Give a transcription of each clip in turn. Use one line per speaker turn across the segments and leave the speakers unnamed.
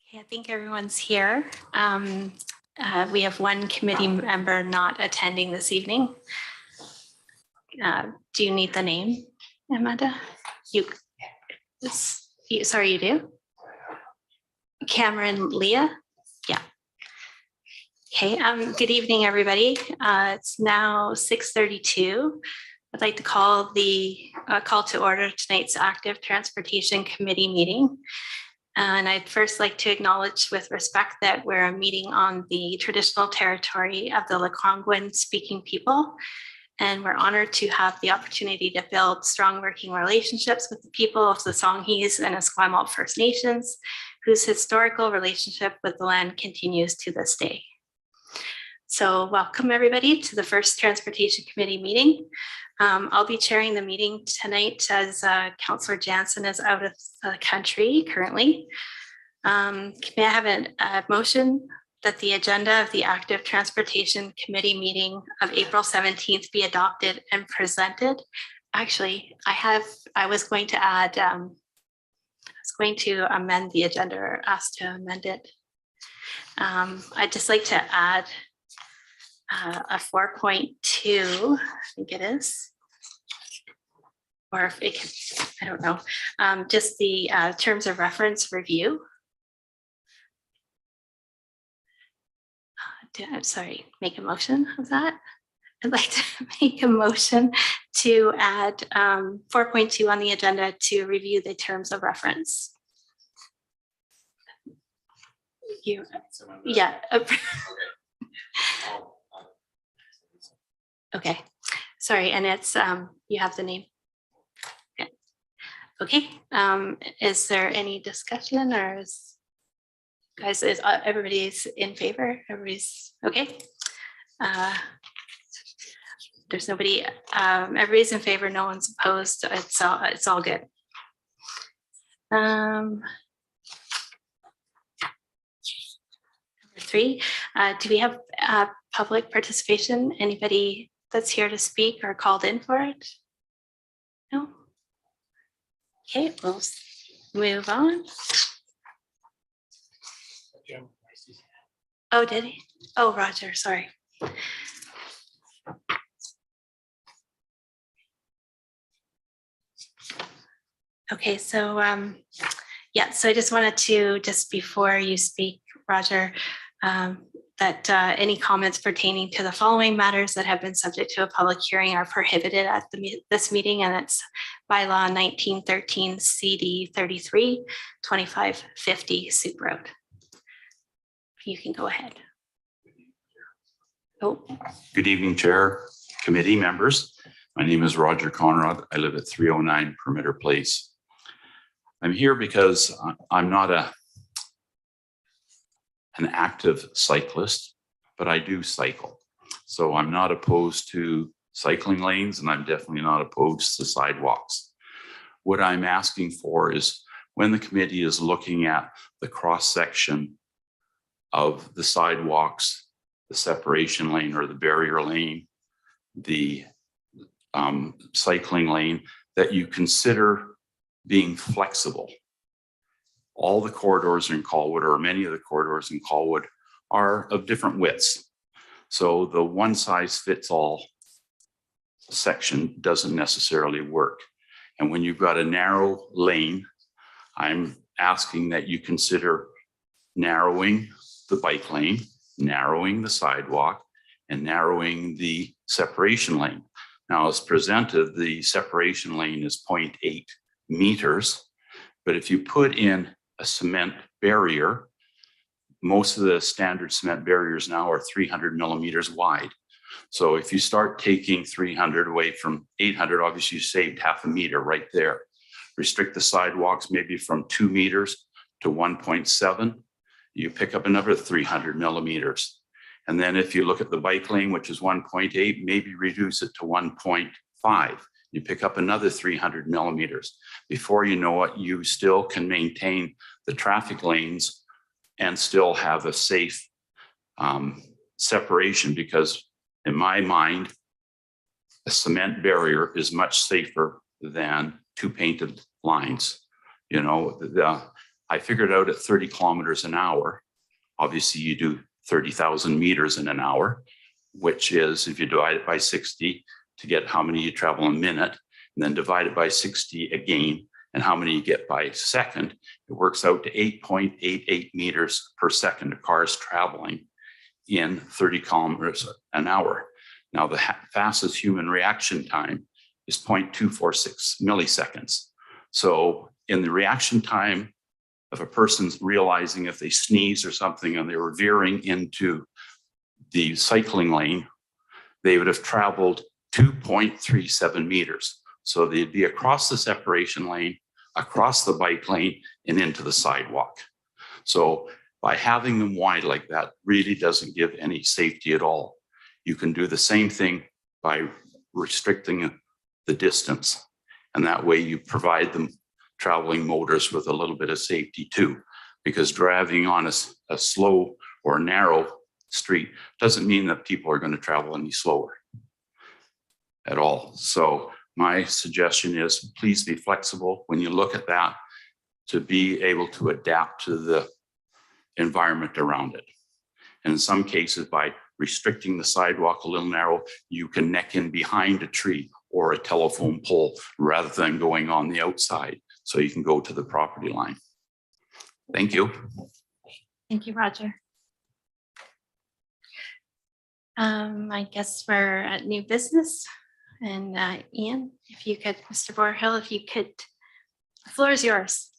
Okay, I think everyone's here. We have one committee member not attending this evening. Do you need the name, Amanda? Sorry, you do? Cameron Leah? Yeah. Okay, good evening, everybody. It's now 6:32. I'd like to call to order tonight's Active Transportation Committee meeting. And I'd first like to acknowledge with respect that we're a meeting on the traditional territory of the Lekwungen speaking people. And we're honored to have the opportunity to build strong working relationships with the people of the Songhees and Esquimalt First Nations, whose historical relationship with the land continues to this day. So welcome everybody to the first Transportation Committee meeting. I'll be chairing the meeting tonight as Councillor Jansen is out of the country currently. May I have a motion that the agenda of the Active Transportation Committee meeting of April 17th be adopted and presented? Actually, I was going to add, I was going to amend the agenda or ask to amend it. I'd just like to add a 4.2, I think it is, or if it can, I don't know, just the terms of reference review. I'm sorry, make a motion of that. I'd like to make a motion to add 4.2 on the agenda to review the terms of reference. Yeah. Okay, sorry, and it's you have the name. Okay, is there any discussion, or is everybody's in favor? Everybody's okay. There's nobody. Everybody's in favor. No one's opposed. It's all good. Number 3. Do we have public participation? Anybody that's here to speak or called in for it? No. Okay, we'll move on. Oh, did he? Oh, Roger, sorry. Okay, so yeah, so I just wanted to, just before you speak, Roger, that any comments pertaining to the following matters that have been subject to a public hearing are prohibited at this meeting, and it's bylaw 1913 CD 33 2550 Soup Road. You can go ahead. Oh.
Good evening, Chair, committee members. My name is Roger Conrad. I live at 309 Perimeter Place. I'm here because I'm not an active cyclist, but I do cycle. So I'm not opposed to cycling lanes, and I'm definitely not opposed to sidewalks. What I'm asking for is, when the committee is looking at the cross-section of the sidewalks, the separation lane or the barrier lane, the cycling lane, that you consider being flexible. All the corridors in Colwood, or many of the corridors in Colwood, are of different widths. So the one size fits all section doesn't necessarily work. And when you've got a narrow lane, I'm asking that you consider narrowing the bike lane, narrowing the sidewalk, and narrowing the separation lane. Now, as presented, the separation lane is 0.8 meters, but if you put in a cement barrier, most of the standard cement barriers now are 300 millimeters wide. So if you start taking 300 away from 800, obviously you saved half a meter right there. Restrict the sidewalks maybe from 2 meters to 1.7. You pick up another 300 millimeters. And then if you look at the bike lane, which is 1.8, maybe reduce it to 1.5. You pick up another 300 millimeters. Before you know it, you still can maintain the traffic lanes and still have a safe separation, because in my mind, a cement barrier is much safer than 2 painted lines. You know, I figured out at 30 kilometers an hour, obviously you do 30,000 meters in an hour, which is, if you divide it by 60 to get how many you travel a minute, and then divide it by 60 again, and how many you get by second, it works out to 8.88 meters per second of cars traveling in 30 kilometers an hour. Now, the fastest human reaction time is 0.246 milliseconds. So in the reaction time of a person's realizing if they sneeze or something and they were veering into the cycling lane, they would have traveled 2.37 meters. So they'd be across the separation lane, across the bike lane, and into the sidewalk. So by having them wide like that really doesn't give any safety at all. You can do the same thing by restricting the distance. And that way you provide them traveling motors with a little bit of safety too, because driving on a slow or narrow street doesn't mean that people are going to travel any slower at all. So my suggestion is please be flexible when you look at that to be able to adapt to the environment around it. And in some cases, by restricting the sidewalk a little narrow, you can neck in behind a tree or a telephone pole rather than going on the outside, so you can go to the property line. Thank you.
Thank you, Roger. I guess we're at new business. And Iain, if you could, Mr. Bourhill, if you could, the floor is yours.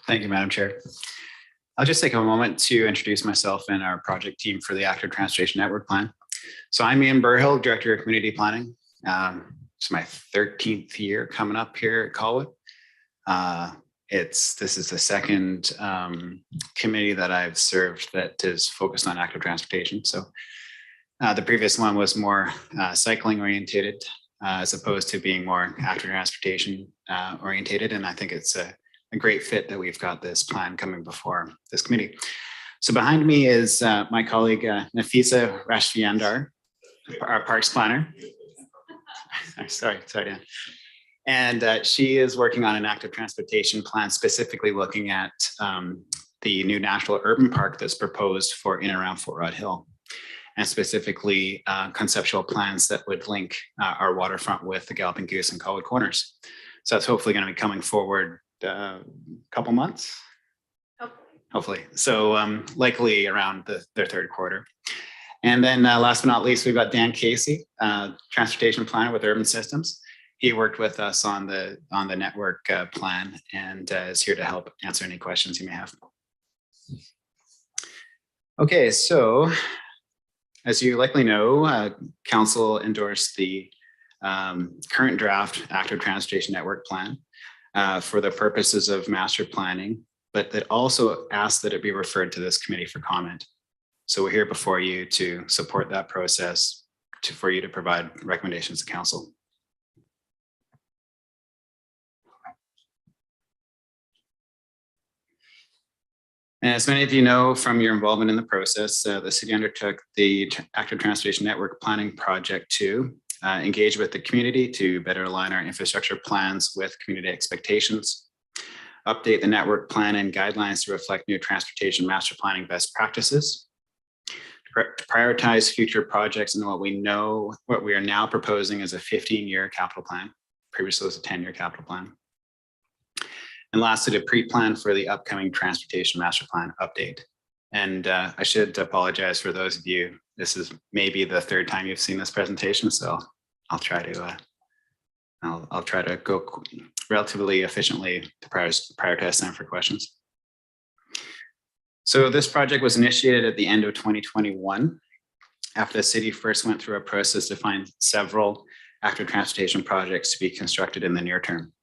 Thank you, Madam Chair. I'll just take a moment to introduce myself and our project team for the Active Transportation Network Plan. So I'm Iain Bourhill, Director of Community Planning. It's my 13th year coming up here at Colwood. This is the second committee that I've served that is focused on active transportation. So the previous one was more cycling orientated as opposed to being more active transportation orientated. And I think it's a great fit that we've got this plan coming before this committee. So behind me is my colleague Nafisa Rashfiandar, our parks planner. Sorry, Dan. And she is working on an active transportation plan, specifically looking at the new natural urban park that's proposed for in and around Fort Rod Hill, and specifically conceptual plans that would link our waterfront with the Galloping Goose and Colwood Corners. So that's hopefully going to be coming forward a couple months, hopefully. So likely around their third quarter. And then last but not least, we've got Dan Casey, transportation planner with Urban Systems. He worked with us on the network plan and is here to help answer any questions you may have. Okay, so as you likely know, Council endorsed the current draft active transportation network plan for the purposes of master planning, but that also asked that it be referred to this committee for comment. So we're here before you to support that process, for you to provide recommendations to Council. And as many of you know from your involvement in the process, the city undertook the Active Transportation Network Planning Project to engage with the community to better align our infrastructure plans with community expectations, update the network plan and guidelines to reflect new transportation master planning best practices, to prioritize future projects and what we are now proposing is a 15-year capital plan. Previously it was a 10-year capital plan. And lastly, to pre-plan for the upcoming transportation master plan update. And I should apologize for those of you, this is maybe the third time you've seen this presentation, so I'll try to I'll try to go relatively efficiently to prioritize time for questions. So this project was initiated at the end of 2021 after the city first went through a process to find several active transportation projects to be constructed in the near term.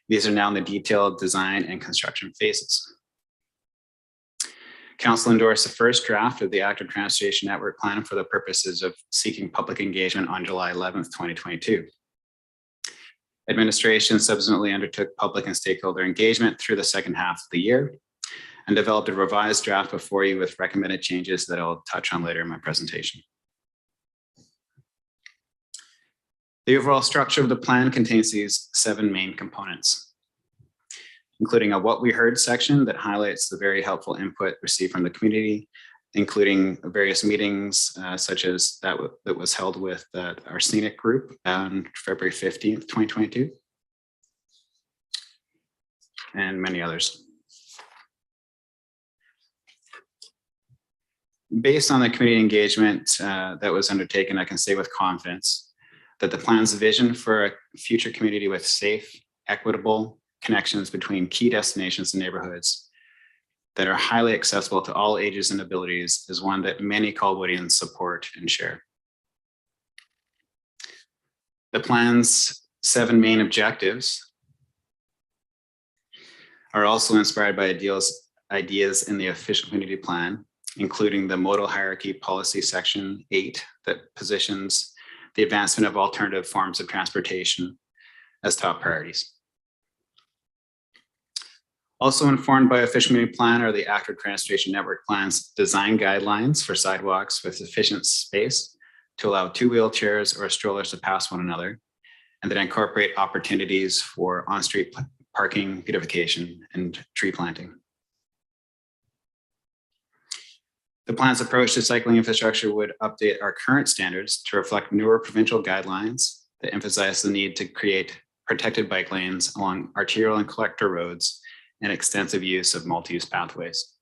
These are now in the detailed design and construction phases. Council endorsed the first draft of the Active Transportation Network Plan for the purposes of seeking public engagement on July 11th, 2022. Administration subsequently undertook public and stakeholder engagement through the second half of the year and developed a revised draft before you with recommended changes that I'll touch on later in my presentation. The overall structure of the plan contains these 7 main components. including a What We Heard section that highlights the very helpful input received from the community, including various meetings such as that was held with our scenic group on February 15th, 2022, and many others. Based on the community engagement that was undertaken, I can say with confidence that the plan's vision for a future community with safe, equitable connections between key destinations and neighborhoods that are highly accessible to all ages and abilities is one that many Colwoodians support and share. The plan's 7 main objectives are also inspired by ideas in the official community plan, including the modal hierarchy policy section 8 that positions the advancement of alternative forms of transportation as top priorities. Also informed by official community plan are the Active Transportation Network Plan's design guidelines for sidewalks with sufficient space to allow 2 wheelchairs or strollers to pass one another, and that incorporate opportunities for on-street parking, beautification, and tree planting. The plan's approach to cycling infrastructure would update our current standards to reflect newer provincial guidelines that emphasize the need to create protected bike lanes along arterial and collector roads and extensive use of multi-use pathways.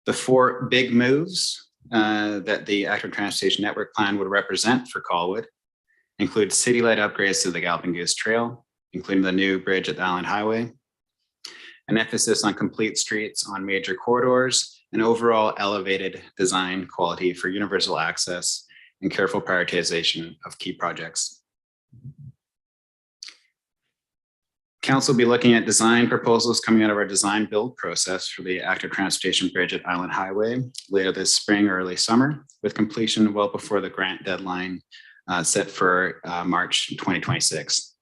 The 4 big moves that the Active Transportation Network Plan would represent for Colwood include city-led upgrades to the Galloping Goose Trail, including the new bridge at the Island Highway, an emphasis on complete streets on major corridors, and overall elevated design quality for universal access and careful prioritization of key projects. Council will be looking at design proposals coming out of our design build process for the Active Transportation Bridge at Island Highway later this spring or early summer, with completion well before the grant deadline set for March 2026.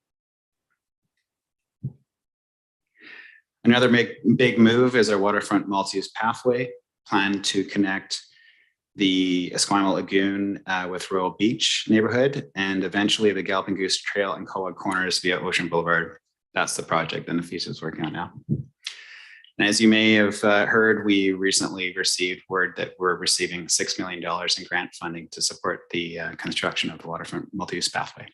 Another big move is our waterfront multi-use pathway planned to connect the Esquimalt Lagoon with Royal Beach neighborhood and eventually the Galloping Goose Trail and Colwood Corners via Ocean Boulevard. That's the project and the FISA is working on now. And as you may have heard, we recently received word that we're receiving $6 million in grant funding to support the construction of the waterfront multi-use pathway.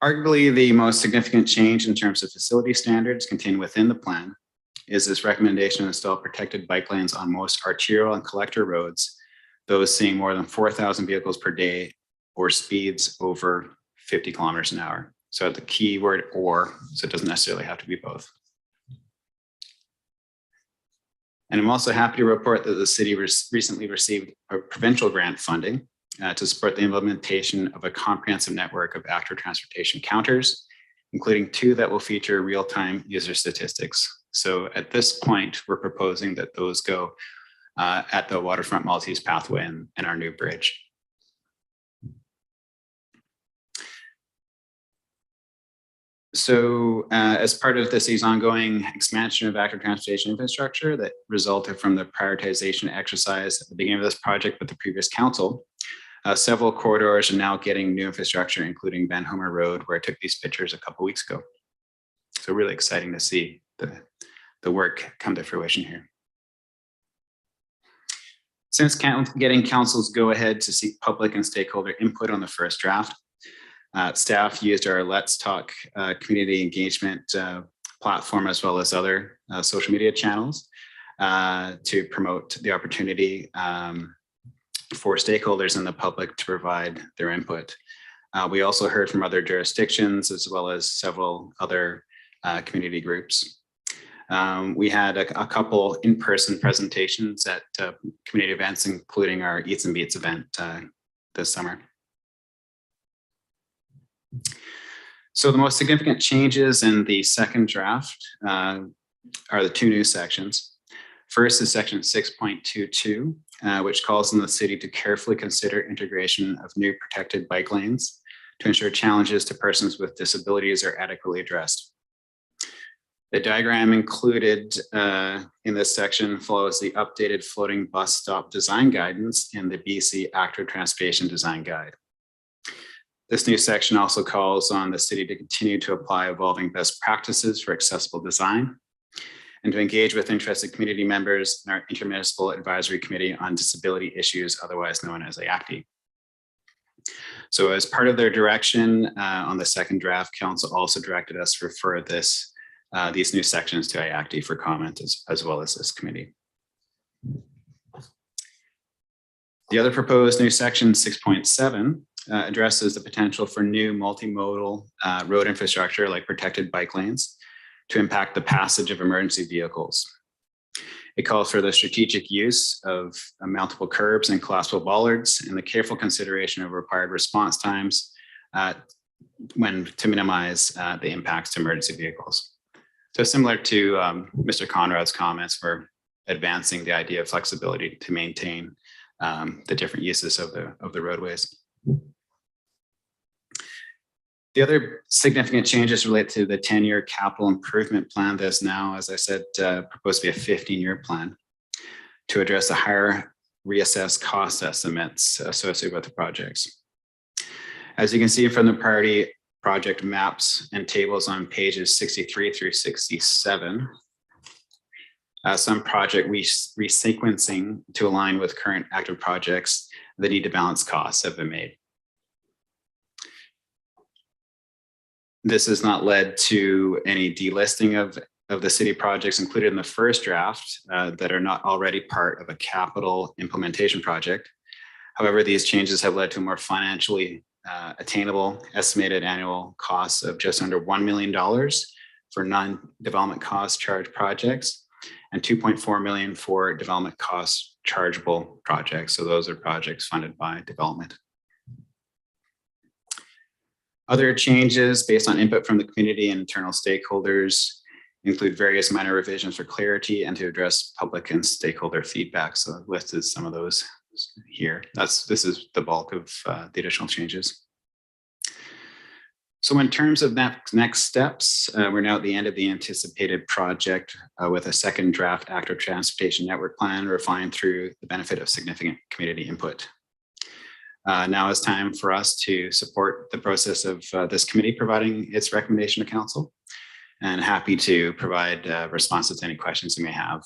Arguably, the most significant change in terms of facility standards contained within the plan is this recommendation to install protected bike lanes on most arterial and collector roads, those seeing more than 4,000 vehicles per day or speeds over 50 kilometers an hour. So the key word or, so it doesn't necessarily have to be both. And I'm also happy to report that the city recently received a provincial grant funding to support the implementation of a comprehensive network of active transportation counters, including 2 that will feature real-time user statistics. So at this point, we're proposing that those go at the waterfront multi-use pathway and our new bridge. So as part of the city's ongoing expansion of active transportation infrastructure that resulted from the prioritization exercise at the beginning of this project with the previous council, several corridors are now getting new infrastructure, including Ben Homer Road, where I took these pictures a couple weeks ago. So really exciting to see the work come to fruition here. Since getting council's go ahead to seek public and stakeholder input on the first draft, staff used our Let's Talk community engagement platform as well as other social media channels to promote the opportunity for stakeholders in the public to provide their input. We also heard from other jurisdictions as well as several other community groups. We had a couple in-person presentations at community events, including our Eats and Beats event this summer. So the most significant changes in the second draft are the 2 new sections. First is section 6.22, which calls on the city to carefully consider integration of new protected bike lanes to ensure challenges to persons with disabilities are adequately addressed. The diagram included in this section follows the updated floating bus stop design guidance in the BC Active Transportation Design Guide. This new section also calls on the city to continue to apply evolving best practices for accessible design and to engage with interested community members in our intermunicipal advisory committee on disability issues, otherwise known as IACTI. So as part of their direction on the second draft, council also directed us to refer these new sections to IACTI for comment as well as this committee. The other proposed new section 6.7 addresses the potential for new multimodal road infrastructure like protected bike lanes to impact the passage of emergency vehicles. It calls for the strategic use of mountable curbs and collapsible bollards and the careful consideration of required response times to minimize the impacts to emergency vehicles. So similar to Mr. Conrad's comments, we're advancing the idea of flexibility to maintain the different uses of the roadways. The other significant changes relate to the 10-year capital improvement plan that's now, as I said, proposed to be a 15-year plan to address the higher reassessed cost estimates associated with the projects. As you can see from the priority project maps and tables on pages 63 through 67, some project resequencing to align with current active projects that need to balance costs have been made. This has not led to any delisting of the city projects included in the first draft that are not already part of a capital implementation project. However, these changes have led to a more financially attainable estimated annual costs of just under $1 million for non-development cost charge projects and $2.4 million for development cost chargeable projects. So those are projects funded by development. Other changes based on input from the community and internal stakeholders include various minor revisions for clarity and to address public and stakeholder feedback. So I've listed some of those here. This is the bulk of the additional changes. So in terms of next steps, we're now at the end of the anticipated project with a second draft active transportation network plan refined through the benefit of significant community input. Now it's time for us to support the process of this committee providing its recommendation to council, and happy to provide responses to any questions you may have.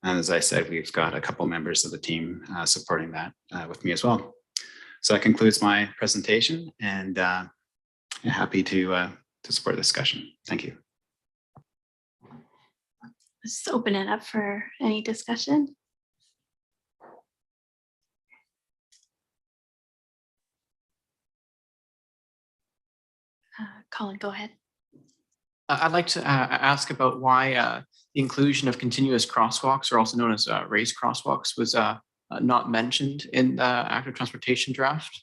And as I said, we've got a couple members of the team supporting that with me as well. So that concludes my presentation, and happy to support the discussion. Thank you.
Let's open it up for any discussion. Colin, go ahead.
I'd like to ask about why the inclusion of continuous crosswalks, or also known as raised crosswalks, was not mentioned in the active transportation draft.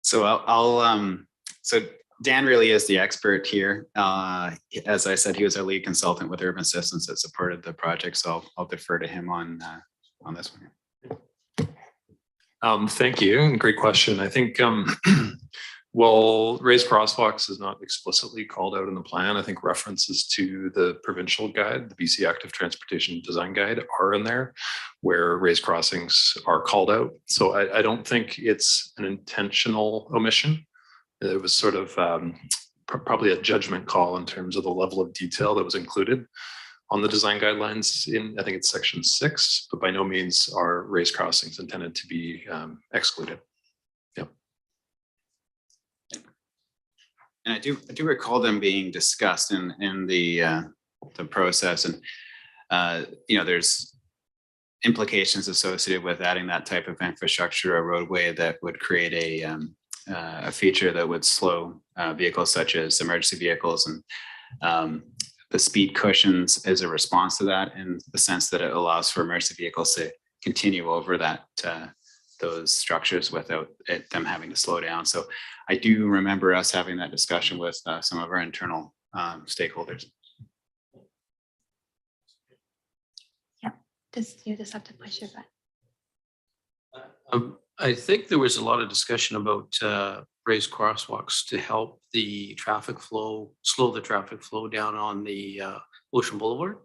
So so Dan really is the expert here. As I said, he was our lead consultant with Urban Systems that supported the project. So I'll defer to him on this one.
Thank you. Great question. I think, well, raised crosswalks is not explicitly called out in the plan. I think references to the provincial guide, the BC Active Transportation Design Guide, are in there where raised crossings are called out. So I don't think it's an intentional omission. It was sort of probably a judgment call in terms of the level of detail that was included on the design guidelines in, I think it's section 6, but by no means are raised crossings intended to be excluded. Yep.
And I do recall them being discussed in the process, and there's implications associated with adding that type of infrastructure, a roadway that would create a feature that would slow vehicles such as emergency vehicles, and the speed cushions is a response to that, in the sense that it allows for emergency vehicles to continue over those structures without them having to slow down. So I do remember us having that discussion with some of our internal stakeholders.
Yeah, you just have to push your button.
I think there was a lot of discussion about raised crosswalks to help the traffic flow, slow the traffic flow down on the Ocean Boulevard.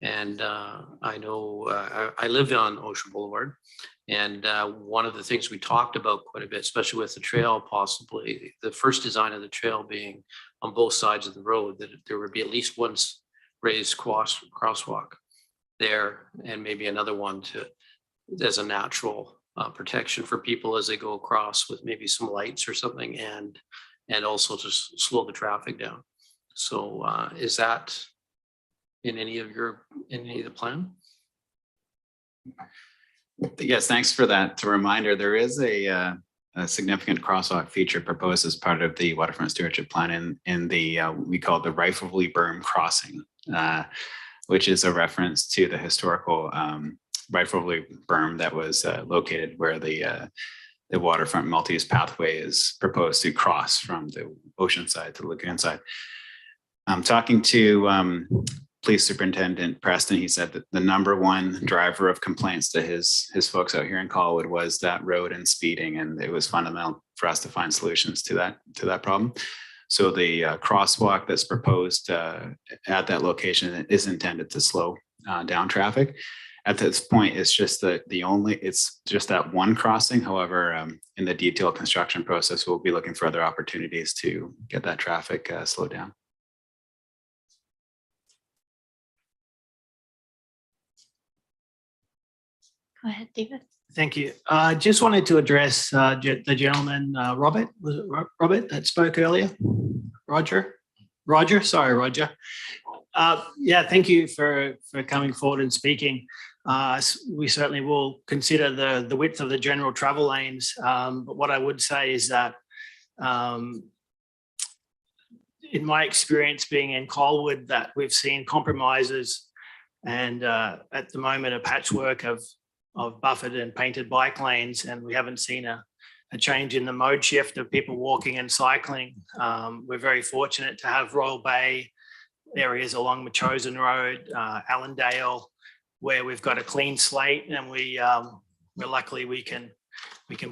And I know I live on Ocean Boulevard. And one of the things we talked about quite a bit, especially with the trail, possibly the first design of the trail being on both sides of the road, that there would be at least one raised crosswalk there, and maybe another one as a natural protection for people as they go across, with maybe some lights or something, and also to slow the traffic down. So is that in any of the plan?
Yes, thanks for that reminder. There is a significant crosswalk feature proposed as part of the waterfront stewardship plan in the we call it the Rifleby Berm crossing, which is a reference to the historical Rifleby Berm that was located where the waterfront multi-use pathway is proposed to cross from the ocean side to the lagoon side. I'm talking to Police Superintendent Preston. He said that the #1 driver of complaints to his folks out here in Colwood was that road and speeding, and it was fundamental for us to find solutions to that problem. So the crosswalk that's proposed at that location is intended to slow down traffic. At this point, it's just it's just that one crossing. However, in the detailed construction process, we'll be looking for other opportunities to get that traffic slowed down.
Go ahead, David.
Thank you. I just wanted to address the gentleman, Robert, was it Robert that spoke earlier? Roger, sorry, Roger. Yeah, thank you for coming forward and speaking. We certainly will consider the width of the general travel lanes. But what I would say is that in my experience being in Colwood, that we've seen compromises and at the moment a patchwork of buffered and painted bike lanes, and we haven't seen a change in the mode shift of people walking and cycling. We're very fortunate to have Royal Bay areas along Machosen Road, Allendale, where we've got a clean slate, and we're luckily we can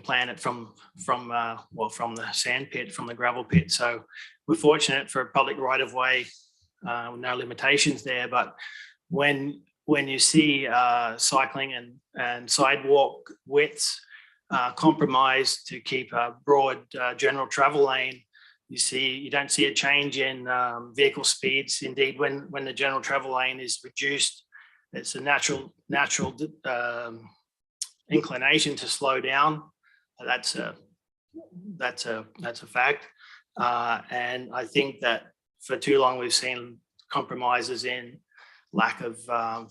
plan it from the sand pit, from the gravel pit. So we're fortunate for a public right of way, no limitations there. But when you see cycling and sidewalk widths compromised to keep a broad general travel lane, you don't see a change in vehicle speeds. Indeed, when the general travel lane is reduced, it's a natural inclination to slow down. That's a fact. And I think that for too long we've seen compromises in lack of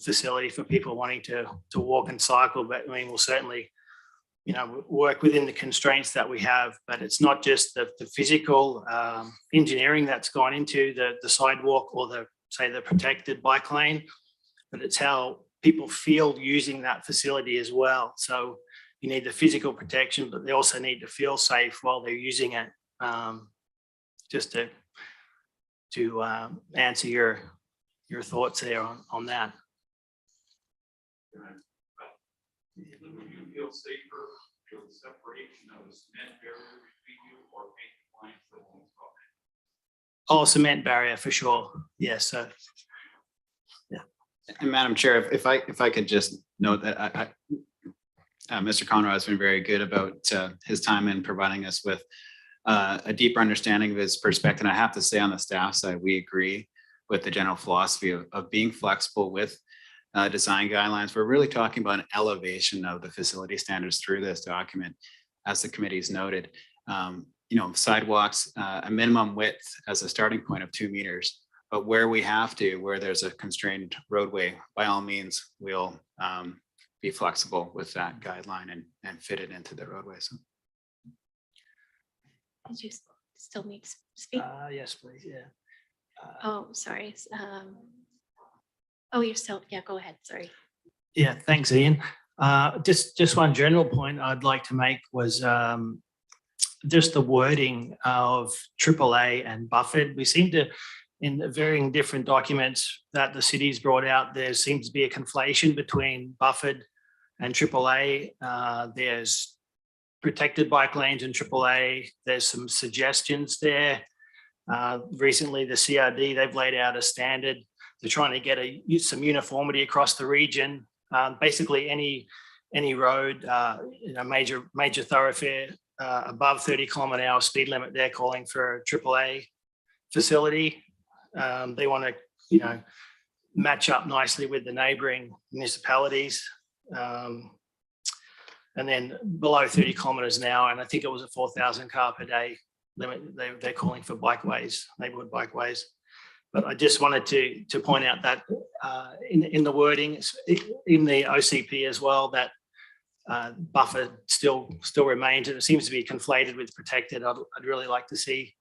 facility for people wanting to walk and cycle. But I mean, we'll certainly, work within the constraints that we have. But it's not just the physical engineering that's gone into the sidewalk or the protected bike lane, but it's how people feel using that facility as well. So you need the physical protection, but they also need to feel safe while they're using it. Just to answer your thoughts there on that.
Would you feel safer with the separation of a cement barrier between you or paint lines that won't stop it?
Oh, cement barrier for sure. Yes. So, yeah.
And Madam Chair, if I could just note that Mr. Conrad has been very good about his time in providing us with a deeper understanding of his perspective. And I have to say, on the staff side, we agree with the general philosophy of being flexible with design guidelines. We're really talking about an elevation of the facility standards through this document, as the committee's noted. Sidewalks, a minimum width as a starting point of 2 meters, but where there's a constrained roadway, by all means, we'll be flexible with that guideline and fit it into the roadway. So.
Did you still need to speak?
Yes, please. Yeah.
Oh, sorry. You're still, yeah, go ahead. Sorry.
Yeah, thanks, Ian. Just one general point I'd like to make was just the wording of AAA and buffered. We seem to, in the varying different documents that the city's brought out, there seems to be a conflation between buffered and AAA. There's protected bike lanes in AAA. There's some suggestions there. Recently, the CRD, they've laid out a standard. they're trying to get some uniformity across the region. Basically, any road, major thoroughfare above 30 km/h speed limit, they're calling for a AAA facility. They want to, match up nicely with the neighboring municipalities. And then below 30 kilometers an hour, and I think it was a 4,000 car per day limit, they're calling for bikeways, neighborhood bikeways. But I just wanted to point out that in the wording, in the OCP as well, that buffer still remains, and it seems to be conflated with protected. I'd really like to see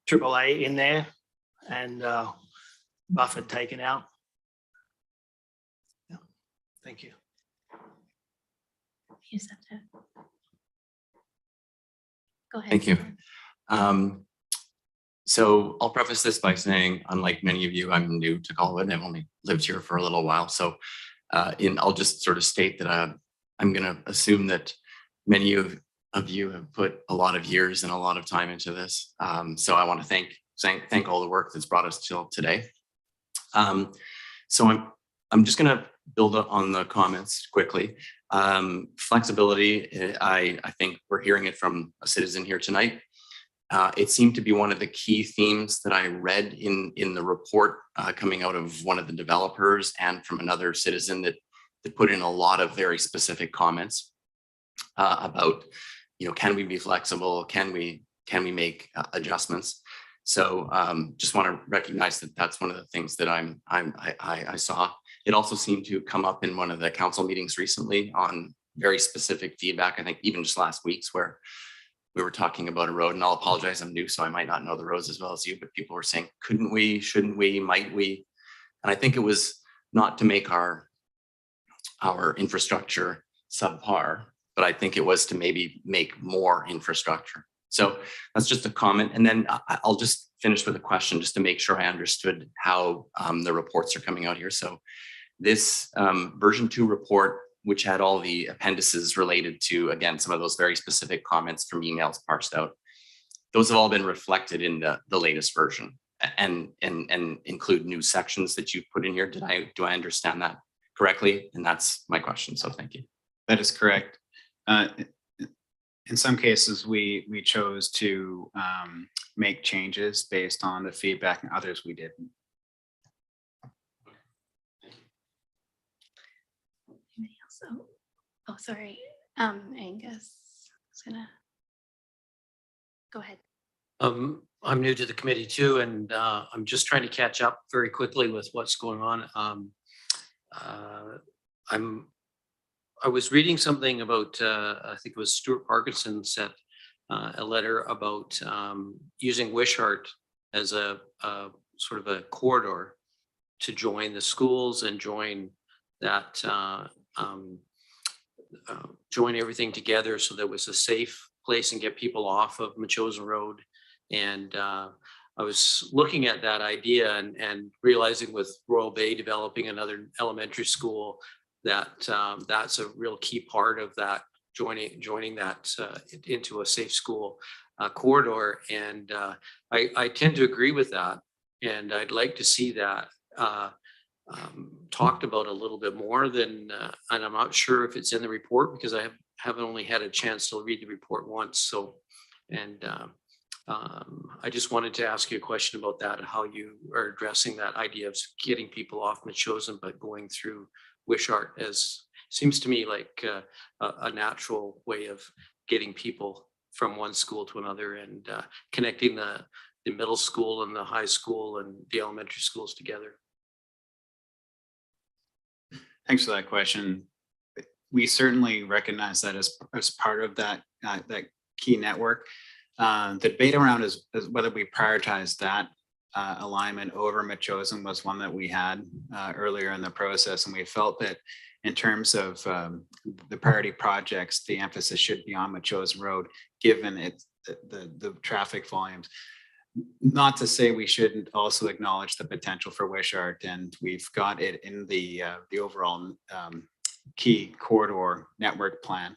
AAA in there and buffered taken out. Yeah. Thank you.
You just have to go ahead.
Thank you. So I'll preface this by saying, unlike many of you, I'm new to Colwood and I've only lived here for a little while. So I'll just sort of state that I'm going to assume that many of you have put a lot of years and a lot of time into this. So I want to thank all the work that's brought us till today. So I'm just going to build up on the comments quickly. Flexibility, I think we're hearing it from a citizen here tonight. It seemed to be one of the key themes that I read in the report coming out of one of the developers and from another citizen that put in a lot of very specific comments about, can we be flexible? Can we make adjustments? So just want to recognize that that's one of the things that I saw. It also seemed to come up in one of the council meetings recently on very specific feedback, I think even just last week's, where we were talking about a road, and I'll apologize, I'm new, so I might not know the roads as well as you, but people were saying, couldn't we, shouldn't we, might we? And I think it was not to make our infrastructure subpar, but I think it was to maybe make more infrastructure. So that's just a comment. And then I'll just finish with a question just to make sure I understood how the reports are coming out here. So this version 2 report, which had all the appendices related to, again, some of those very specific comments from emails parsed out, those have all been reflected in the latest version and include new sections that you've put in here. Do I understand that correctly? And that's my question. So thank you.
That is correct. In some cases, we chose to make changes based on the feedback, and others we didn't.
Anybody else? Oh, sorry. Angus, I was gonna go ahead.
I'm new to the committee too, and I'm just trying to catch up very quickly with what's going on. I was reading something about, I think it was Stuart Parkinson sent a letter about using Wishart as a sort of a corridor to join the schools and join that, join everything together so that it was a safe place and get people off of Machosen Road. And I was looking at that idea and realizing with Royal Bay developing another elementary school that that's a real key part of that joining that into a safe school corridor. And I tend to agree with that. And I'd like to see that talked about a little bit more than, and I'm not sure if it's in the report because I haven't only had a chance to read the report once. So, and I just wanted to ask you a question about that, how you are addressing that idea of getting people off Machosen, but going through Wishart, as seems to me like a natural way of getting people from one school to another and connecting the middle school and the high school and the elementary schools together.
Thanks for that question. We certainly recognize that as part of that key network. The debate around is whether we prioritize that alignment over Machosen was one that we had earlier in the process, and we felt that in terms of the priority projects, the emphasis should be on Machosen Road, given the traffic volumes. Not to say we shouldn't also acknowledge the potential for Wishart, and we've got it in the overall key corridor network plan.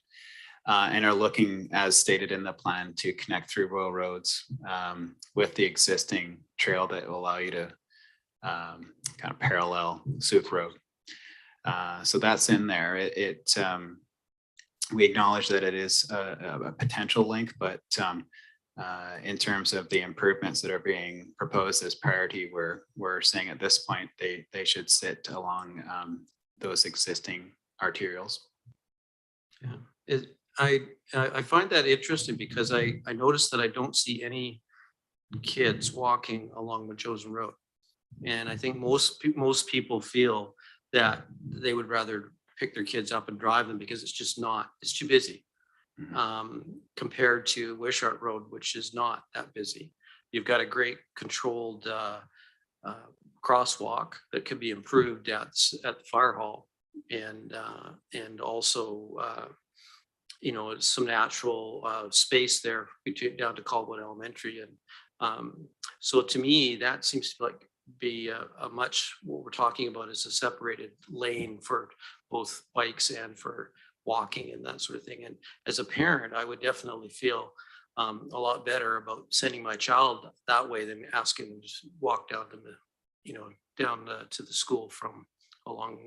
And are looking, as stated in the plan, to connect through rural roads with the existing trail that will allow you to kind of parallel Souk Road. So that's in there. We acknowledge that it is a potential link, but in terms of the improvements that are being proposed as priority, we're saying at this point they should sit along those existing arterials.
Yeah, I find that interesting because I noticed that I don't see any kids walking along Machosen Road. And I think most people feel that they would rather pick their kids up and drive them because it's too busy compared to Wishart Road, which is not that busy. You've got a great controlled crosswalk that could be improved at the fire hall, and also some natural space there between down to Caldwell Elementary. And so to me, that seems to be a much, what we're talking about is a separated lane for both bikes and for walking and that sort of thing. And as a parent, I would definitely feel a lot better about sending my child that way than asking them to just walk down to to the school from along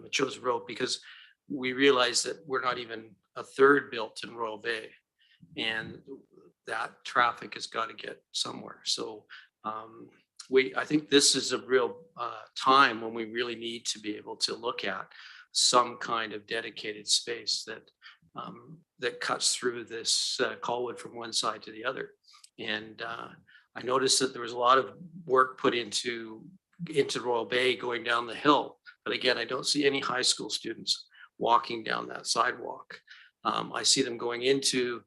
Machosen Road, because we realize that we're not even a third built in Royal Bay, and that traffic has got to get somewhere. So I think this is a real time when we really need to be able to look at some kind of dedicated space that cuts through this Colwood from one side to the other. And I noticed that there was a lot of work put into Royal Bay going down the hill. But again, I don't see any high school students walking down that sidewalk. I see them going into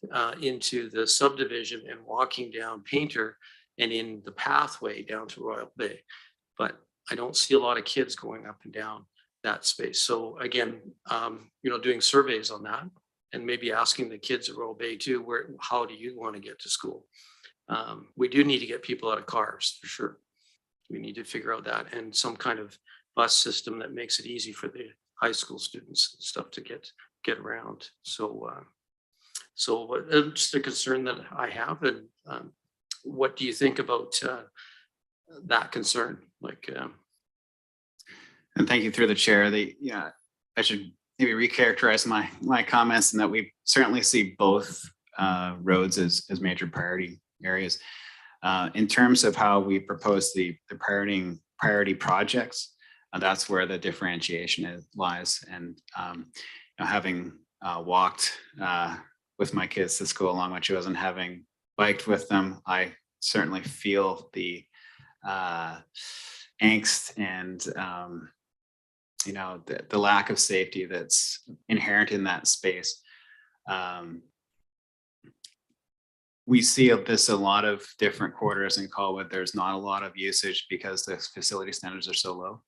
the subdivision and walking down Painter and in the pathway down to Royal Bay. But I don't see a lot of kids going up and down that space. So again, doing surveys on that and maybe asking the kids at Royal Bay too, how do you want to get to school? We do need to get people out of cars for sure. We need to figure out that, and some kind of bus system that makes it easy for the high school students and stuff to get around. So just a concern that I have. And what do you think about that concern?
And thank you through the chair. I should maybe recharacterize my comments in that we certainly see both roads as major priority areas. In terms of how we propose the priority projects, that's where the differentiation lies. And having walked with my kids to school along Machosen, having biked with them, I certainly feel the angst and the lack of safety that's inherent in that space. We see this a lot of different quarters in Colwood. There's not a lot of usage because the facility standards are so low.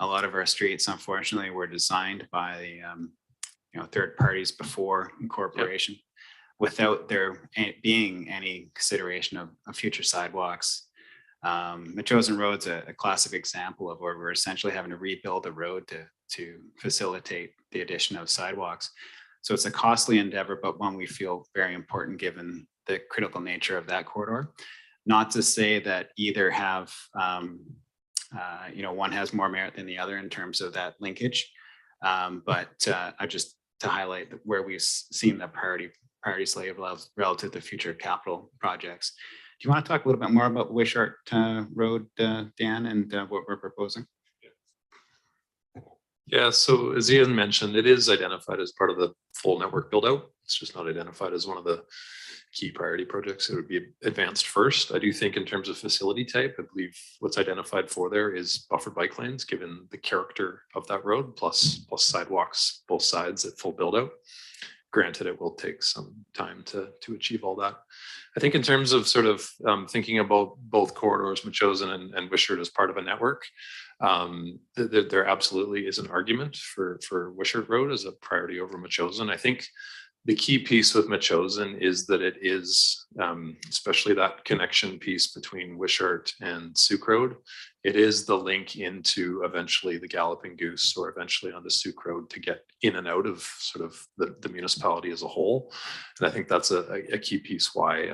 A lot of our streets, unfortunately, were designed by third parties before incorporation, without there being any consideration of future sidewalks. Machosen Road's a classic example of where we're essentially having to rebuild a road to facilitate the addition of sidewalks. So it's a costly endeavor, but one we feel very important given the critical nature of that corridor. Not to say that either have, one has more merit than the other in terms of that linkage, but I just to highlight where we've seen the priority slate relative to future capital projects. Do you want to talk a little bit more about Wishart Road, Dan, and what we're proposing?
Yeah, so as Iain mentioned, it is identified as part of the full network build out. It's just not identified as one of the key priority projects that would be advanced first. I do think in terms of facility type, I believe what's identified for there is buffered bike lanes, given the character of that road, plus sidewalks, both sides at full build out. Granted, it will take some time to achieve all that. I think in terms of sort of thinking about both corridors, Machosen and Wishart as part of a network, there absolutely is an argument for Wishart Road as a priority over Machosen. I think the key piece with Machosen is that it is, especially that connection piece between Wishart and Souk Road, it is the link into eventually the Galloping Goose or eventually onto Souk Road to get in and out of sort of the municipality as a whole. And I think that's a key piece why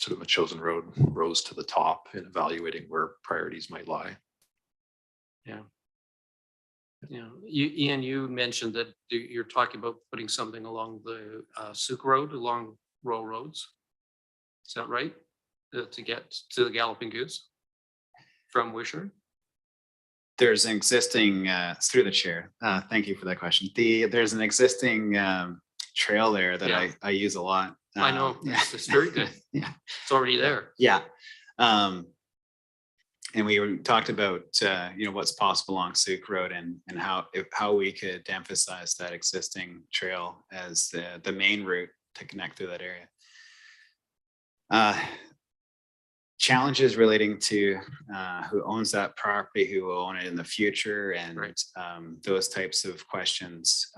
sort of Machosen Road rose to the top in evaluating where priorities might lie.
Yeah, Ian, you mentioned that you're talking about putting something along the Souk Road, along rural roads. Is that right? To get to the Galloping Goose from Wishart?
There's an existing, through the chair, thank you for that question. There's an existing trail there that
Yeah.
I use a lot.
I know,
Yeah.
it's very good.
Yeah.
It's already there.
Yeah. And we talked about, what's possible along Souk Road and how we could emphasize that existing trail as the main route to connect through that area. Challenges relating to who owns that property, who will own it in the future, and
Right.
Those types of questions,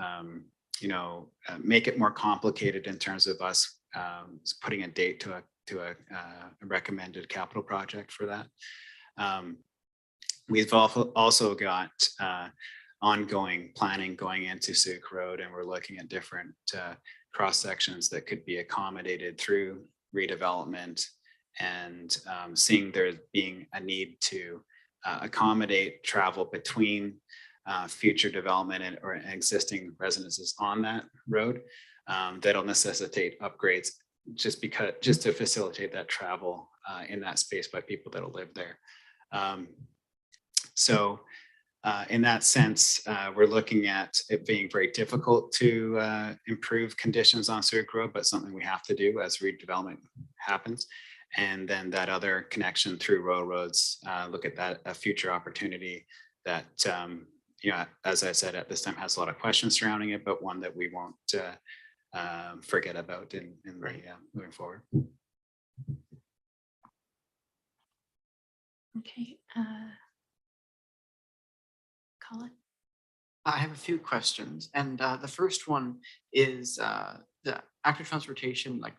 make it more complicated in terms of us putting a date to a recommended capital project for that. We've also got ongoing planning going into Souk Road, and we're looking at different cross sections that could be accommodated through redevelopment, and seeing there being a need to accommodate travel between future development or existing residences on that road. That'll necessitate upgrades just to facilitate that travel in that space by people that'll live there. So in that sense, we're looking at it being very difficult to improve conditions on Souk Road, but something we have to do as redevelopment happens. And then that other connection through railroads, look at that a future opportunity that, as I said, at this time has a lot of questions surrounding it, but one that we won't forget about in moving forward.
Okay. Colin?
I have a few questions, and the first one is the active transportation, like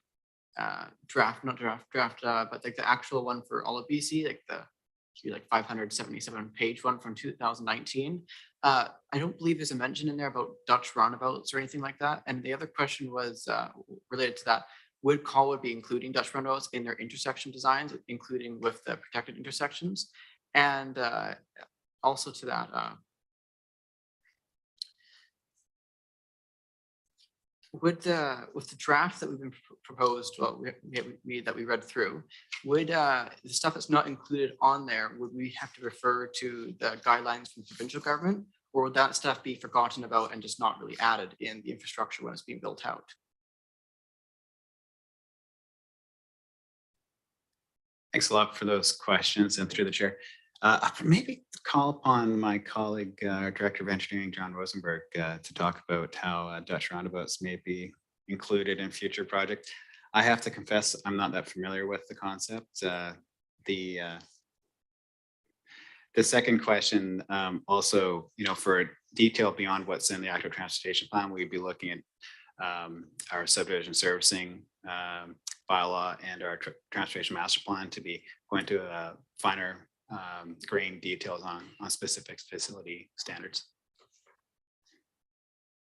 draft, but like the actual one for all of BC, like the 577 page one from 2019. I don't believe there's a mention in there about Dutch roundabouts or anything like that. And the other question was related to that. Would Colwood be including Dutch roundabouts in their intersection designs, including with the protected intersections? And also to that, with the draft that we've been proposed, well, that we read through, would the stuff that's not included on there, would we have to refer to the guidelines from the provincial government, or would that stuff be forgotten about and just not really added in the infrastructure when it's being built out?
Thanks a lot for those questions, and through the chair. Maybe call upon my colleague, Director of Engineering, John Rosenberg, to talk about how Dutch roundabouts may be included in future projects. I have to confess, I'm not that familiar with the concept. The second question, also, for detail beyond what's in the active transportation plan, we'd be looking at our subdivision servicing bylaw and our transportation master plan to be going to a finer grain details on specific facility standards.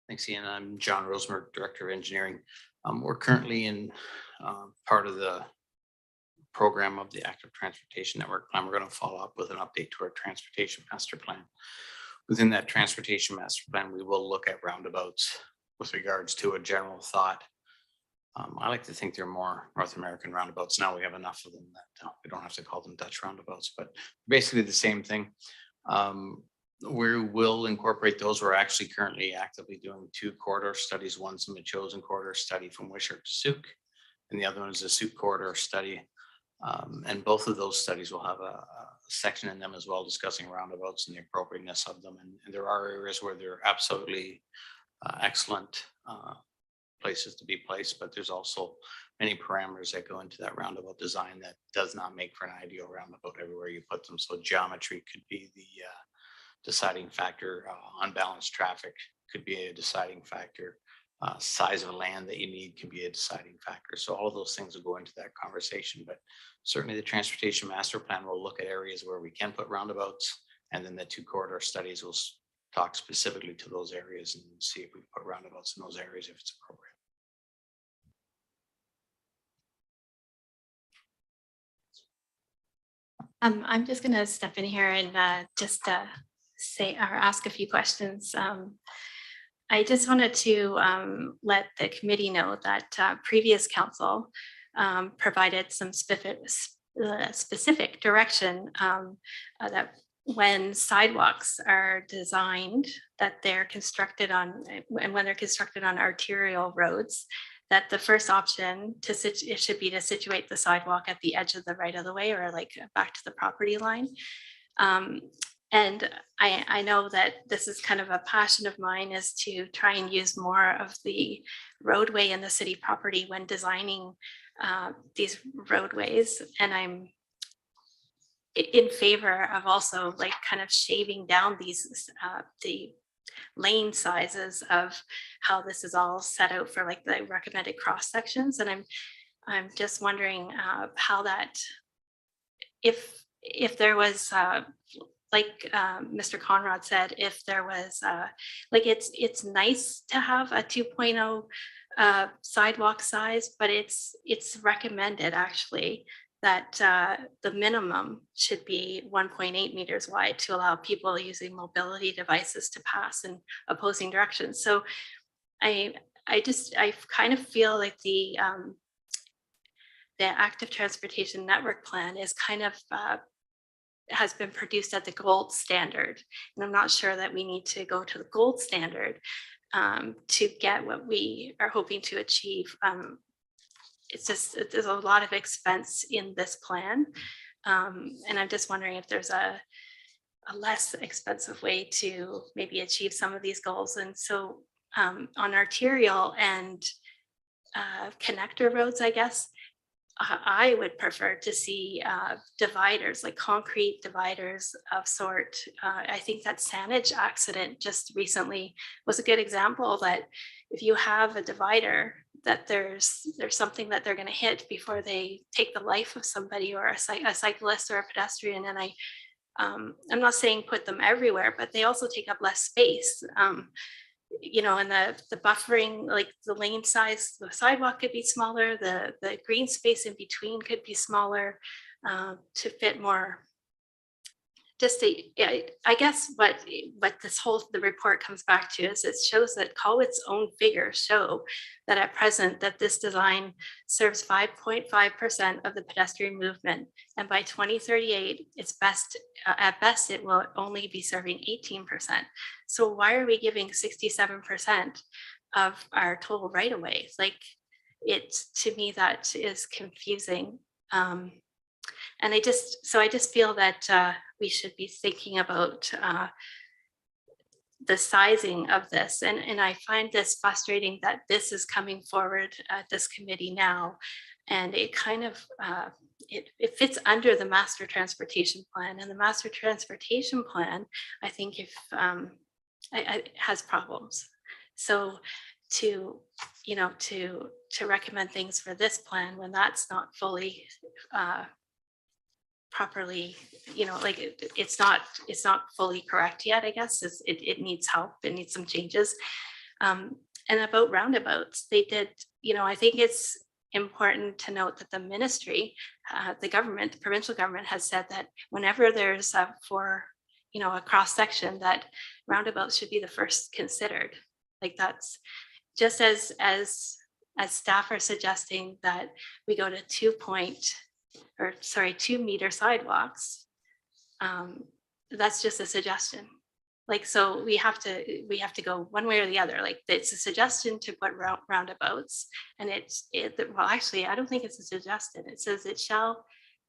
Thanks, Ian. I'm John Rosenberg, Director of Engineering. We're currently in part of the program of the Active Transportation Network Plan. We're going to follow up with an update to our Transportation Master Plan. Within that Transportation Master Plan, we will look at roundabouts with regards to a general thought. I like to think they're more North American roundabouts. Now we have enough of them that we don't have to call them Dutch roundabouts, but basically the same thing. We will incorporate those. We're actually currently actively doing 2 corridor studies. One's a chosen corridor study from Wishart to Souk, and the other one is a Souk corridor study. And both of those studies will have a section in them as well, discussing roundabouts and the appropriateness of them. And there are areas where they're absolutely excellent places to be placed, but there's also many parameters that go into that roundabout design that does not make for an ideal roundabout everywhere you put them. So geometry could be the deciding factor. Unbalanced traffic could be a deciding factor. Size of land that you need can be a deciding factor. So all of those things will go into that conversation, but certainly the Transportation Master Plan will look at areas where we can put roundabouts, and then the 2 corridor studies will talk specifically to those areas and see if we put roundabouts in those areas if it's appropriate.
I'm just going to step in here and just say or ask a few questions. I just wanted to let the committee know that previous council provided some specific direction that when sidewalks are designed, that they're constructed on, and when they're constructed on arterial roads, that the first option it should be to situate the sidewalk at the edge of the right of the way, or like back to the property line. And I know that this is kind of a passion of mine, is to try and use more of the roadway in the city property when designing these roadways. And I'm in favor of also like kind of shaving down these the lane sizes of how this is all set out for like the recommended cross sections. And I'm just wondering how that, if there was like Mr. Conrad said, if there was like it's nice to have a 2.0 sidewalk size, but it's recommended actually that the minimum should be 1.8 meters wide to allow people using mobility devices to pass in opposing directions. So I kind of feel like the active transportation network plan is kind of has been produced at the gold standard. And I'm not sure that we need to go to the gold standard to get what we are hoping to achieve. It's just, there's a lot of expense in this plan. And I'm just wondering if there's a less expensive way to maybe achieve some of these goals. And so on arterial and connector roads, I guess, I would prefer to see dividers, like concrete dividers of sort. I think that Saanich accident just recently was a good example that if you have a divider, that there's something that they're going to hit before they take the life of somebody, or a cyclist or a pedestrian. And I'm not saying put them everywhere, but they also take up less space. You know, and the buffering, like the lane size, the sidewalk could be smaller, the green space in between could be smaller to fit more. Just I guess what the report comes back to is it shows that Colwood's own figures show that at present that this design serves 5.5% of the pedestrian movement, and by 2038 it's at best it will only be serving 18%. So why are we giving 67% of our total right of ways? Like, to me that is confusing. And I just feel that we should be thinking about the sizing of this. And I find this frustrating that this is coming forward at this committee now. And it kind of, it fits under the master transportation plan, and the master transportation plan, I think it has problems. So to recommend things for this plan when that's not fully properly, like it's not fully correct yet, I guess. It needs help, it needs some changes. And about roundabouts, they did, I think it's important to note that the ministry, the provincial government has said that whenever there's a cross section, that roundabouts should be the first considered. Like, that's just as staff are suggesting that we go to 2 meter sidewalks. That's just a suggestion. Like, so we have to go one way or the other. Like, it's a suggestion to put roundabouts, and well, actually, I don't think it's a suggestion. It says it shall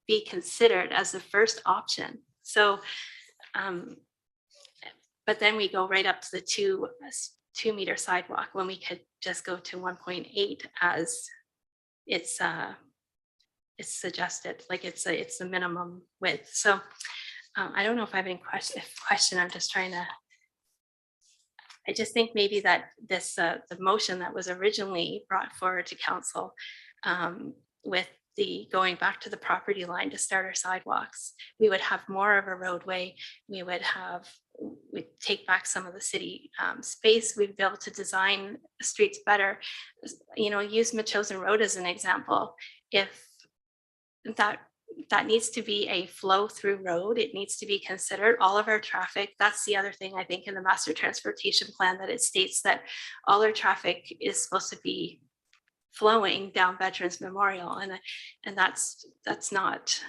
be considered as the first option. So, but then we go right up to the 2 meter sidewalk when we could just go to 1.8 as it's suggested, like it's the minimum width. So I don't know if I have any question. I'm just trying to, I just think maybe that this the motion that was originally brought forward to council with the going back to the property line to start our sidewalks, we would have more of a roadway. We'd take back some of the city space. We'd be able to design streets better. Use Machosen Road as an example. If that that needs to be a flow through road. It needs to be considered, all of our traffic. That's the other thing I think in the master transportation plan, that it states that all our traffic is supposed to be flowing down Veterans Memorial. And that's not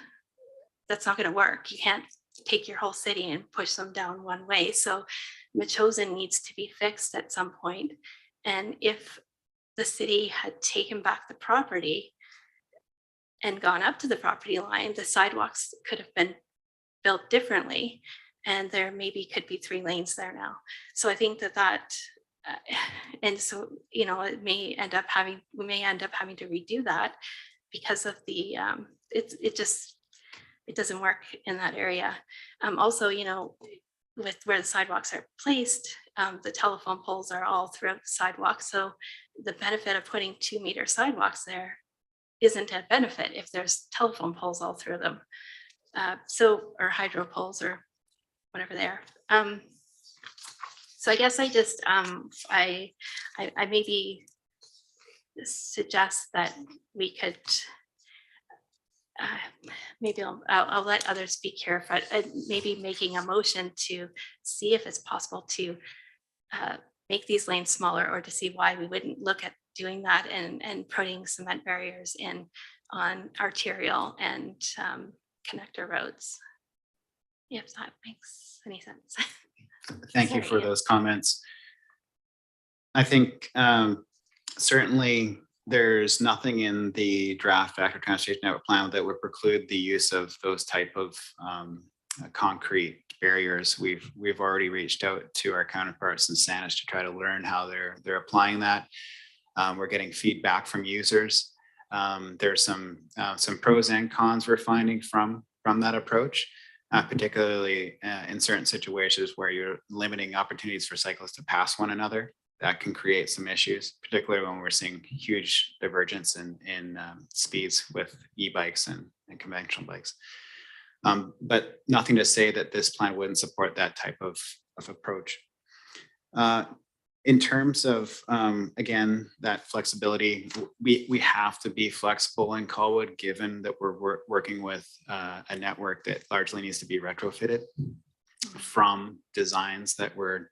going to work. You can't take your whole city and push them down one way. So Metchosin needs to be fixed at some point. And if the city had taken back the property and gone up to the property line, the sidewalks could have been built differently. And there maybe could be 3 lanes there now. So I think that and so, you know, we may end up having to redo that because of the, it doesn't work in that area. Also, you know, with where the sidewalks are placed, the telephone poles are all throughout the sidewalk. So the benefit of putting 2-meter sidewalks there isn't a benefit if there's telephone poles all through them. Or hydro poles or whatever they are. So I guess I just, I maybe suggest that we could, maybe I'll let others speak here, but maybe making a motion to see if it's possible to make these lanes smaller, or to see why we wouldn't look at doing that and putting cement barriers in on arterial and connector roads. If that makes any sense.
Thank you for those comments. I think certainly there's nothing in the draft active transportation network plan that would preclude the use of those type of concrete barriers. We've already reached out to our counterparts in Sanis to try to learn how they're applying that. We're getting feedback from users. There's some pros and cons we're finding from that approach. Particularly in certain situations where you're limiting opportunities for cyclists to pass one another, that can create some issues, particularly when we're seeing huge divergence in speeds with e-bikes and conventional bikes. But nothing to say that this plan wouldn't support that type of approach. In terms of, again, that flexibility, we have to be flexible in Colwood, given that we're working with a network that largely needs to be retrofitted from designs that were,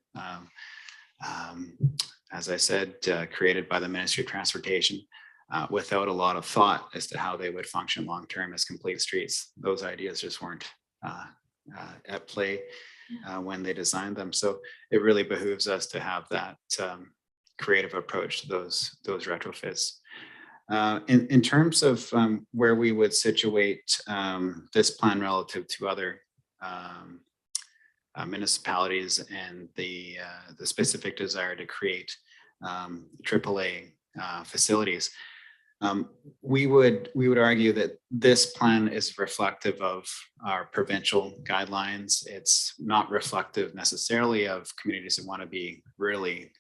as I said, created by the Ministry of Transportation without a lot of thought as to how they would function long-term as complete streets. Those ideas just weren't at play when they designed them. So it really behooves us to have that creative approach to those retrofits. In terms of where we would situate this plan relative to other municipalities and the specific desire to create AAA facilities, we would argue that this plan is reflective of our provincial guidelines. It's not reflective necessarily of communities that want to be really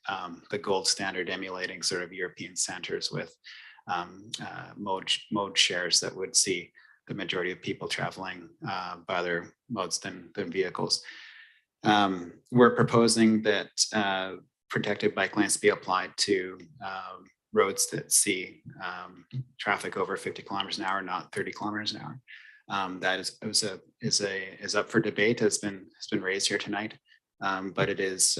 the gold standard, emulating sort of European centers with mode shares that would see the majority of people traveling by other modes than vehicles. We're proposing that protected bike lanes be applied to roads that see traffic over 50 kilometers an hour, not 30 kilometers an hour. That is up for debate. It's been raised here tonight, but it is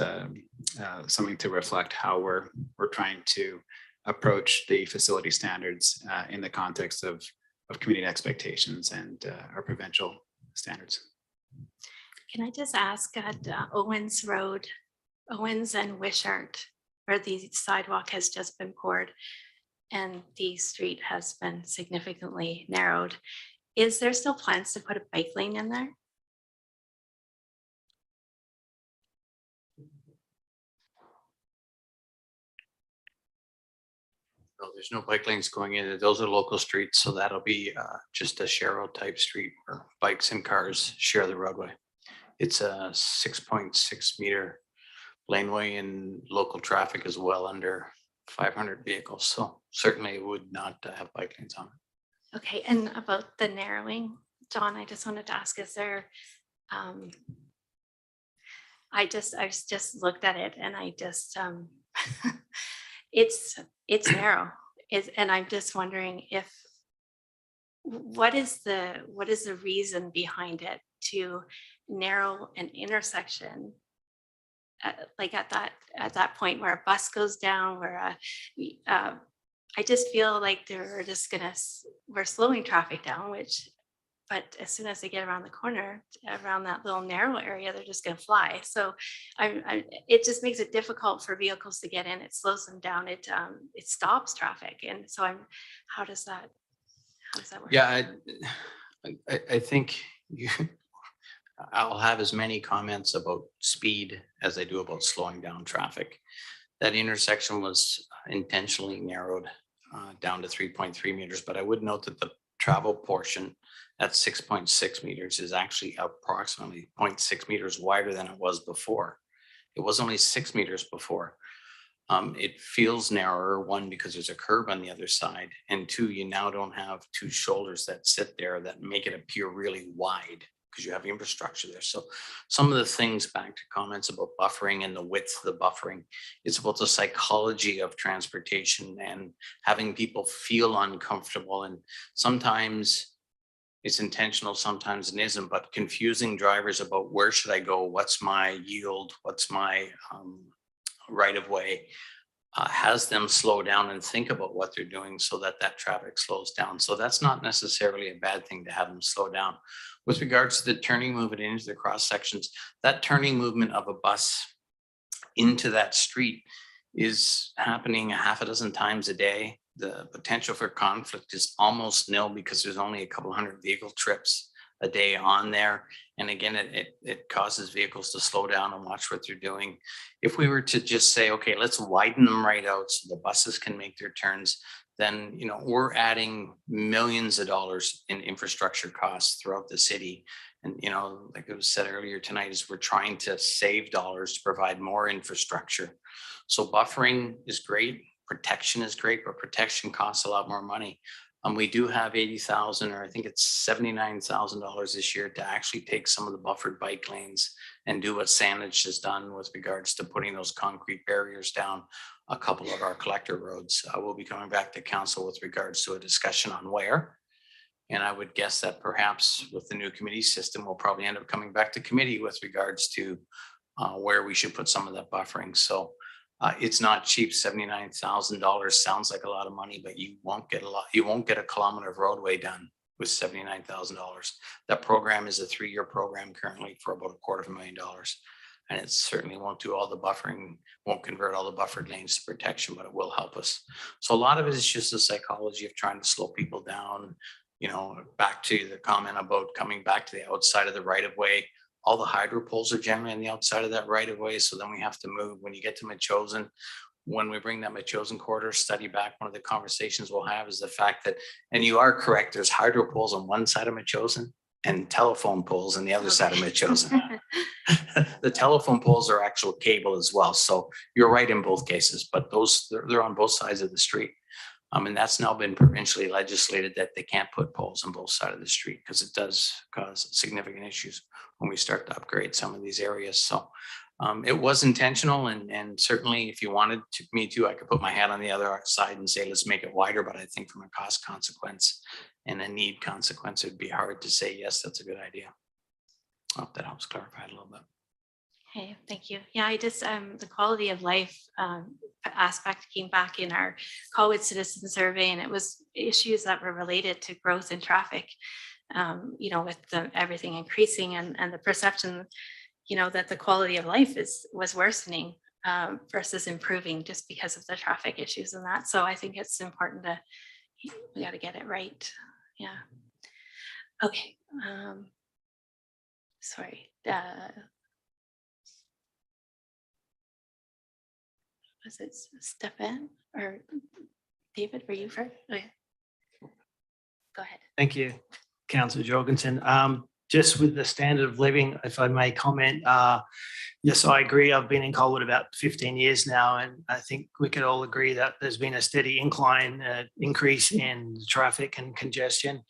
something to reflect how we're trying to approach the facility standards in the context of community expectations and our provincial standards.
Can I just ask at Owens Road, Owens and Wishart, where the sidewalk has just been poured and the street has been significantly narrowed, is there still plans to put a bike lane in there?
No, there's no bike lanes going in. Those are local streets, so that'll be just a share road type street where bikes and cars share the roadway. It's a 6.6 meter laneway, and local traffic is well under 500 vehicles. So certainly it would not have bike lanes on it.
Okay, and about the narrowing, John, I just wanted to ask, is there, I just looked at it and I just, it's narrow, and I'm just wondering if what is the reason behind it to narrow an intersection like at that point where a bus goes down, where I just feel like we're slowing traffic down, but as soon as they get around the corner, around that little narrow area, they're just gonna fly. So it just makes it difficult for vehicles to get in. It slows them down. It stops traffic. And so how does that work?
Yeah, I think I'll have as many comments about speed as I do about slowing down traffic. That intersection was intentionally narrowed down to 3.3 meters, but I would note that the travel portion at 6.6 meters is actually approximately 0.6 meters wider than it was before. It was only 6 meters before. It feels narrower, one, because there's a curb on the other side, and two, you now don't have two shoulders that sit there that make it appear really wide because you have infrastructure there. So some of the things, back to comments about buffering and the width of the buffering, it's about the psychology of transportation and having people feel uncomfortable. And sometimes it's intentional, sometimes it isn't, but confusing drivers about where should I go? What's my yield? What's my right of way? Has them slow down and think about what they're doing so that traffic slows down. So that's not necessarily a bad thing to have them slow down. With regards to the turning movement into the cross sections, that turning movement of a bus into that street is happening a half a dozen times a day. The potential for conflict is almost nil because there's only a couple hundred vehicle trips a day on there. And again, it causes vehicles to slow down and watch what they're doing. If we were to just say, okay, let's widen them right out so the buses can make their turns, then, you know, we're adding millions of dollars in infrastructure costs throughout the city. And, you know, like it was said earlier tonight, is we're trying to save dollars to provide more infrastructure. So buffering is great, protection is great, but protection costs a lot more money. We do have $80,000, or I think it's $79,000 this year to actually take some of the buffered bike lanes and do what Sandwich has done with regards to putting those concrete barriers down a couple of our collector roads. We'll be coming back to council with regards to a discussion on where. And I would guess that perhaps with the new committee system, we'll probably end up coming back to committee with regards to where we should put some of that buffering. So it's not cheap. $79,000 sounds like a lot of money, but you won't get a kilometer of roadway done with $79,000. That program is a 3-year program currently for about $250,000. And it certainly won't do all the buffering, won't convert all the buffered lanes to protection, but it will help us. So a lot of it is just the psychology of trying to slow people down. You know, back to the comment about coming back to the outside of the right of way. All the hydro poles are generally on the outside of that right of way. So then we have to move when you get to Metchosin. When we bring that Metchosin corridor study back, one of the conversations we'll have is the fact that, and you are correct, there's hydro poles on one side of Metchosin and telephone poles on the other side of Metchosin. The telephone poles are actual cable as well. So you're right in both cases, but they're on both sides of the street. And that's now been provincially legislated that they can't put poles on both sides of the street because it does cause significant issues when we start to upgrade some of these areas. So it was intentional, and certainly if you wanted me to, I could put my hat on the other side and say, let's make it wider. But I think from a cost consequence and a need consequence, it'd be hard to say, yes, that's a good idea. I hope that helps clarify it a little bit.
Okay, thank you. Yeah, I just the quality of life aspect came back in our Colwood citizen survey, and it was issues that were related to growth in traffic. You know, with everything increasing and the perception, you know, that the quality of life was worsening versus improving just because of the traffic issues and that. So I think it's important we got to get it right. Yeah. Okay. Sorry. Was it Stefan or David? Were you first? Oh, yeah. Go ahead.
Thank you, Councillor Jorgensen. Just with the standard of living, if I may comment, yes, I agree. I've been in Colwood about 15 years now, and I think we could all agree that there's been a steady increase in traffic and congestion.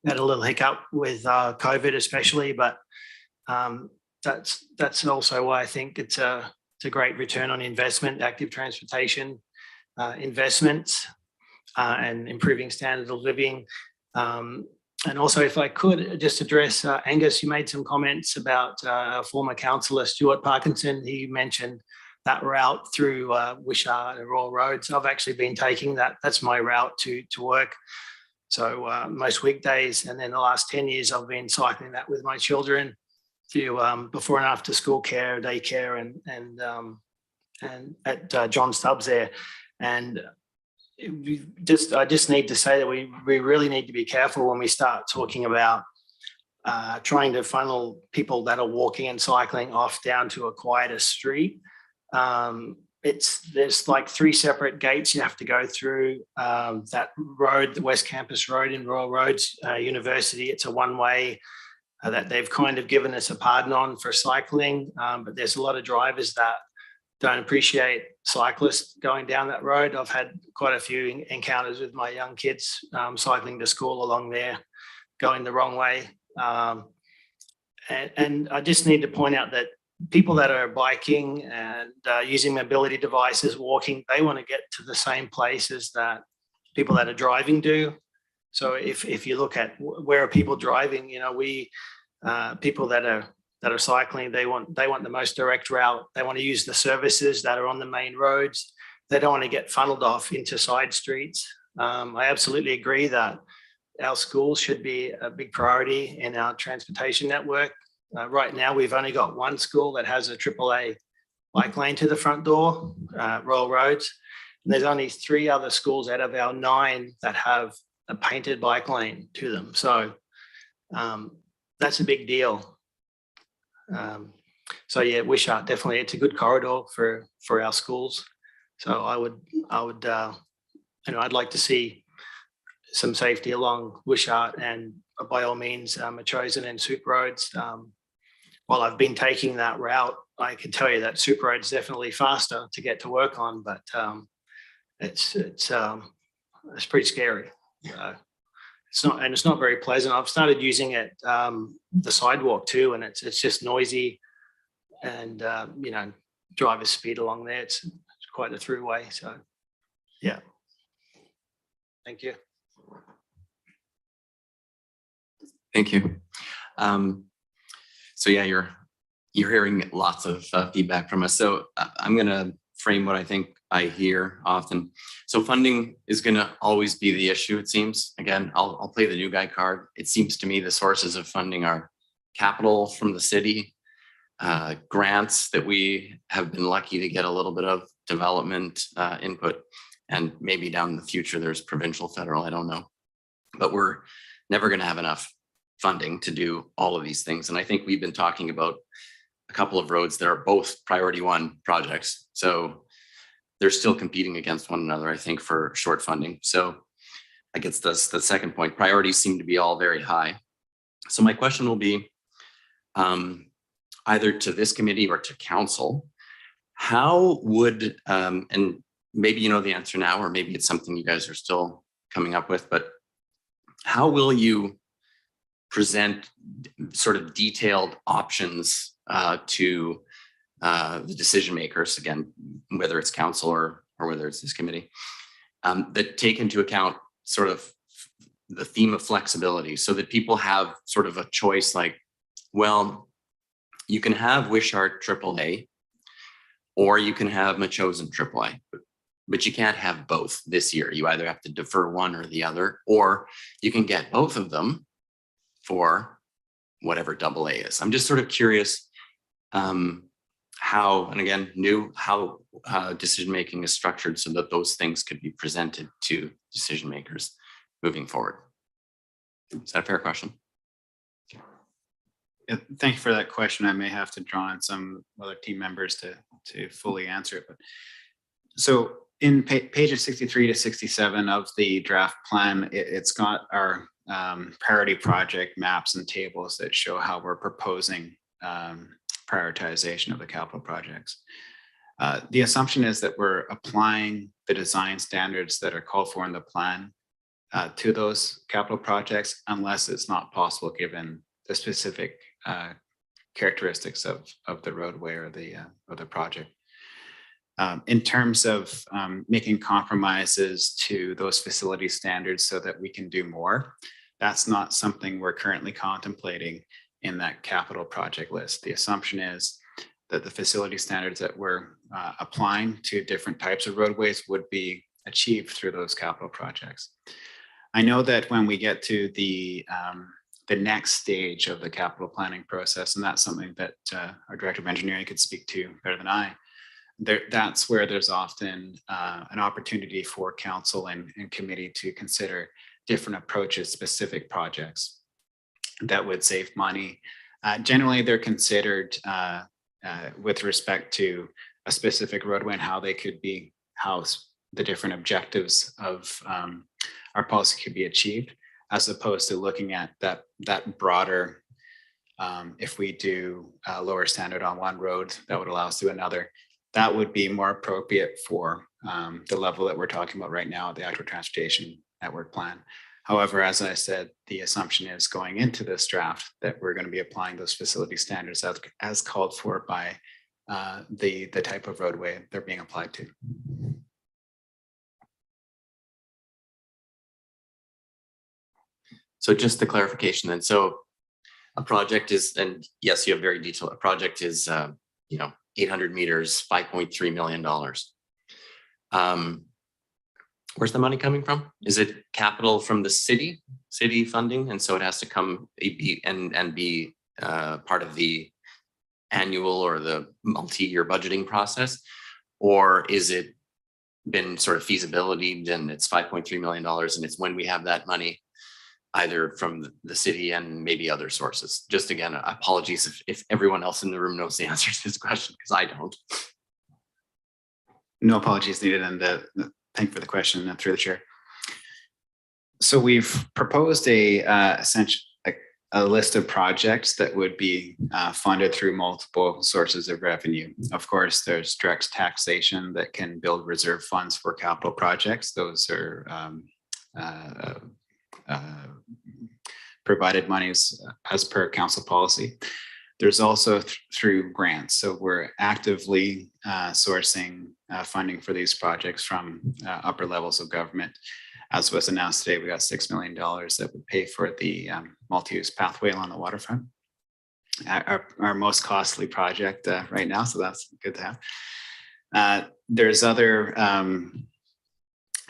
We had a little hiccup with COVID especially, but that's also why I think it's a great return on investment, active transportation investments and improving standard of living. And also, if I could just address Angus, you made some comments about former councillor Stuart Parkinson. He mentioned that route through Wishart and Royal Roads. I've actually been taking that. That's my route to work. So most weekdays, and then the last 10 years, I've been cycling that with my children to before and after school care, daycare, and at John Stubbs there. And I just need to say that we really need to be careful when we start talking about trying to funnel people that are walking and cycling off down to a quieter street. There's like 3 separate gates you have to go through. That road, the West Campus Road in Royal Roads University, it's a one-way that they've kind of given us a pardon on for cycling, but there's a lot of drivers that don't appreciate cyclists going down that road. I've had quite a few encounters with my young kids cycling to school along there, going the wrong way. And I just need to point out that people that are biking and using mobility devices, walking, they want to get to the same places that people that are driving do. So if you look at where are people driving, you know, people that are cycling, they want the most direct route. They want to use the services that are on the main roads. They don't want to get funneled off into side streets. I absolutely agree that our schools should be a big priority in our transportation network. Right now, we've only got one school that has a AAA bike lane to the front door, Royal Roads. And there's only 3 other schools out of our 9 that have a painted bike lane to them. So that's a big deal. So yeah, Wishart, definitely, it's a good corridor for our schools. So I would, I'd like to see some safety along Wishart and by all means, Machosen and Soup Roads. While I've been taking that route, I can tell you that Soup Road's definitely faster to get to work on, but it's pretty scary. It's not very pleasant. I've started using it the sidewalk too, and it's just noisy, and drivers speed along there. It's quite a throughway. So yeah, thank you.
Thank you. So yeah, you're hearing lots of feedback from us. So I'm going to frame what I think I hear often. So funding is going to always be the issue, it seems. Again, I'll play the new guy card. It seems to me the sources of funding are capital from the city, grants that we have been lucky to get a little bit of, development input, and maybe down in the future there's provincial, federal, I don't know. But we're never going to have enough funding to do all of these things. And I think we've been talking about a couple of roads that are both priority 1 projects. So they're still competing against one another, I think, for short funding. So I guess that's the second point. Priorities seem to be all very high. So my question will be either to this committee or to council, how would, and maybe you know the answer now, or maybe it's something you guys are still coming up with, but how will you present sort of detailed options to the decision makers, again, whether it's council or whether it's this committee, that take into account sort of the theme of flexibility, so that people have sort of a choice, like, well, you can have Wishart AAA, or you can have Machosen AAA, but you can't have both this year. You either have to defer one or the other, or you can get both of them for whatever AA is. I'm just sort of curious how, and again, how decision-making is structured so that those things could be presented to decision makers moving forward. Is that a fair question?
Yeah, thank you for that question. I may have to draw on some other team members to fully answer it. But so in pages 63 to 67 of the draft plan, it's got our priority project maps and tables that show how we're proposing prioritization of the capital projects. The assumption is that we're applying the design standards that are called for in the plan to those capital projects, unless it's not possible given the specific characteristics of the roadway or the project. In terms of making compromises to those facility standards so that we can do more, that's not something we're currently contemplating in that capital project list. The assumption is that the facility standards that we're applying to different types of roadways would be achieved through those capital projects. I know that when we get to the next stage of the capital planning process, and that's something that our director of engineering could speak to better than I, that's where there's often an opportunity for council and committee to consider different approaches, specific projects that would save money. Generally, they're considered with respect to a specific roadway and how they could be, how the different objectives of our policy could be achieved, as opposed to looking at that broader, if we do a lower standard on one road, that would allow us to do another. That would be more appropriate for the level that we're talking about right now, the actual transportation network plan. However, as I said, the assumption is going into this draft that we're going to be applying those facility standards as called for by the type of roadway they're being applied to.
So just the clarification then, so a project is, and yes, you have very detailed, a project is, 800 meters, $5.3 million. Where's the money coming from? Is it capital from the city funding? And so it has to come and be part of the annual or the multi-year budgeting process? Or is it been sort of feasibility and it's $5.3 million and it's when we have that money, either from the city and maybe other sources? Just again, apologies if everyone else in the room knows the answer to this question, because I don't.
No apologies needed, and thank you for the question through the chair. So we've proposed essentially a list of projects that would be funded through multiple sources of revenue. Of course, there's direct taxation that can build reserve funds for capital projects. Those are provided monies as per council policy. There's also through grants. So we're actively sourcing funding for these projects from upper levels of government. As was announced today, we got $6 million that would pay for the multi-use pathway along the waterfront. Our most costly project right now, so that's good to have. There's other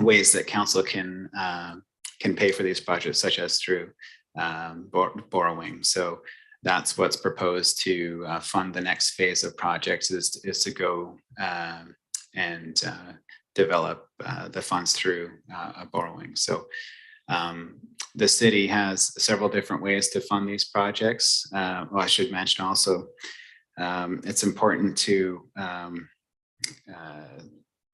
ways that council can pay for these projects, such as through borrowing. So that's what's proposed to fund the next phase of projects is to go and develop the funds through borrowing. So the city has several different ways to fund these projects. Well, I should mention also, it's important to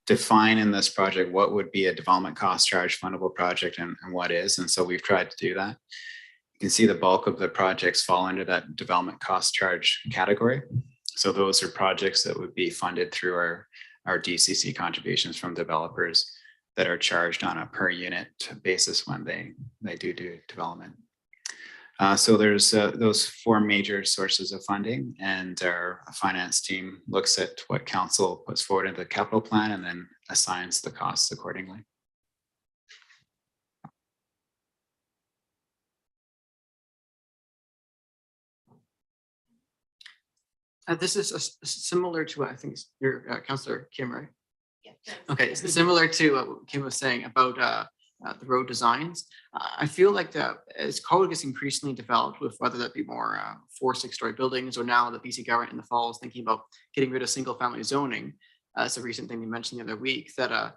define in this project what would be a development cost charge fundable project and what is. And so we've tried to do that. You can see the bulk of the projects fall under that development cost charge category. So those are projects that would be funded through our DCC contributions from developers that are charged on a per unit basis when they do development. So there's those four major sources of funding, and our finance team looks at what council puts forward in the capital plan and then assigns the costs accordingly.
This is similar to what I think your Councillor Kim, right? Yeah. Okay, it's similar to what Kim was saying about the road designs. I feel like as Colwood gets increasingly developed, with whether that be more 4-6-story buildings, or now the BC government in the fall is thinking about getting rid of single-family zoning. It's a recent thing we mentioned the other week that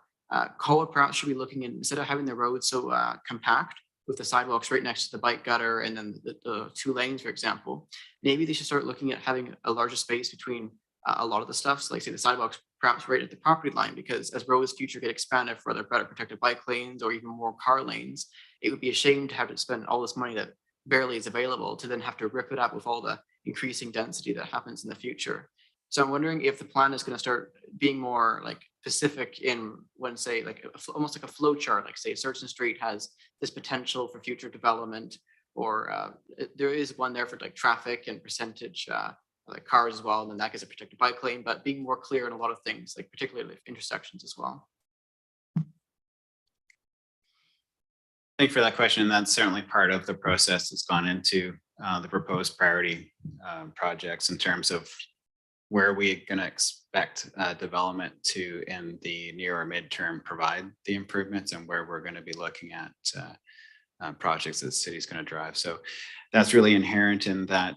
Colwood perhaps should be looking in, instead of having the road so compact, with the sidewalks right next to the bike gutter and then the 2 lanes, for example, maybe they should start looking at having a larger space between a lot of the stuff. So like say the sidewalks perhaps right at the property line, because as roads future get expanded for other better protected bike lanes or even more car lanes, it would be a shame to have to spend all this money that barely is available to then have to rip it up with all the increasing density that happens in the future. So I'm wondering if the plan is going to start being more like specific in when, say, like almost like a flow chart, like say Certain Street has this potential for future development, or there is one there for like traffic and percentage like cars as well, and then that gets a protected bike lane, but being more clear in a lot of things, like particularly intersections as well.
Thank you for that question. And that's certainly part of the process that's gone into the proposed priority projects in terms of where we're going to expect development to, in the near or midterm, provide the improvements, and where we're going to be looking at projects that the city's going to drive. So that's really inherent in that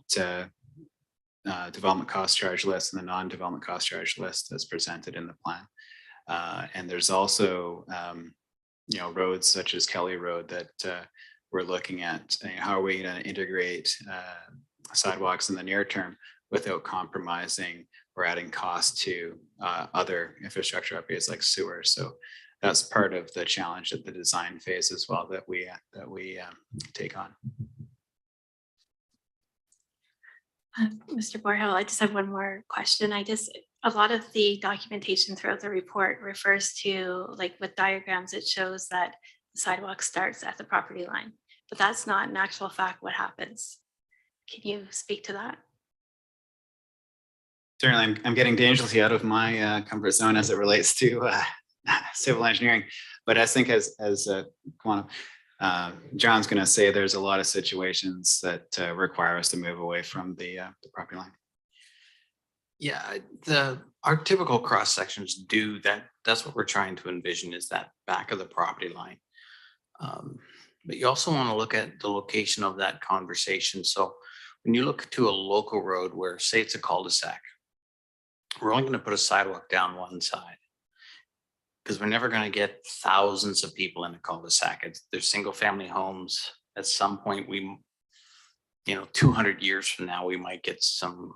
development cost charge list and the non-development cost charge list that's presented in the plan. And there's also roads such as Kelly Road that we're looking at. How are we going to integrate sidewalks in the near term without compromising or adding cost to other infrastructure upgrades like sewer? So that's part of the challenge at the design phase as well that we take on.
Mr. Bourhill, I just have one more question. A lot of the documentation throughout the report refers to, like with diagrams, it shows that the sidewalk starts at the property line, but that's not in actual fact what happens. Can you speak to that?
Certainly, I'm getting dangerously out of my comfort zone as it relates to civil engineering, but I think as John's going to say, there's a lot of situations that require us to move away from the property line.
Yeah, our typical cross sections do that. That's what we're trying to envision, is that back of the property line. But you also want to look at the location of that conversation. So when you look to a local road where, say it's a cul-de-sac, we're only going to put a sidewalk down one side, because we're never going to get thousands of people in a cul-de-sac. There's single family homes. At some point, 200 years from now, we might get some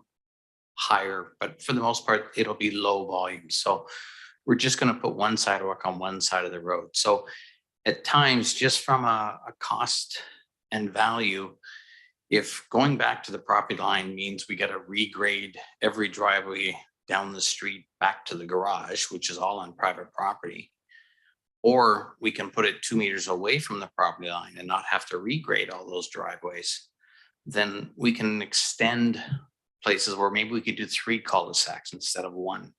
higher, but for the most part, it'll be low volume. So we're just going to put one sidewalk on one side of the road. So at times, just from a cost and value, if going back to the property line means we got to regrade every driveway down the street back to the garage, which is all on private property, or we can put it 2 meters away from the property line and not have to regrade all those driveways, then we can extend places where maybe we could do 3 cul-de-sacs instead of 1.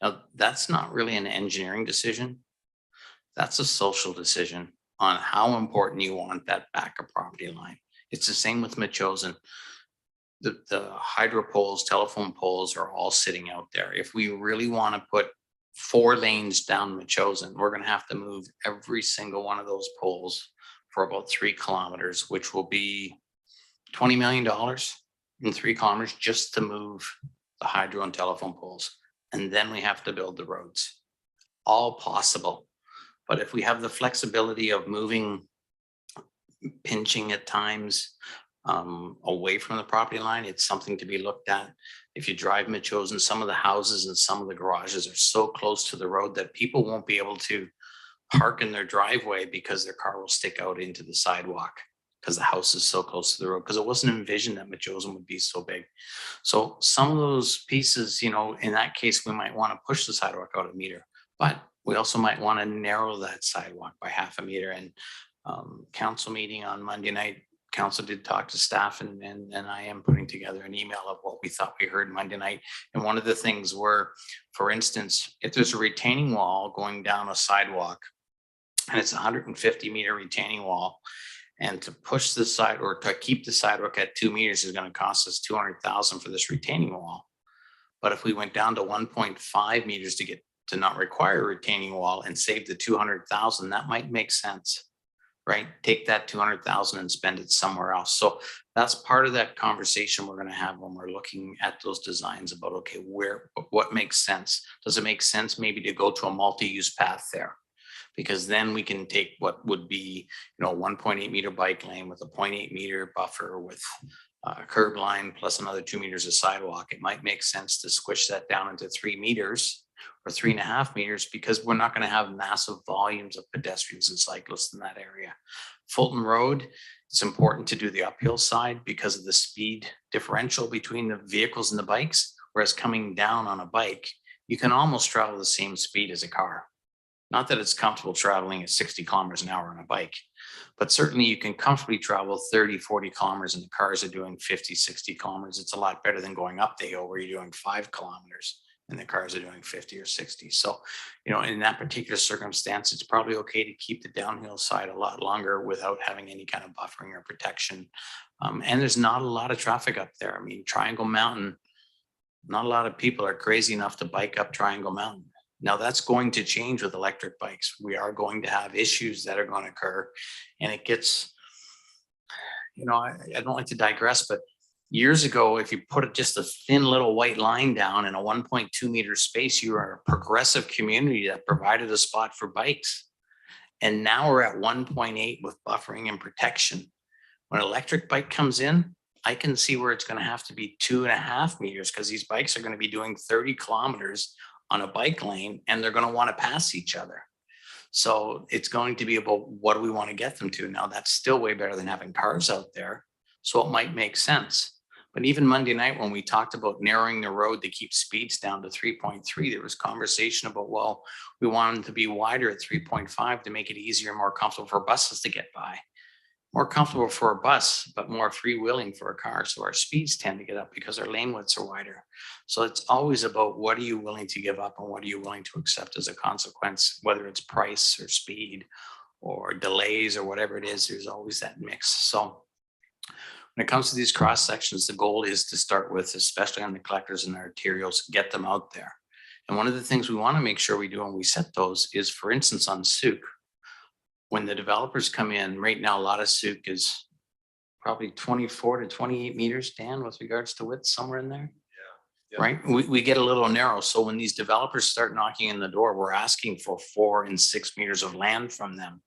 Now, that's not really an engineering decision. That's a social decision on how important you want that back of property line. It's the same with Machosen. The hydro poles, telephone poles are all sitting out there. If we really want to put 4 lanes down Machosen, we're going to have to move every single one of those poles for about 3 kilometers, which will be $20 million in 3 kilometers just to move the hydro and telephone poles. And then we have to build the roads. All possible. But if we have the flexibility of moving, pinching at times away from the property line, it's something to be looked at. If you drive Machosen, some of the houses and some of the garages are so close to the road that people won't be able to park in their driveway because their car will stick out into the sidewalk because the house is so close to the road, because it wasn't envisioned that Machosen would be so big. So some of those pieces, in that case, we might want to push the sidewalk out a meter, but we also might want to narrow that sidewalk by half a meter. And council meeting on Monday night, council did talk to staff, and I am putting together an email of what we thought we heard Monday night. And one of the things were, for instance, if there's a retaining wall going down a sidewalk and it's a 150-meter retaining wall, and to push the side or to keep the sidewalk at 2 meters is going to cost us $200,000 for this retaining wall. But if we went down to 1.5 meters to get to not require a retaining wall and save the $200,000, that might make sense, right? Take that $200,000 and spend it somewhere else. So that's part of that conversation we're going to have when we're looking at those designs about, okay, what makes sense? Does it make sense maybe to go to a multi-use path there? Because then we can take what would be, 1.8 meter bike lane with a 0.8 meter buffer with a curb line plus another 2 meters of sidewalk. It might make sense to squish that down into 3 meters or 3.5 meters, because we're not going to have massive volumes of pedestrians and cyclists in that area. Fulton Road, it's important to do the uphill side because of the speed differential between the vehicles and the bikes, whereas coming down on a bike, you can almost travel the same speed as a car. Not that it's comfortable traveling at 60 kilometers an hour on a bike, but certainly you can comfortably travel 30, 40 kilometers, and the cars are doing 50, 60 kilometers. It's a lot better than going up the hill where you're doing 5 kilometers and the cars are doing 50 or 60. So, in that particular circumstance, it's probably okay to keep the downhill side a lot longer without having any kind of buffering or protection. And there's not a lot of traffic up there. I mean, Triangle Mountain, not a lot of people are crazy enough to bike up Triangle Mountain. Now that's going to change with electric bikes. We are going to have issues that are going to occur, and it gets, I don't like to digress, but years ago, if you put just a thin little white line down in a 1.2 meter space, you were a progressive community that provided a spot for bikes. And now we're at 1.8 with buffering and protection. When an electric bike comes in, I can see where it's going to have to be 2.5 meters, because these bikes are going to be doing 30 kilometers on a bike lane, and they're going to want to pass each other. So it's going to be about what do we want to get them to. Now that's still way better than having cars out there. So it might make sense. But even Monday night, when we talked about narrowing the road to keep speeds down to 3.3, there was conversation about, well, we want them to be wider at 3.5 to make it easier and more comfortable for buses to get by. More comfortable for a bus, but more freewheeling for a car. So our speeds tend to get up because our lane widths are wider. So it's always about what are you willing to give up and what are you willing to accept as a consequence, whether it's price or speed or delays or whatever it is, there's always that mix. So when it comes to these cross sections, the goal is to start with, especially on the collectors and arterials, get them out there. And one of the things we want to make sure we do when we set those is, for instance, on Souk, when the developers come in, right now, a lot of Souk is probably 24 to 28 meters, Dan, with regards to width, somewhere in there.
Yeah.
Right? We get a little narrow. So when these developers start knocking in the door, we're asking for 4 and 6 meters of land from them,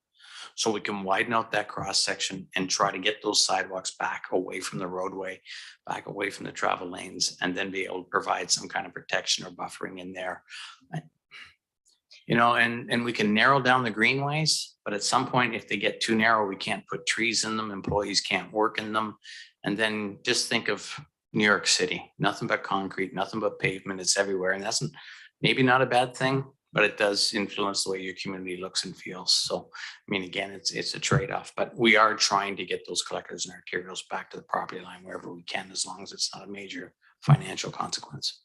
so we can widen out that cross section and try to get those sidewalks back away from the roadway, back away from the travel lanes, and then be able to provide some kind of protection or buffering in there. And we can narrow down the greenways, but at some point, if they get too narrow, we can't put trees in them, employees can't work in them. And then just think of New York City, nothing but concrete, nothing but pavement, it's everywhere. And that's maybe not a bad thing, but it does influence the way your community looks and feels. So, I mean, again, it's a trade-off, but we are trying to get those collectors and arterials back to the property line wherever we can, as long as it's not a major financial consequence.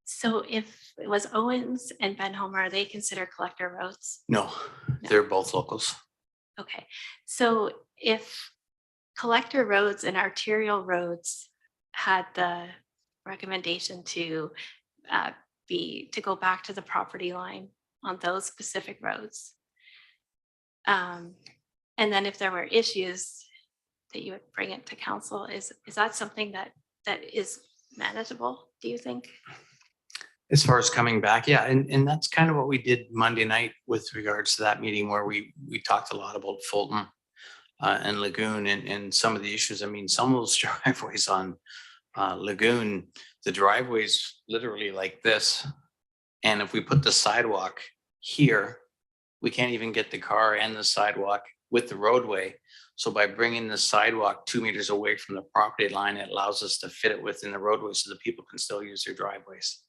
So if it was Owens and Benham, are they considered collector roads?
No, they're both locals.
Okay, so if collector roads and arterial roads had the recommendation to go back to the property line on those specific roads, and then if there were issues that you would bring it to council, is that something that is manageable, do you think?
As far as coming back, yeah, and that's kind of what we did Monday night with regards to that meeting, where we talked a lot about Fulton and Lagoon and some of the issues. I mean, some of those driveways on Lagoon, the driveway's literally like this. And if we put the sidewalk here, we can't even get the car and the sidewalk with the roadway. So by bringing the sidewalk 2 meters away from the property line, it allows us to fit it within the roadway so that people can still use their driveways.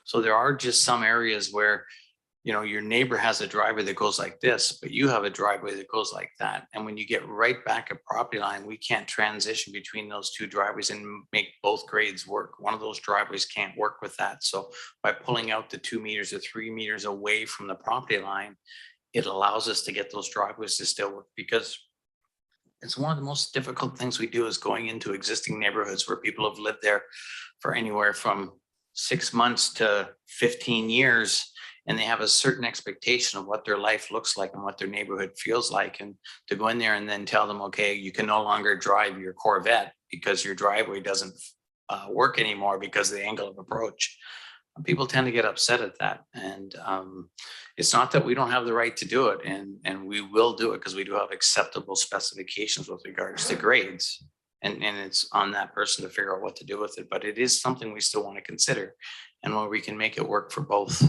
So there are just some areas where, your neighbor has a driveway that goes like this, but you have a driveway that goes like that. And when you get right back at property line, we can't transition between those two driveways and make both grades work. One of those driveways can't work with that. So by pulling out the 2 meters or 3 meters away from the property line, it allows us to get those driveways to still work, because it's one of the most difficult things we do is going into existing neighborhoods where people have lived there for anywhere from 6 months to 15 years, and they have a certain expectation of what their life looks like and what their neighborhood feels like. And to go in there and then tell them, okay, you can no longer drive your Corvette because your driveway doesn't work anymore because of the angle of approach. People tend to get upset at that. And it's not that we don't have the right to do it, and we will do it because we do have acceptable specifications with regards to grades. And it's on that person to figure out what to do with it. But it is something we still want to consider. And when we can make it work for both,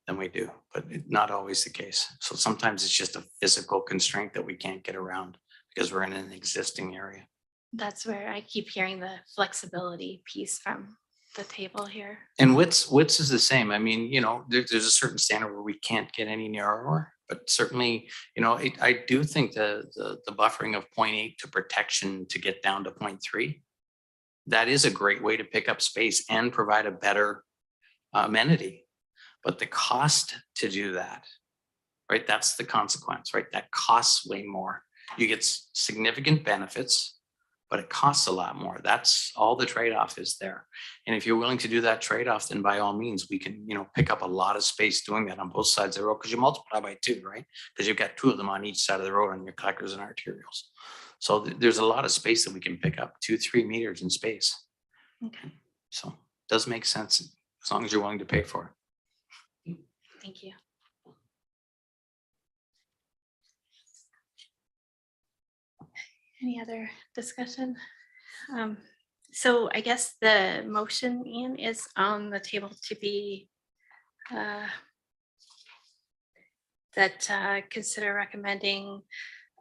then we do, but not always the case. So sometimes it's just a physical constraint that we can't get around because we're in an existing area.
That's where I keep hearing the flexibility piece from the table here.
And widths is the same. I mean, there's a certain standard where we can't get any narrower, but certainly, I do think the buffering of 0.8 to protection to get down to 0.3, that is a great way to pick up space and provide a better amenity. But the cost to do that, right? That's the consequence, right? That costs way more. You get significant benefits, but it costs a lot more. That's all the trade-off is there. And if you're willing to do that trade-off, then by all means, we can, pick up a lot of space doing that on both sides of the road because you multiply by 2, right? Because you've got 2 of them on each side of the road on your collectors and arterials. So there's a lot of space that we can pick up, 2-3 meters in space.
Okay,
So it does make sense as long as you're willing to pay for it.
thank you. Any other discussion? So I guess the motion, Ian, is on the table to be that consider recommending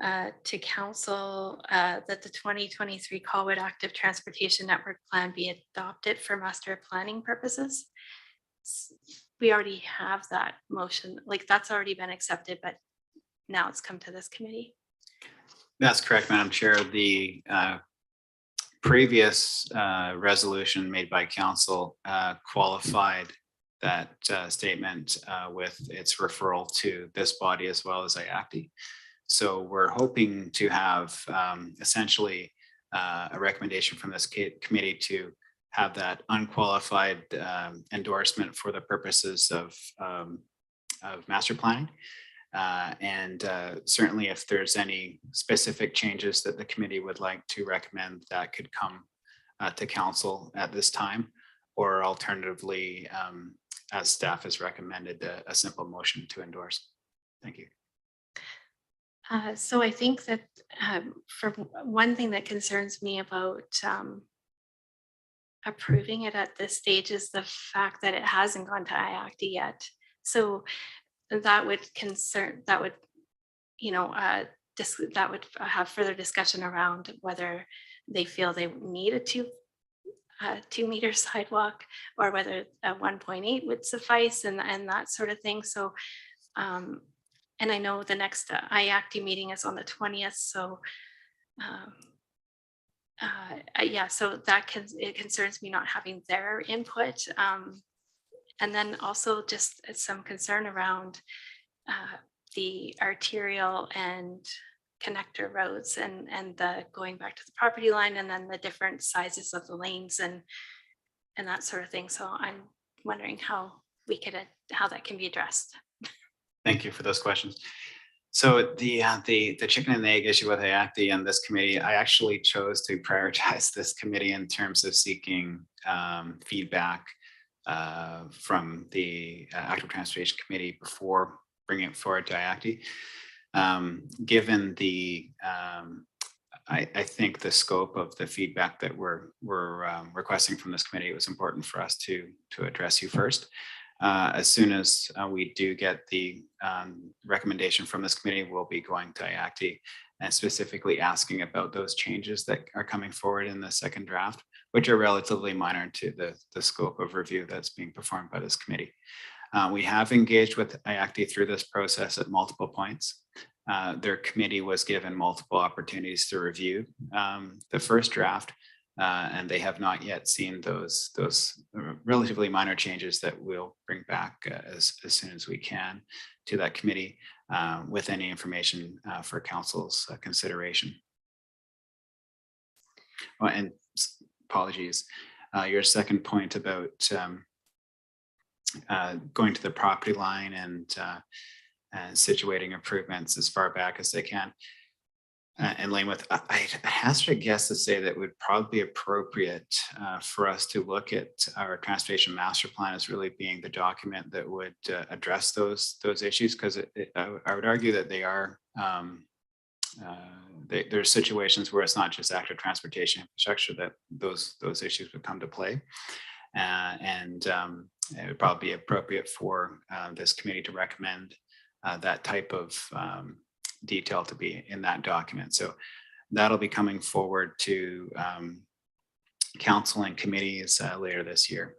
to council that the 2023 Colwood Active Transportation Network Plan be adopted for master planning purposes. We already have that motion, like that's already been accepted, but now it's come to this committee.
That's correct, Madam Chair. The previous resolution made by council qualified that statement with its referral to this body as well as IACTI. So we're hoping to have essentially a recommendation from this committee to have that unqualified endorsement for the purposes of master planning. And certainly if there's any specific changes that the committee would like to recommend, that could come to council at this time, or alternatively, as staff has recommended, a simple motion to endorse. Thank you.
So I think that for one thing that concerns me about approving it at this stage is the fact that it hasn't gone to IACTI yet. So that would that would have further discussion around whether they feel they need a 2-meter sidewalk or whether a 1.8 would suffice and that sort of thing. So and I know the next IACTI meeting is on the 20th. So yeah, so it concerns me not having their input. And then also just some concern around the arterial and connector roads and the going back to the property line and then the different sizes of the lanes and that sort of thing. So I'm wondering how that can be addressed.
Thank you for those questions. So the chicken and the egg issue with IACTI and this committee, I actually chose to prioritize this committee in terms of seeking feedback from the Active Transportation Committee before bringing it forward to IACTI. Given the, I think the scope of the feedback that we're requesting from this committee, it was important for us to address you first. As soon as we do get the recommendation from this committee, we'll be going to IACTI and specifically asking about those changes that are coming forward in the second draft, which are relatively minor to the scope of review that's being performed by this committee. We have engaged with IACTI through this process at multiple points. Their committee was given multiple opportunities to review the first draft, and they have not yet seen those relatively minor changes that we'll bring back as soon as we can to that committee with any information for council's consideration. Oh, and apologies, your second point about going to the property line and situating improvements as far back as they can. And Lanewith, I hazard a guess to say that it would probably be appropriate for us to look at our transportation master plan as really being the document that would address those issues, because I would argue that they are there's situations where it's not just active transportation infrastructure that those issues would come to play, and it would probably be appropriate for this committee to recommend that type of detail to be in that document. So that'll be coming forward to council and committees later this year.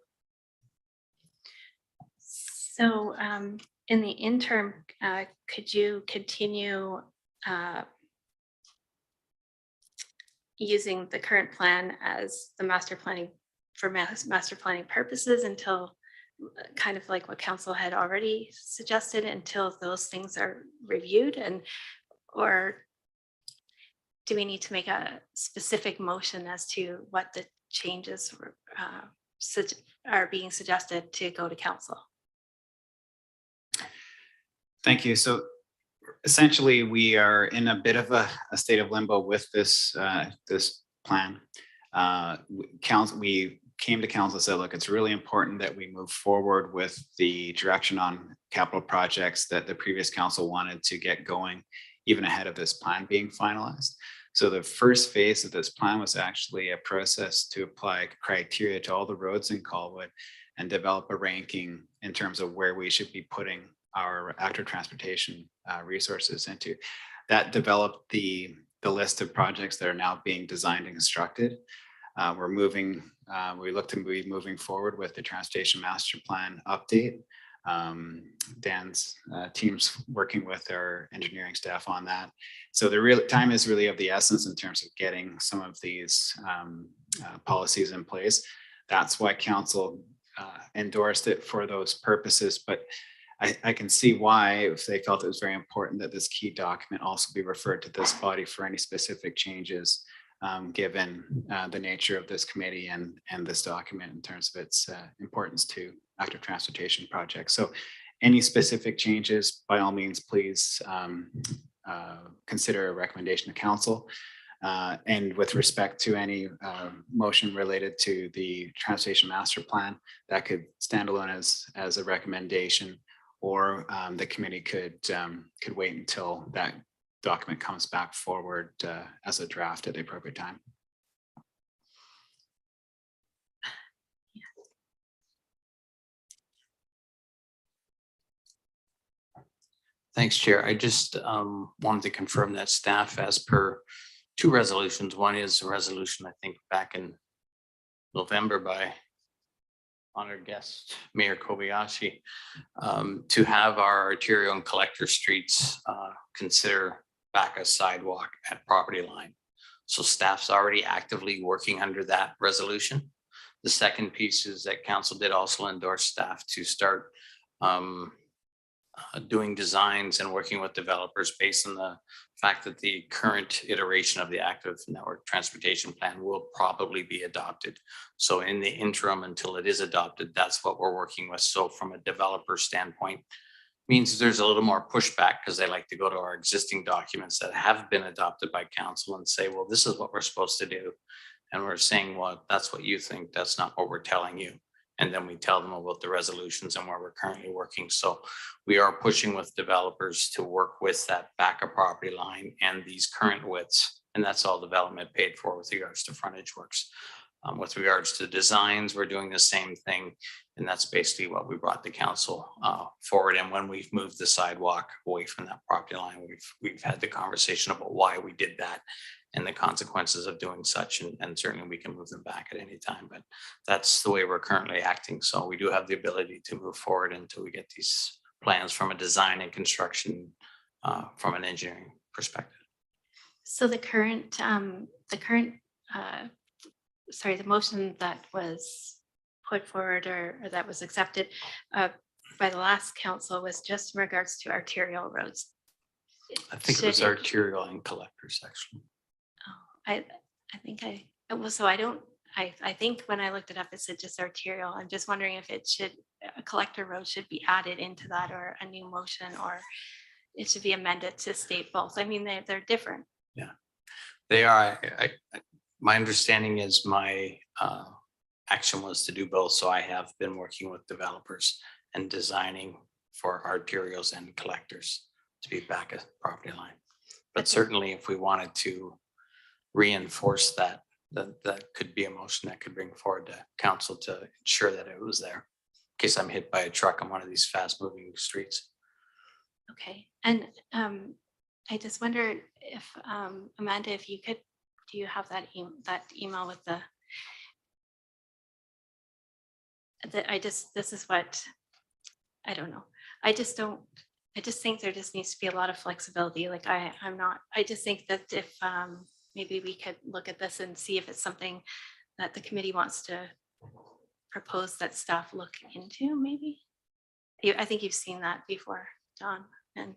So in the interim, could you continue using the current plan as the master planning for master planning purposes until kind of like what council had already suggested until those things are reviewed, and or do we need to make a specific motion as to what the changes are being suggested to go to council?
Thank you. So essentially, we are in a bit of a state of limbo with this this plan. We came to council and said, look, it's really important that we move forward with the direction on capital projects that the previous council wanted to get going even ahead of this plan being finalized. So the first phase of this plan was actually a process to apply criteria to all the roads in Colwood and develop a ranking in terms of where we should be putting our active transportation resources into. That developed the list of projects that are now being designed and constructed. We look to be moving forward with the transportation master plan update. Dan's team's working with our engineering staff on that. So the real time is really of the essence in terms of getting some of these policies in place. That's why council endorsed it for those purposes. But I can see why, if they felt it was very important, that this key document also be referred to this body for any specific changes, given the nature of this committee and this document in terms of its importance to active transportation projects. So any specific changes, by all means, please consider a recommendation to council. And with respect to any motion related to the transportation master plan, that could stand alone as a recommendation, or the committee could wait until that document comes back forward as a draft at the appropriate time.
Thanks, Chair. I just wanted to confirm that staff, as per two resolutions. One is a resolution, I think, back in November by honored guest Mayor Kobayashi, to have our arterial and collector streets consider back a sidewalk at property line. So staff's already actively working under that resolution. The second piece is that council did also endorse staff to start doing designs and working with developers based on the fact that the current iteration of the active network transportation plan will probably be adopted. So in the interim, until it is adopted, that's what we're working with. So from a developer standpoint, means there's a little more pushback because they like to go to our existing documents that have been adopted by council and say, well, this is what we're supposed to do. And we're saying, well, that's what you think. That's not what we're telling you. And then we tell them about the resolutions and where we're currently working. So we are pushing with developers to work with that backup property line and these current widths. And that's all development paid for with regards to frontage works. With regards to designs, we're doing the same thing. And that's basically what we brought the council forward. And when we've moved the sidewalk away from that property line, we've had the conversation about why we did that and the consequences of doing such. And certainly we can move them back at any time, but that's the way we're currently acting. So we do have the ability to move forward until we get these plans from a design and construction from an engineering perspective.
So the motion that was put forward or that was accepted by the last council was just in regards to arterial roads.
I think it was arterial and collectors, actually.
I think when I looked it up, it said just arterial. I'm just wondering if it should, a collector road should be added into that, or a new motion, or it should be amended to state both. I mean, they're different.
Yeah, they are. My understanding is my action was to do both. So I have been working with developers and designing for arterials and collectors to be back at property line. But certainly if we wanted to reinforce that could be a motion that could bring forward to council to ensure that it was there in case I'm hit by a truck on one of these fast moving streets.
Okay. And I just wondered if Amanda, if you could, do you have that email with this is what, I don't know. I just think there just needs to be a lot of flexibility. Like I just think that if maybe we could look at this and see if it's something that the committee wants to propose that staff look into maybe. I think you've seen that before, John, and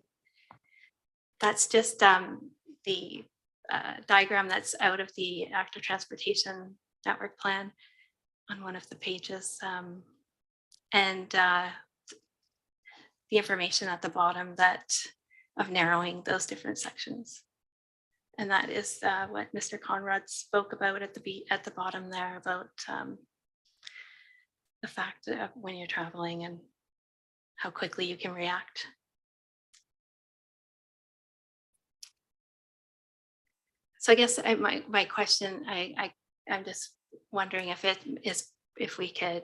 that's just the diagram that's out of the active transportation network plan on one of the pages, and the information at the bottom that of narrowing those different sections. And that is what Mr. Conrad spoke about at the bottom there about the fact of when you're traveling and how quickly you can react. So I guess my question, I'm just wondering if we could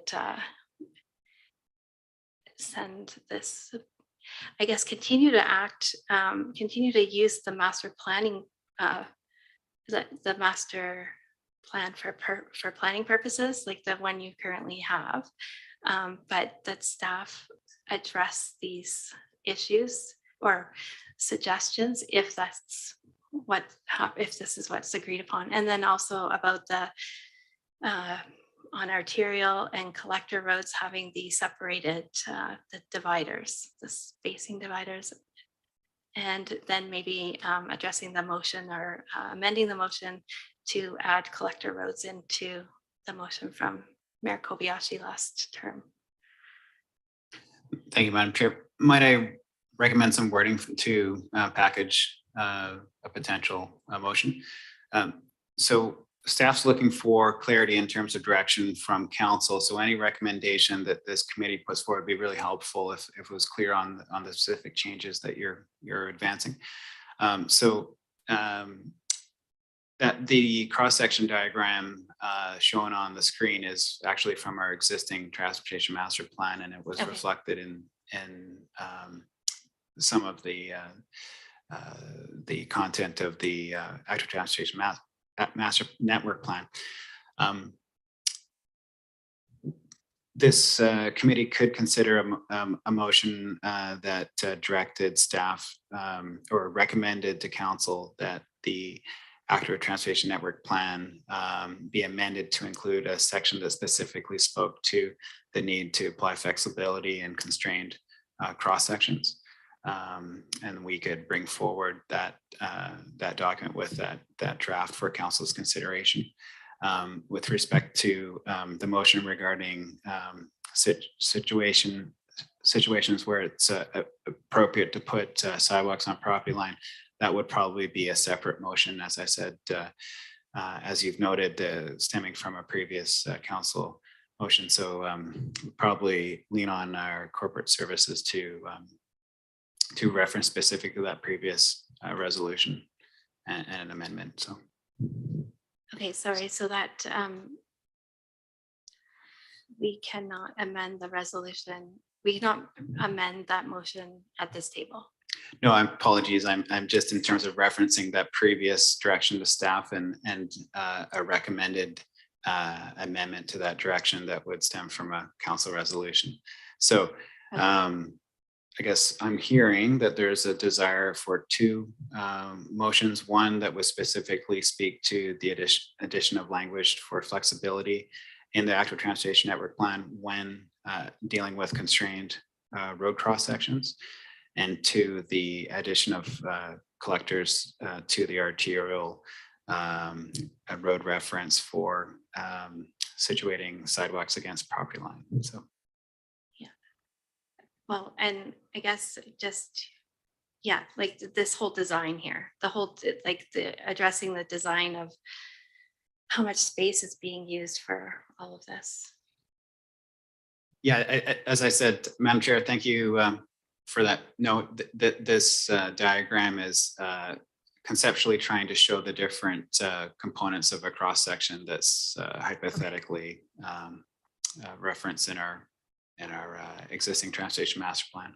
send this, I guess, continue to use the master planning, the master plan for planning purposes, like the one you currently have, but that staff address these issues or suggestions if this is what's agreed upon. And then also about the on arterial and collector roads having the separated the dividers, the spacing dividers, and then maybe addressing the motion or amending the motion to add collector roads into the motion from Mayor Kobayashi last term.
Thank you, Madam Chair. Might I recommend some wording to package a potential motion? So staff's looking for clarity in terms of direction from council. So any recommendation that this committee puts forward would be really helpful if it was clear on the specific changes that you're advancing. That the cross-section diagram shown on the screen is actually from our existing transportation master plan, and it was reflected in some of the content of the active transportation master network plan. This committee could consider a motion that directed staff or recommended to council that the active transportation network plan be amended to include a section that specifically spoke to the need to apply flexibility and constrained cross sections. And we could bring forward that document with that draft for council's consideration. With respect to the motion regarding situations where it's appropriate to put sidewalks on property line, that would probably be a separate motion, as I said, as you've noted, stemming from a previous council motion. So probably lean on our corporate services to reference specifically that previous resolution and an amendment. So.
Okay, sorry, so that we cannot amend the resolution. We cannot amend that motion at this table.
No, apologies. I'm just in terms of referencing that previous direction to staff and a recommended amendment to that direction that would stem from a council resolution. So I guess I'm hearing that there's a desire for two motions. One that would specifically speak to the addition of language for flexibility in the active transportation network plan when dealing with constrained road cross sections, and to the addition of collectors to the arterial road reference for situating sidewalks against property line. So.
Well, and I guess just, yeah, like this whole design here, addressing the design of how much space is being used for all of this.
Yeah, as I said, Madam Chair, thank you for that note. This diagram is conceptually trying to show the different components of a cross section that's hypothetically referenced in our existing transportation master plan.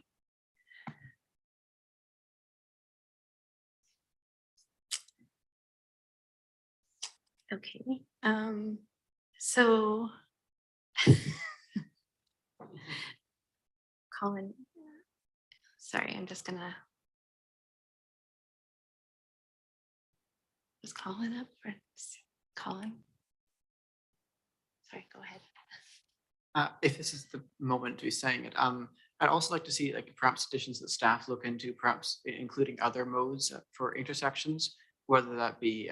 Okay, so Colin, sorry, I'm just gonna was Colin up for Colin? Sorry, go ahead.
If this is the moment to be saying it, I'd also like to see like perhaps additions that staff look into, perhaps including other modes for intersections, whether that be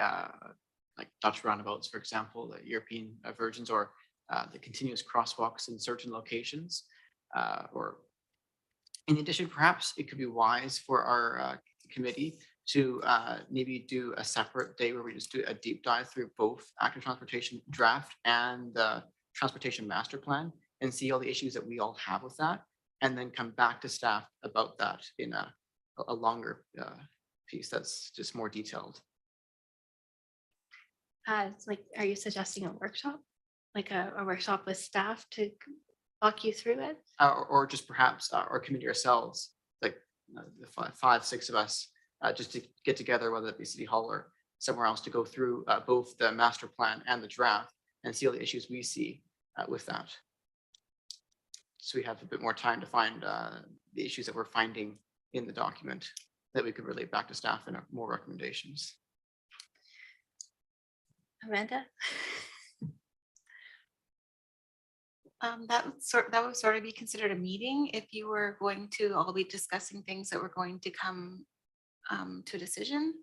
like Dutch roundabouts, for example, the European versions, or the continuous crosswalks in certain locations. Or in addition, perhaps it could be wise for our committee to maybe do a separate day where we just do a deep dive through both active transportation draft and the transportation master plan and see all the issues that we all have with that, and then come back to staff about that in a longer piece that's just more detailed.
It's like, are you suggesting a workshop? Like a workshop with staff to walk you through it?
Or just perhaps our committee ourselves, like the five, six of us, just to get together, whether it be City Hall or somewhere else, to go through both the master plan and the draft and see all the issues we see with that. So we have a bit more time to find the issues that we're finding in the document that we could relate back to staff and more recommendations.
Amanda?
That would sort of be considered a meeting if you were going to all be discussing things that were going to come to a decision,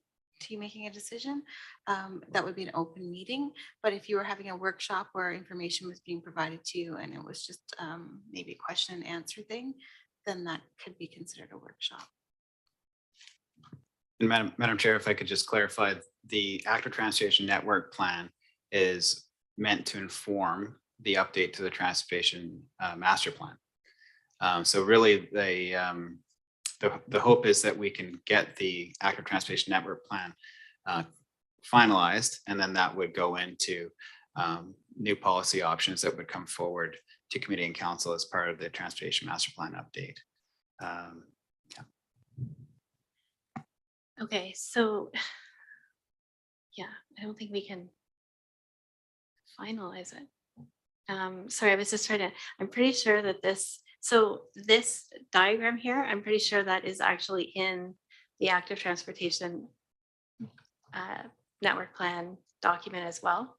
to you making a decision. That would be an open meeting. But if you were having a workshop where information was being provided to you and it was just maybe a question and answer thing, then that could be considered a workshop.
And Madam Chair, if I could just clarify, the active transportation network plan is meant to inform the update to the transportation master plan. So really, the hope is that we can get the active transportation network plan finalized, and then that would go into new policy options that would come forward to committee and council as part of the transportation master plan update.
Okay, so yeah, I don't think we can finalize it. Sorry, I was just trying to, I'm pretty sure that this diagram here, I'm pretty sure that is actually in the active transportation network plan document as well.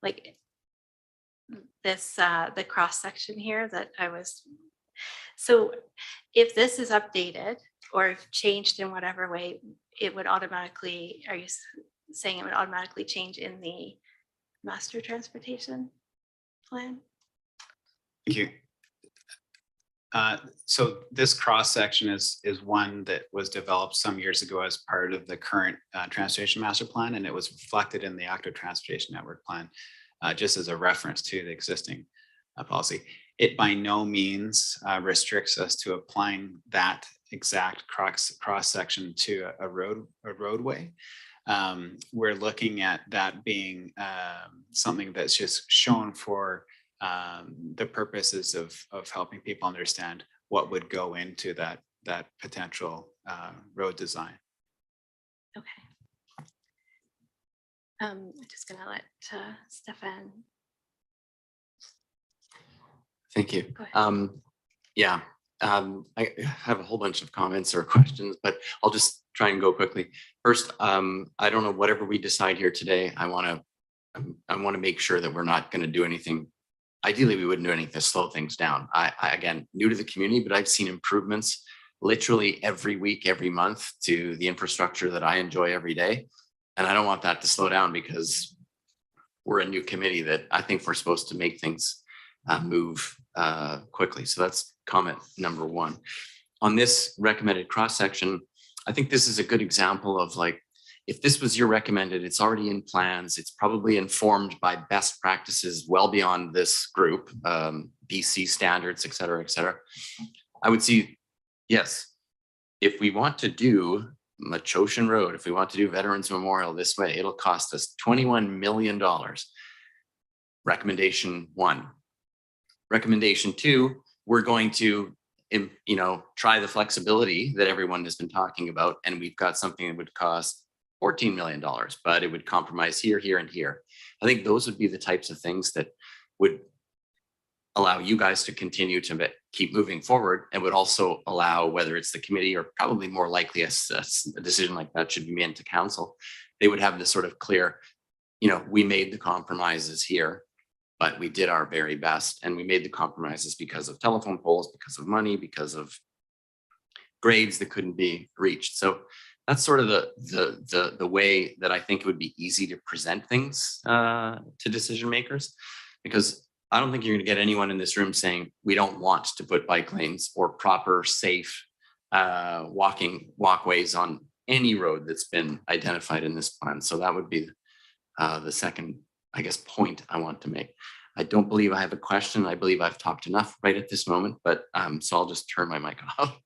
Like this, the cross section here that I was, so if this is updated or if changed in whatever way, it would automatically, are you saying it would automatically change in the master transportation plan?
Thank you. So this cross section is one that was developed some years ago as part of the current transportation master plan, and it was reflected in the active transportation network plan just as a reference to the existing policy. It by no means restricts us to applying that exact cross section to a roadway. We're looking at that being something that's just shown for the purposes of helping people understand what would go into that potential road design.
Okay. I'm just gonna let Stefan.
Thank you.
Go ahead.
Yeah, I have a whole bunch of comments or questions, but I'll just try and go quickly. First, I don't know, whatever we decide here today, I want to make sure that we're not going to do anything. Ideally, we wouldn't do anything to slow things down. I again, new to the community, but I've seen improvements literally every week, every month to the infrastructure that I enjoy every day. And I don't want that to slow down because we're a new committee that I think we're supposed to make things move quickly. So that's comment number one. On this recommended cross section, I think this is a good example of like, if this was your recommended, it's already in plans, it's probably informed by best practices well beyond this group, BC standards, et cetera, et cetera. I would see, yes, if we want to do Machoshan Road, if we want to do Veterans Memorial this way, it'll cost us $21 million. Recommendation one. Recommendation two, we're going to, try the flexibility that everyone has been talking about, and we've got something that would cost $14 million, but it would compromise here, here, and here. I think those would be the types of things that would allow you guys to continue to keep moving forward, and would also allow, whether it's the committee or probably more likely a decision like that should be made to council, they would have this sort of clear, we made the compromises here. but we did our very best, and we made the compromises because of telephone poles, because of money, because of grades that couldn't be reached. So that's sort of the way that I think it would be easy to present things to decision makers, because I don't think you're going to get anyone in this room saying we don't want to put bike lanes or proper safe walkways on any road that's been identified in this plan. So that would be the second, I guess, point I want to make. I don't believe I have a question. I believe I've talked enough right at this moment, but so I'll just turn my mic off.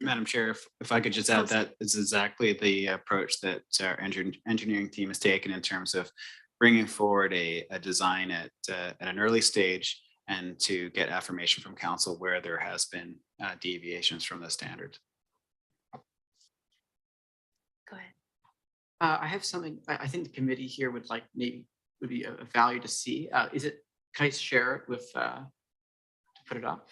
Madam Chair, if I could just add, that is exactly the approach that our engineering team has taken in terms of bringing forward a design at an early stage, and to get affirmation from council where there has been deviations from the standard.
Go ahead.
I have something I think the committee here would like, maybe would be a value to see. Can I share it with, to put it up?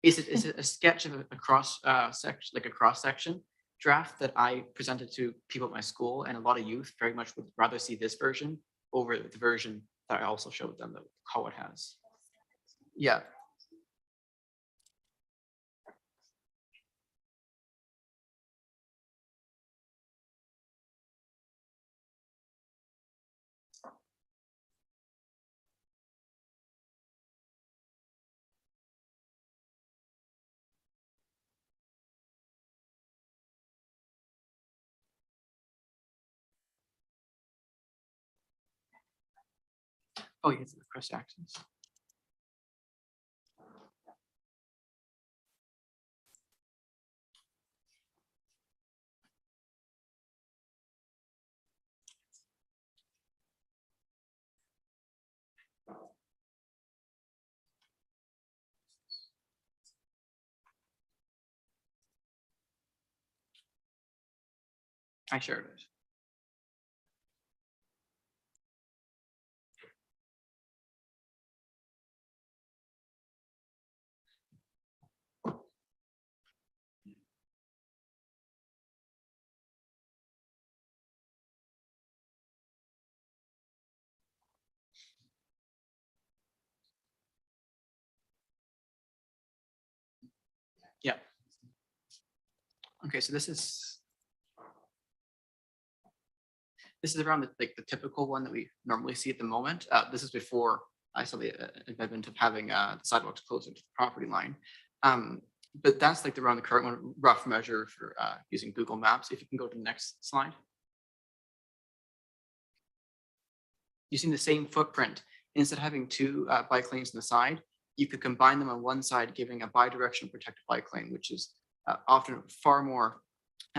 Is it a sketch of a cross section, like a cross section draft that I presented to people at my school, and a lot of youth very much would rather see this version over the version that I also showed them that Colwood has. Yeah. Oh, yes, the cross actions. I shared it. Yeah. Okay, so this is around the typical one that we normally see at the moment. This is before I saw the amendment of having the sidewalks closer to the property line. But that's like around the current one, rough measure for using Google Maps. If you can go to the next slide. Using the same footprint, instead of having two bike lanes on the side, you could combine them on one side, giving a bi-directional protected bike lane, which is often far more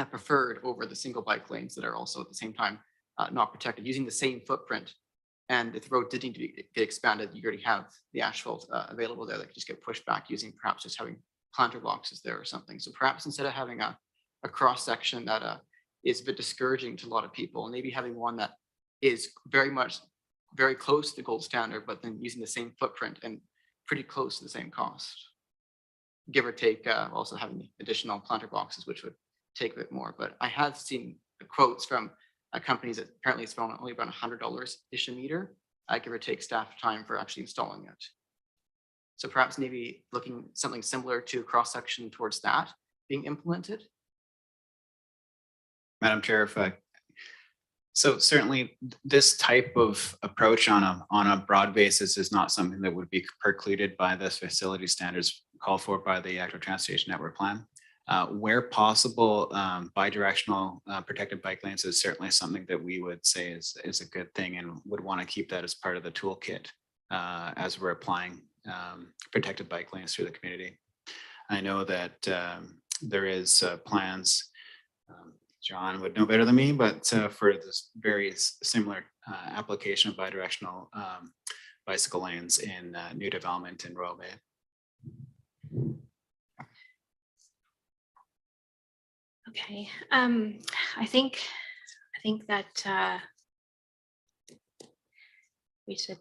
preferred over the single bike lanes that are also at the same time not protected, using the same footprint. And if the road did need to get expanded, you already have the asphalt available there that could just get pushed back, using perhaps just having planter boxes there or something. So perhaps instead of having a cross section that is a bit discouraging to a lot of people, and maybe having one that is very close to the gold standard, but then using the same footprint and pretty close to the same cost, give or take. Also having additional planter boxes, which would take a bit more. But I have seen quotes from companies that apparently it's only around $100-ish a meter, give or take staff time for actually installing it. So perhaps maybe looking something similar to cross section towards that being implemented.
Madam Chair, if I, so certainly this type of approach on a broad basis is not something that would be precluded by the facility standards called for by the Active Transportation Network Plan. Where possible, bidirectional protected bike lanes is certainly something that we would say is a good thing, and would want to keep that as part of the toolkit as we're applying protected bike lanes through the community. I know that there is plans, John would know better than me, but for this very similar application of bidirectional bicycle lanes in new development in Royal Bay.
Okay, I think that we should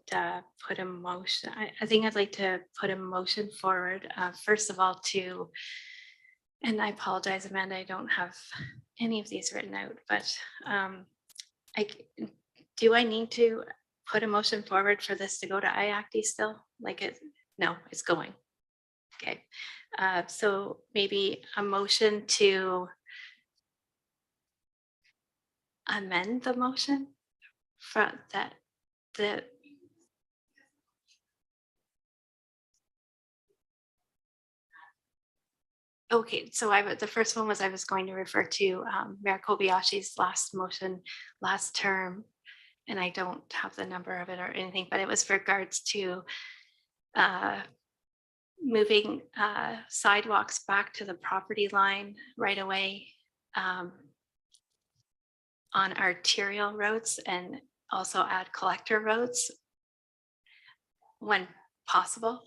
put a motion. I think I'd like to put a motion forward. First of all, and I apologize, Amanda, I don't have any of these written out, but do I need to put a motion forward for this to go to IACD still? Like it, no, it's going. Okay, so maybe a motion to amend the motion from that, the okay, so the first one was I was going to refer to Mayor Kobayashi's last motion last term, and I don't have the number of it or anything, but it was regards to moving sidewalks back to the property line right away on arterial roads, and also add collector roads when possible.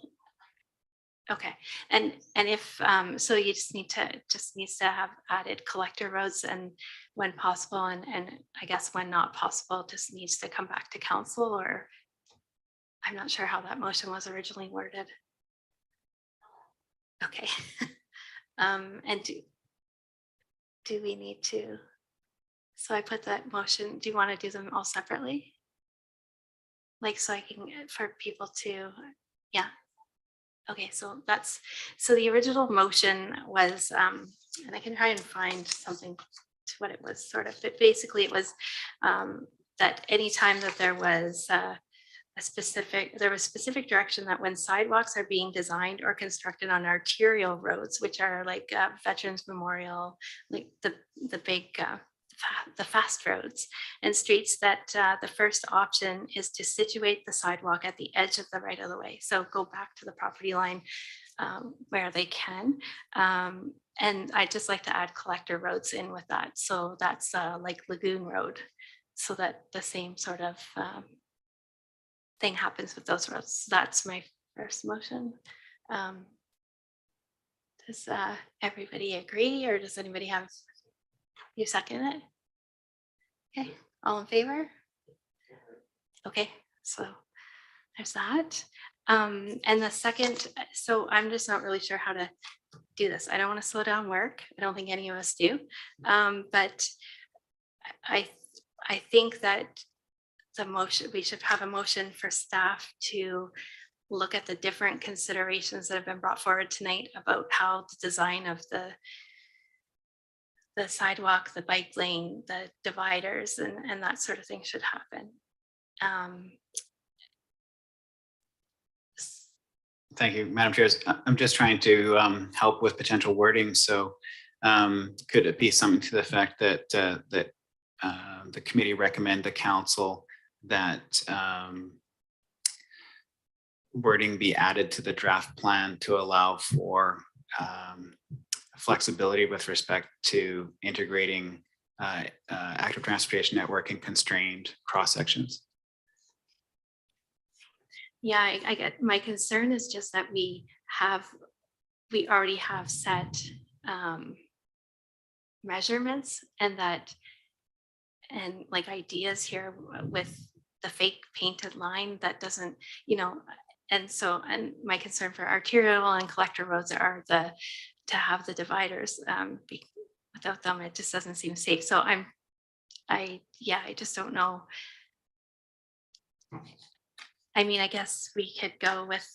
Okay, and if so, you just needs to have added collector roads and when possible, and I guess when not possible, just needs to come back to council, or I'm not sure how that motion was originally worded. Okay, and do we need to? So I put that motion. Do you want to do them all separately? Like so I can for people to, yeah. Okay, so so the original motion was, and I can try and find something to what it was sort of, but basically it was that anytime that there was specific direction that when sidewalks are being designed or constructed on arterial roads, which are like Veterans Memorial, like the big the fast roads and streets, that the first option is to situate the sidewalk at the edge of the right of the way. So go back to the property line where they can. And I just like to add collector roads in with that. So that's like Lagoon Road, so that the same sort of thing happens with those roads. So that's my first motion. Does everybody agree, or does anybody have, you second it? Okay, all in favor? Okay, so there's that. And the second, so I'm just not really sure how to do this. I don't want to slow down work. I don't think any of us do. But I think that the motion, we should have a motion for staff to look at the different considerations that have been brought forward tonight about how the design of the sidewalk, the bike lane, the dividers, and that sort of thing should happen.
Thank you, Madam Chair. I'm just trying to help with potential wording. So could it be something to the effect that the committee recommend the council that wording be added to the draft plan to allow for flexibility with respect to integrating active transportation network in constrained cross sections?
Yeah, I get, my concern is just that we already have set measurements, and like ideas here with the fake painted line that doesn't, and my concern for arterial and collector roads are to have the dividers. Without them, it just doesn't seem safe. So I just don't know. I mean, I guess we could go with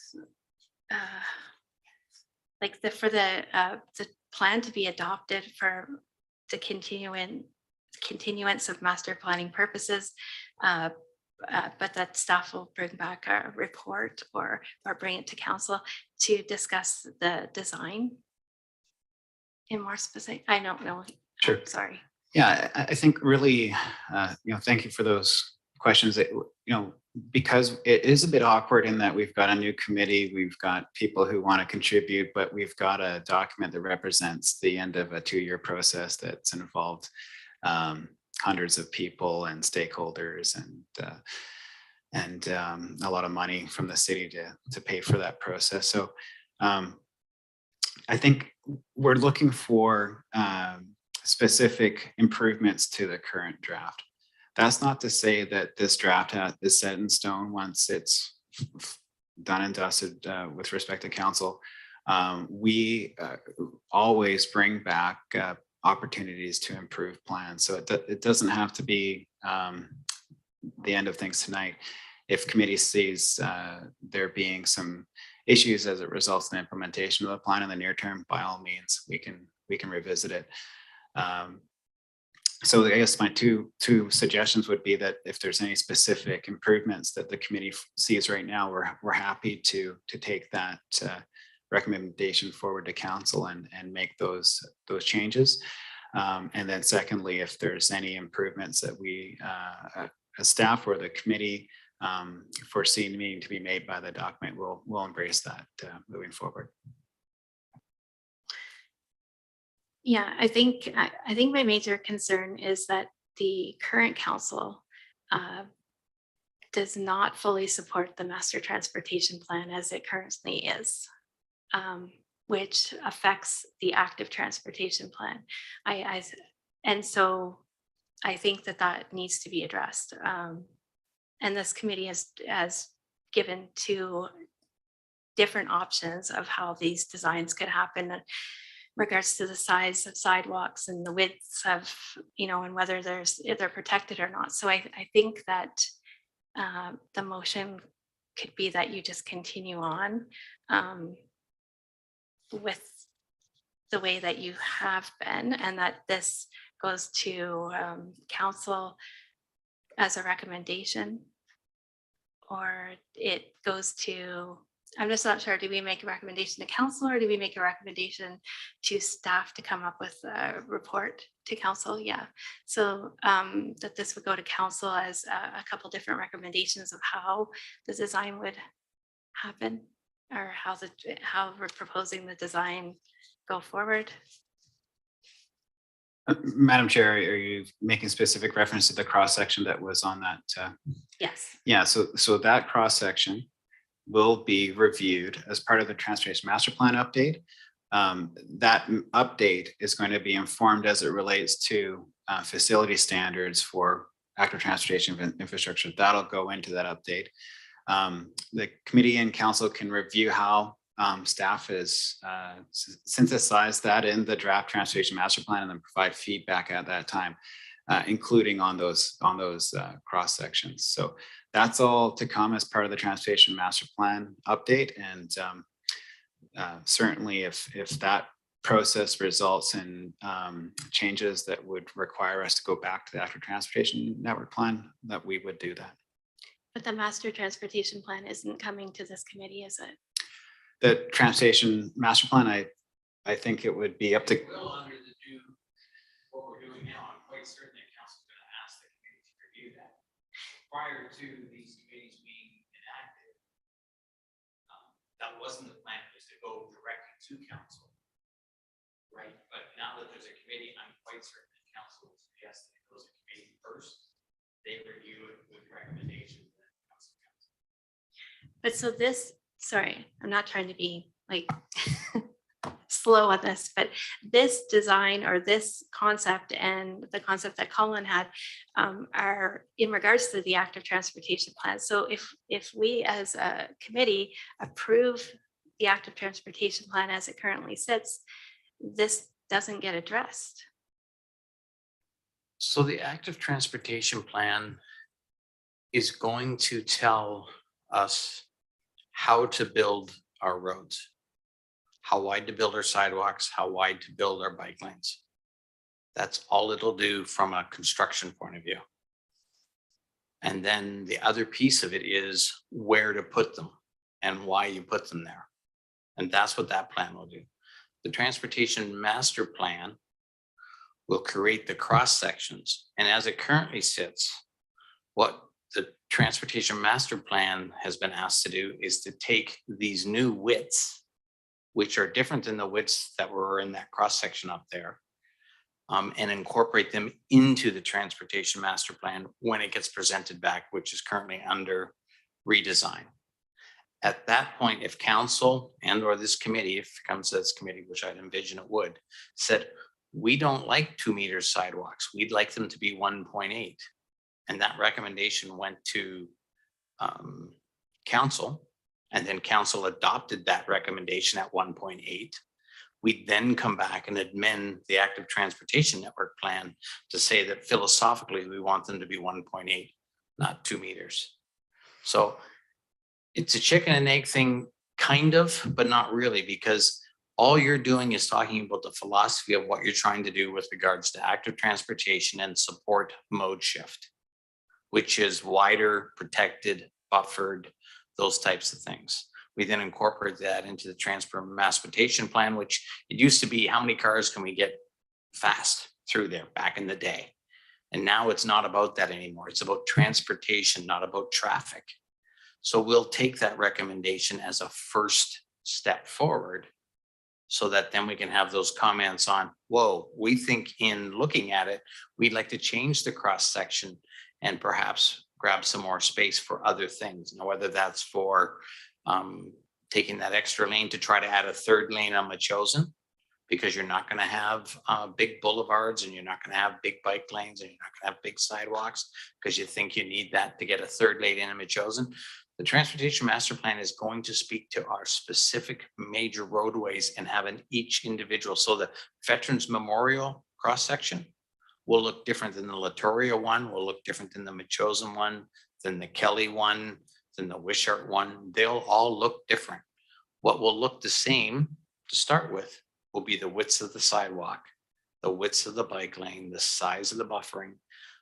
like for the plan to be adopted for the continuance of master planning purposes, but that staff will bring back a report or bring it to council to discuss the design in more specific. I don't know.
Sure.
Sorry.
Yeah, I think really, thank you for those questions. Because it is a bit awkward in that we've got a new committee, we've got people who want to contribute, but we've got a document that represents the end of a 2-year process that's involved hundreds of people and stakeholders and a lot of money from the city to pay for that process. So I think we're looking for specific improvements to the current draft. That's not to say that this draft is set in stone once it's done and dusted with respect to council. We always bring back opportunities to improve plans. So it doesn't have to be the end of things tonight. if committee sees there being some issues as it results in implementation of the plan in the near term, by all means, we can revisit it. So I guess my two suggestions would be that if there's any specific improvements that the committee sees right now, we're happy to take that recommendation forward to council and make those changes. And then secondly, if there's any improvements that we as staff or the committee foresee needing to be made by the document, we'll embrace that moving forward.
Yeah, I think my major concern is that the current council does not fully support the master transportation plan as it currently is, which affects the active transportation plan. And so I think that needs to be addressed. And this committee has given two different options of how these designs could happen in regards to the size of sidewalks and the widths of, and whether they're protected or not. So I think that the motion could be that you just continue on with the way that you have been, and that this goes to council as a recommendation, or it goes to, I'm just not sure, do we make a recommendation to council or do we make a recommendation to staff to come up with a report to council? Yeah, so that this would go to council as a couple different recommendations of how the design would happen, or how we're proposing the design go forward.
Madam Chair, are you making specific reference to the cross section that was on that?
Yes.
Yeah, so that cross section will be reviewed as part of the transportation master plan update. That update is going to be informed as it relates to facility standards for active transportation infrastructure. That'll go into that update. The committee and council can review how staff has synthesized that in the draft transportation master plan and then provide feedback at that time, including on those cross sections. So that's all to come as part of the transportation master plan update. And certainly if that process results in changes that would require us to go back to the active transportation network plan, that we would do that.
But the master transportation plan isn't coming to this committee, is it?
The transportation master plan, I think it would be up to.
Well, under the new, what we're doing now, I'm quite certain that council's going to ask the committee to review that prior to these committees being enacted. That wasn't the plan, was to go directly to council, right? But now that there's a committee, I'm quite certain that council will suggest that it goes to committee first. They review it with recommendations.
But so this, sorry, I'm not trying to be like slow on this, but this design or this concept and the concept that Colin had are in regards to the active transportation plan. So if we as a committee approve the active transportation plan as it currently sits, this doesn't get addressed.
So the active transportation plan is going to tell us how to build our roads, how wide to build our sidewalks, how wide to build our bike lanes. That's all it'll do from a construction point of view. And then the other piece of it is where to put them and why you put them there. And that's what that plan will do. The transportation master plan will create the cross sections. And as it currently sits, what the transportation master plan has been asked to do is to take these new widths, which are different than the widths that were in that cross section up there, and incorporate them into the transportation master plan when it gets presented back, which is currently under redesign. At that point, if council and or this committee, if it comes to this committee, which I'd envision it would, said, we don't like 2 meter sidewalks, we'd like them to be 1.8. And that recommendation went to council, and then council adopted that recommendation at 1.8. We'd then come back and amend the active transportation network plan to say that philosophically we want them to be 1.8, not 2 meters. So it's a chicken and egg thing, kind of, but not really, because all you're doing is talking about the philosophy of what you're trying to do with regards to active transportation and support mode shift, which is wider, protected, buffered, those types of things. We then incorporate that into the transportation plan, which it used to be how many cars can we get fast through there back in the day. And now it's not about that anymore. It's about transportation, not about traffic. So we'll take that recommendation as a first step forward so that then we can have those comments on, whoa, we think in looking at it, we'd like to change the cross section and perhaps grab some more space for other things. Now, whether that's for taking that extra lane to try to add a third lane on Machosen, because you're not going to have big boulevards and you're not going to have big bike lanes and you're not going to have big sidewalks because you think you need that to get a third lane in Machosen. The transportation master plan is going to speak to our specific major roadways and have an each individual. So the Veterans Memorial cross section will look different than the Latoria one, will look different than the Machosen one, than the Kelly one, than the Wishart one. They'll all look different. What will look the same to start with will be the widths of the sidewalk, the widths of the bike lane, the size of the buffering.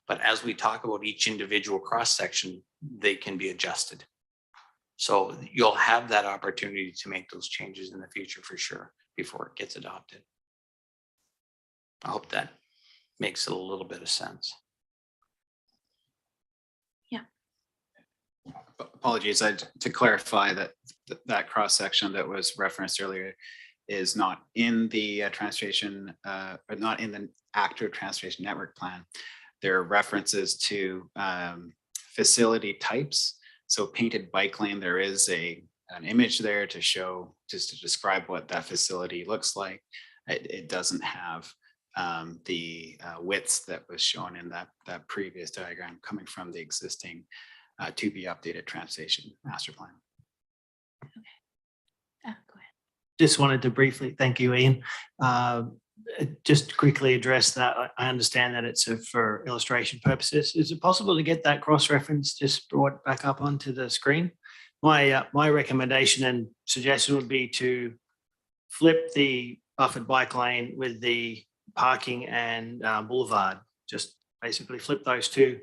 But as we talk about each individual cross section, they can be adjusted. So you'll have that opportunity to make those changes in the future for sure before it gets adopted. I hope that makes a little bit of sense.
Apologies, to clarify that cross section that was referenced earlier is not in the transportation, or not in the active transportation network plan. There are references to facility types. So painted bike lane, there is an image there to show, just to describe what that facility looks like. It doesn't have the widths that was shown in that previous diagram coming from the existing to be updated transportation master plan.
Go ahead.
Just wanted to briefly, thank you, Ian. Just quickly address that. I understand that it's for illustration purposes. Is it possible to get that cross-reference just brought back up onto the screen? My recommendation and suggestion would be to flip the buffered bike lane with the parking and boulevard. Just basically flip those two.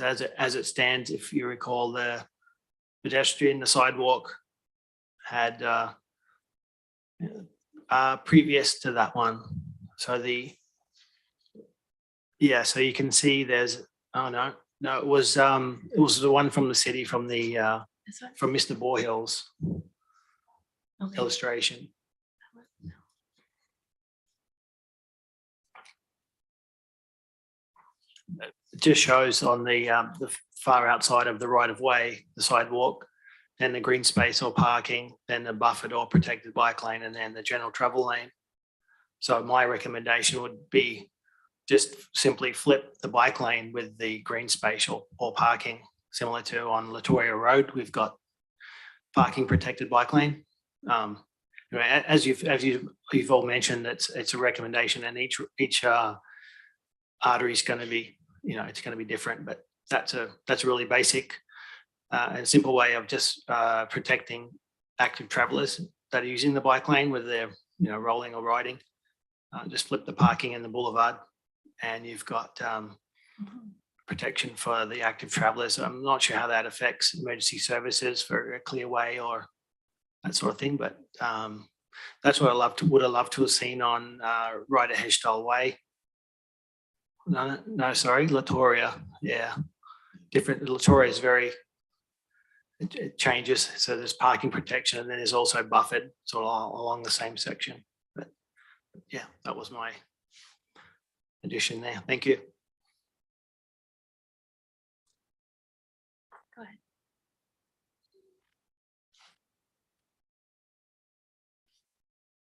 As it stands, if you recall, the pedestrian, the sidewalk had previous to that one. So so you can see there's, oh no, it was the one from the city from the from Mr. Bourhill's illustration. It just shows on the far outside of the right of way, the sidewalk, then the green space or parking, then the buffered or protected bike lane, and then the general travel lane. So my recommendation would be just simply flip the bike lane with the green space or parking, similar to on Latoria Road. We've got parking protected bike lane. As you've all mentioned, it's a recommendation, and each artery is going to be, it's going to be different, but that's a really basic and simple way of just protecting active travelers that are using the bike lane, whether they're rolling or riding. Just flip the parking and the boulevard, and you've got protection for the active travelers. I'm not sure how that affects emergency services for a clear way or that sort of thing, but that's what would have loved to have seen on Ryder Heshtall Way. No, sorry, Latoria. Yeah, different. Latoria is it changes. So there's parking protection, and then there's also buffered sort of along the same section. But yeah, that was my addition there. Thank you.
Go ahead.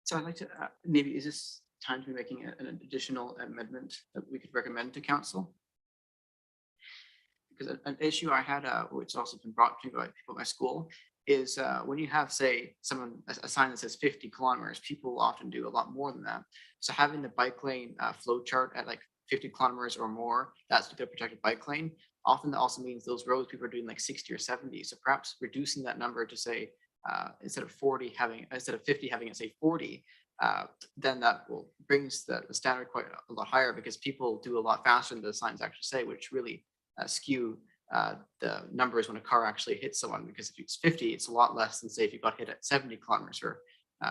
So I'd like to, maybe is this time to be making an additional amendment that we could recommend to council? Because an issue I had, which has also been brought to me by people at my school, is when you have, say, a sign that says 50 kilometers, people often do a lot more than that. So having the bike lane flow chart at like 50 kilometers or more, that's the protected bike lane. often that also means those roads people are doing like 60 or 70. So perhaps reducing that number to say, instead of 50 having it say 40, then that will brings the standard quite a lot higher, because people do a lot faster than the signs actually say, which really skew the numbers when a car actually hits someone. Because if it's 50, it's a lot less than say if you got hit at 70 kilometers or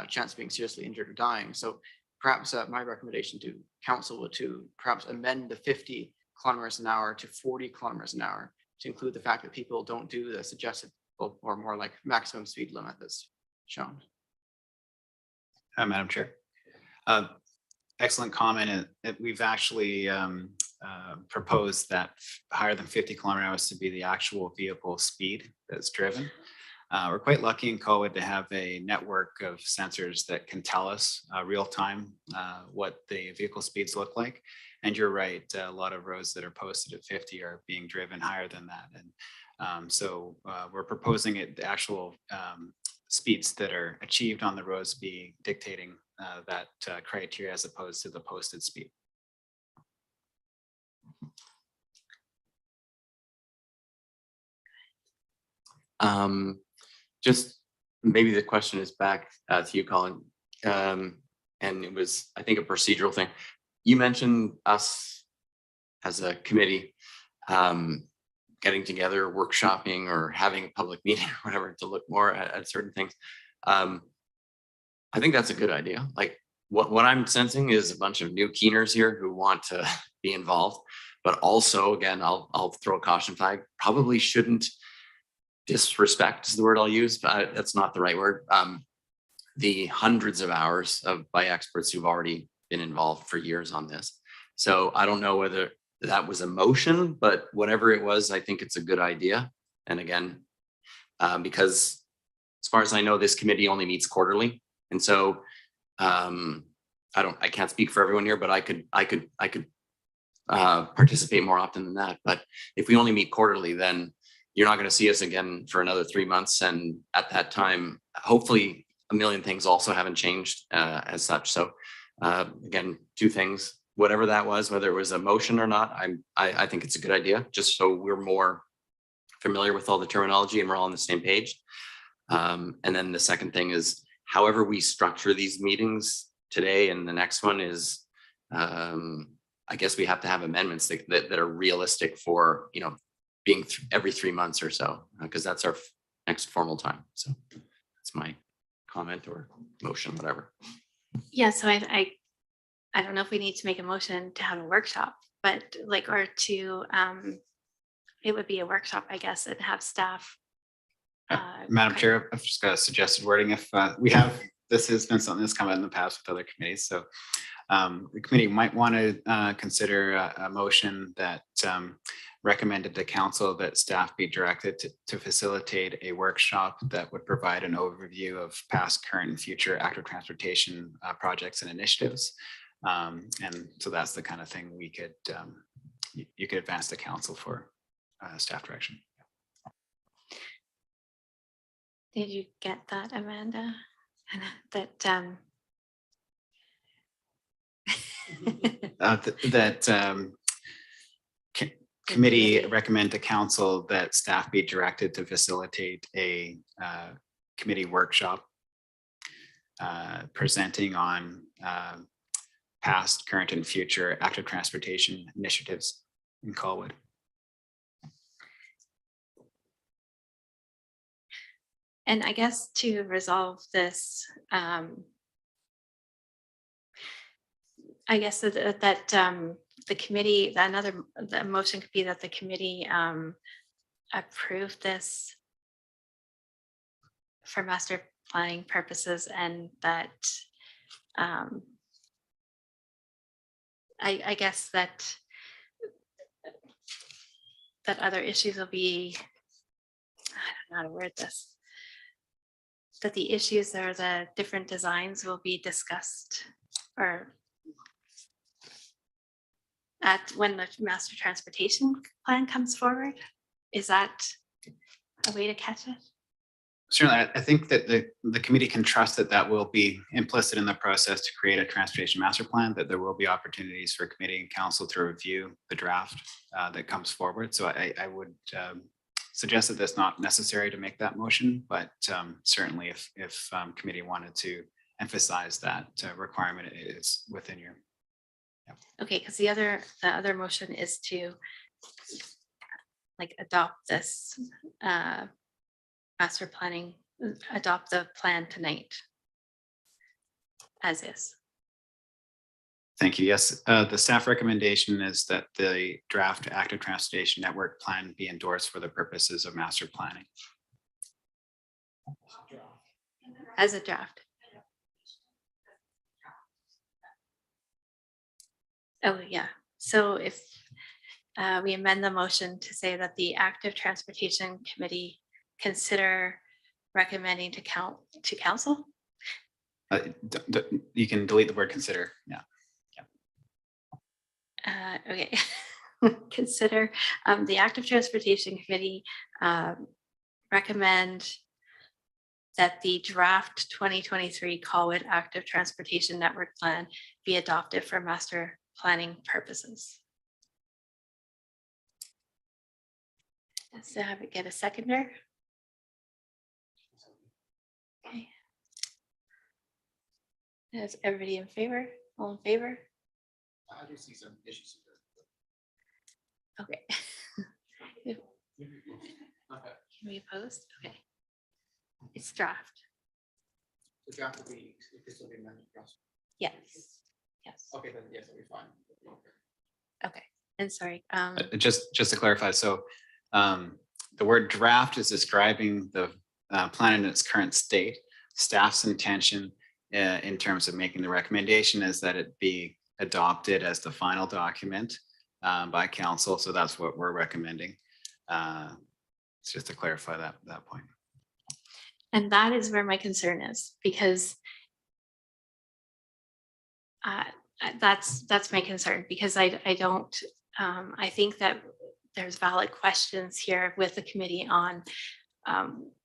chance of being seriously injured or dying. So perhaps my recommendation to council would to perhaps amend the 50 kilometers an hour to 40 kilometers an hour, to include the fact that people don't do the suggested or more like maximum speed limit that's shown.
Madam Chair. Excellent comment. We've actually proposed that higher than 50 km/h to be the actual vehicle speed that's driven. We're quite lucky in Colwood to have a network of sensors that can tell us real time what the vehicle speeds look like. And you're right, a lot of roads that are posted at 50 are being driven higher than that. And so we're proposing the actual speeds that are achieved on the roads be dictating that criteria as opposed to the posted speed.
Just maybe the question is back to you, Colin. And it was, I think, a procedural thing. You mentioned us as a committee getting together, workshopping, or having a public meeting or whatever to look more at certain things. I think that's a good idea. Like what I'm sensing is a bunch of new keeners here who want to be involved, but also, again, I'll throw a caution flag. Probably shouldn't disrespect is the word I'll use, but that's not the right word. The hundreds of hours by experts who've already been involved for years on this. So I don't know whether that was a motion, but whatever it was, I think it's a good idea. And again, because as far as I know, this committee only meets quarterly. And so I can't speak for everyone here, but I could participate more often than that. But if we only meet quarterly, then you're not going to see us again for another 3 months. And at that time, hopefully a million things also haven't changed as such. So again, two things, whatever that was, whether it was a motion or not, I think it's a good idea, just so we're more familiar with all the terminology and we're all on the same page. And then the second thing is, however we structure these meetings today and the next one is, I guess we have to have amendments that are realistic for, being every 3 months or so, because that's our next formal time. So that's my comment or motion, whatever.
Yeah, so I don't know if we need to make a motion to have a workshop, but it would be a workshop, I guess, and have staff.
Madam Chair, I've just got a suggested wording. If this has been something that's come out in the past with other committees. So the committee might want to consider a motion that recommended to council that staff be directed to facilitate a workshop that would provide an overview of past, current, and future active transportation projects and initiatives. And so that's the kind of thing we could you could advance to council for staff direction.
Did you get that, Amanda? That
committee recommend to council that staff be directed to facilitate a committee workshop presenting on past, current, and future active transportation initiatives in Colwood.
And I guess to resolve this, I guess that the committee, the motion could be that the committee approve this for master planning purposes, and that I guess that other issues will be, I don't know how to word this, that the issues or the different designs will be discussed or when the master transportation plan comes forward. Is that a way to catch it?
Certainly, I think that the committee can trust that that will be implicit in the process to create a transportation master plan, that there will be opportunities for committee and council to review the draft that comes forward. So I would suggest that that's not necessary to make that motion, but certainly if committee wanted to emphasize that requirement, it is within your.
Okay, because the other motion is to like adopt this master planning, adopt the plan tonight as is.
Thank you. Yes, the staff recommendation is that the draft active transportation network plan be endorsed for the purposes of master planning.
As a draft. Oh, yeah. So if we amend the motion to say that the active transportation committee consider recommending to council.
You can delete the word consider. Yeah.
Okay. Consider the active transportation committee recommend that the draft 2023 Colwood active transportation network plan be adopted for master planning purposes. Let's have it get a seconder. Okay. Is everybody in favor? All in favor?
I do see some issues with
Okay. Can we oppose? Okay. It's draft.
the draft will be, this will be amended.
Yes. Yes.
Okay, then yes, it'll be fine.
Okay. And sorry.
Just to clarify, so the word draft is describing the plan in its current state. Staff's intention in terms of making the recommendation is that it be adopted as the final document by council. So that's what we're recommending. Just to clarify that point.
And that is where my concern is, because that's my concern, because I don't, I think that there's valid questions here with the committee on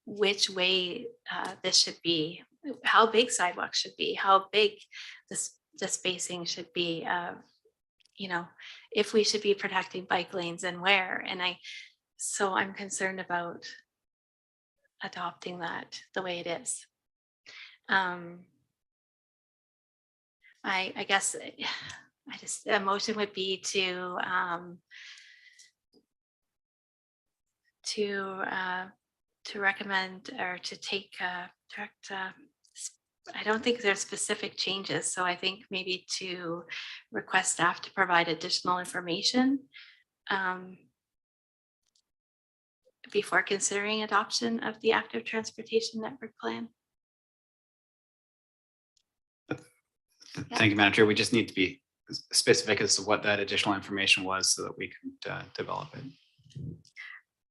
which way this should be, how big sidewalks should be, how big the spacing should be, you know, if we should be protecting bike lanes and where. And so I'm concerned about adopting that the way it is. I guess a motion would be to recommend or to take direct. I don't think there's specific changes, so I think maybe to request staff to provide additional information before considering adoption of the active transportation network plan.
Thank you, Madam Chair. We just need to be specific as to what that additional information was so that we can develop it.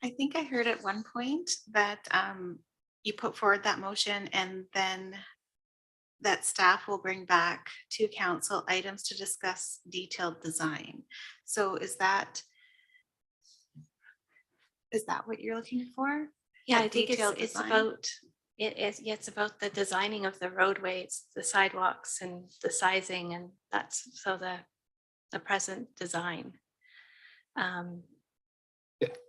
I think I heard at one point that you put forward that motion and then that staff will bring back to council items to discuss detailed design. So is that what you're looking for?
Yeah,
A
I think
detailed
it's
design?
about it's about the designing of the roadways, the sidewalks, and the sizing, and that's so the present design.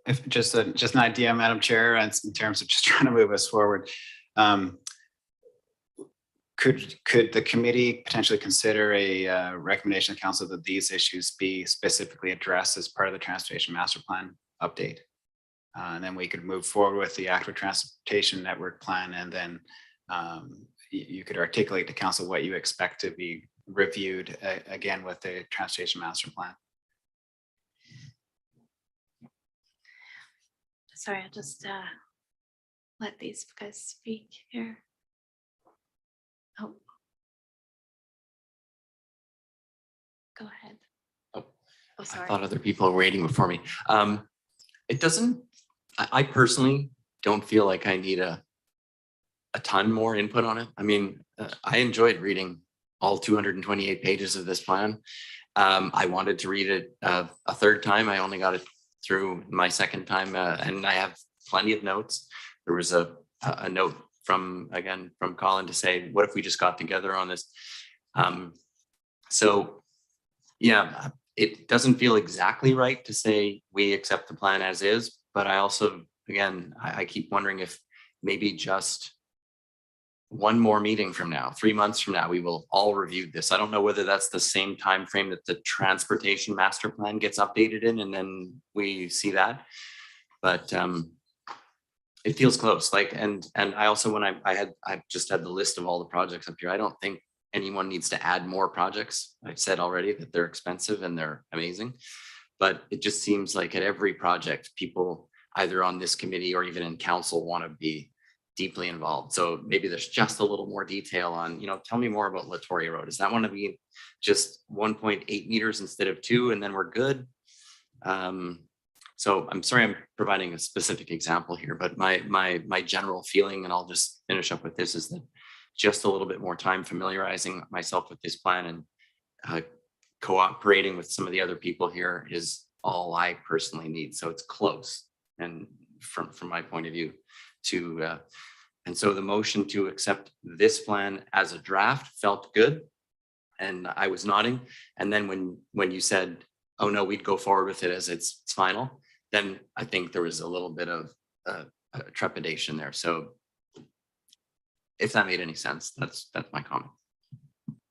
If just an idea, Madam Chair, and in terms of just trying to move us forward. Could the committee potentially consider a recommendation of council that these issues be specifically addressed as part of the transportation master plan update? And then we could move forward with the active transportation network plan, and then you could articulate to council what you expect to be reviewed again with the transportation master plan.
Sorry, I'll just let these guys speak here. Oh, go ahead.
Oh, I
sorry.
thought other people were waiting before me. It doesn't, I personally don't feel like I need a ton more input on it. I mean, I enjoyed reading all 228 pages of this plan. I wanted to read it a third time. I only got it through my second time, and I have plenty of notes. There was a a note from Colin to say, what if we just got together on this? So yeah, it doesn't feel exactly right to say we accept the plan as is, but I also, again, I keep wondering if maybe just one more meeting from now, 3 months from now, we will all review this. I don't know whether that's the same time frame that the transportation master plan gets updated in, and then we see that. But it feels close. Like, and I also, when I just had the list of all the projects up here, I don't think anyone needs to add more projects. I've said already that they're expensive and they're amazing, but it just seems like at every project, people either on this committee or even in council want to be deeply involved. So maybe there's just a little more detail on, tell me more about Latoria Road. Does that want to be just 1.8 meters instead of 2, and then we're good? So I'm sorry I'm providing a specific example here, but my general feeling, and I'll just finish up with this, is that just a little bit more time familiarizing myself with this plan and cooperating with some of the other people here is all I personally need. So it's close, and from my point of view, and so the motion to accept this plan as a draft felt good, and I was nodding. And then when you said, oh no, we'd go forward with it as it's final, then I think there was a little bit of trepidation there. So if that made any sense, that's my comment.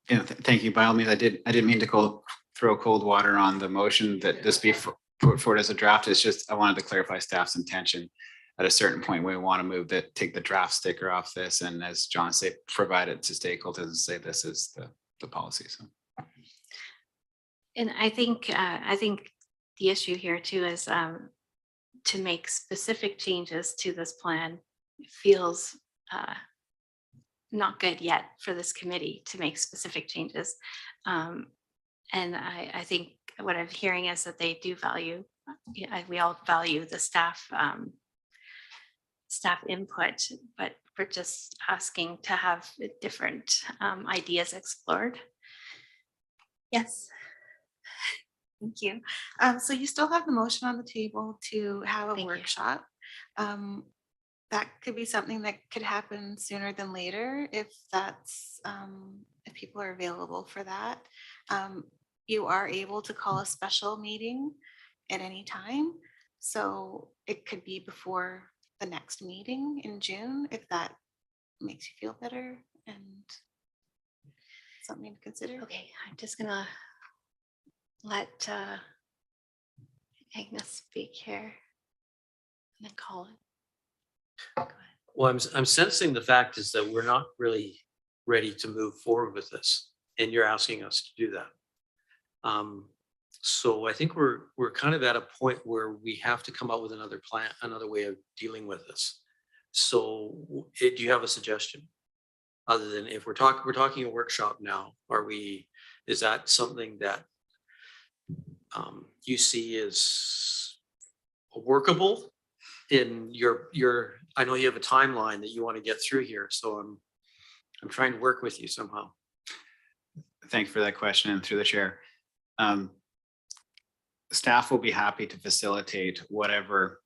Yeah, thank you. By all means, I didn't mean to throw cold water on the motion that this be put forward as a draft. It's just I wanted to clarify staff's intention. At a certain point, we want to take the draft sticker off this, and as John said, provide it to stakeholders and say this is the policy. So,
And I think the issue here too is to make specific changes to this plan feels not good yet for this committee to make specific changes. And I think what I'm hearing is that they do value, we all value the staff input, but we're just asking to have different ideas explored.
Yes. Thank you. So you still have the motion on the table to have a
Thank you.
workshop. That could be something that could happen sooner than later if that's if people are available for that. You are able to call a special meeting at any time. So it could be before the next meeting in June, if that makes you feel better and something to consider.
Okay, I'm just gonna let Agnes speak here and then call it. Go ahead.
Well, I'm sensing the fact is that we're not really ready to move forward with this, and you're asking us to do that. So I think we're kind of at a point where we have to come up with another plan, another way of dealing with this. So do you have a suggestion? Other than if we're talking a workshop now, is that something that you see as workable in your, I know you have a timeline that you want to get through here, so I'm trying to work with you somehow.
thank you for that question, and through the chair. Staff will be happy to facilitate whatever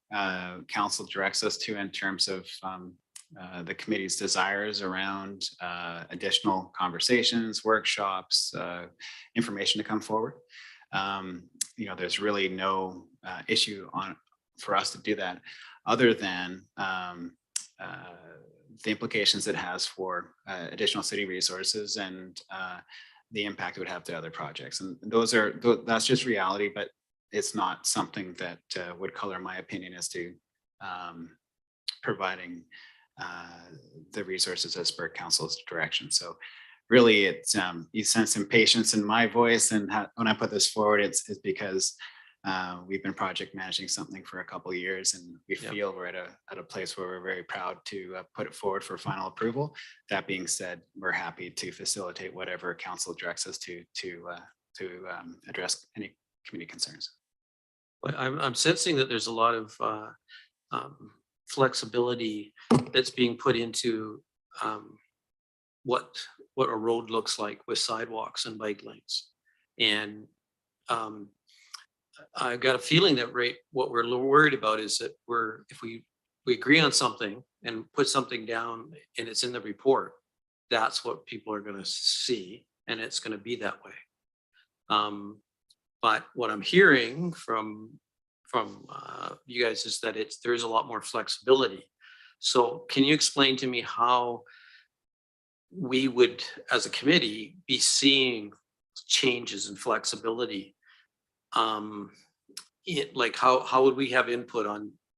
council directs us to in terms of the committee's desires around additional conversations, workshops, information to come forward. There's really no issue for us to do that, other than the implications it has for additional city resources and the impact it would have to other projects. And that's just reality, but it's not something that would color my opinion as to providing the resources as per council's direction. So really, it's you sense impatience in my voice, and when I put this forward, it's because we've been project managing something for a couple of years, and we feel we're at a place where we're very proud to put it forward for final approval. That being said, we're happy to facilitate whatever council directs us to address any community concerns.
But I'm sensing that there's a lot of flexibility that's being put into what a road looks like with sidewalks and bike lanes. And I've got a feeling that what we're worried about is that if we agree on something and put something down and it's in the report, that's what people are gonna see, and it's gonna be that way. But what I'm hearing from you guys is that there's a lot more flexibility. So can you explain to me how we would, as a committee, be seeing changes in flexibility? Like how would we have input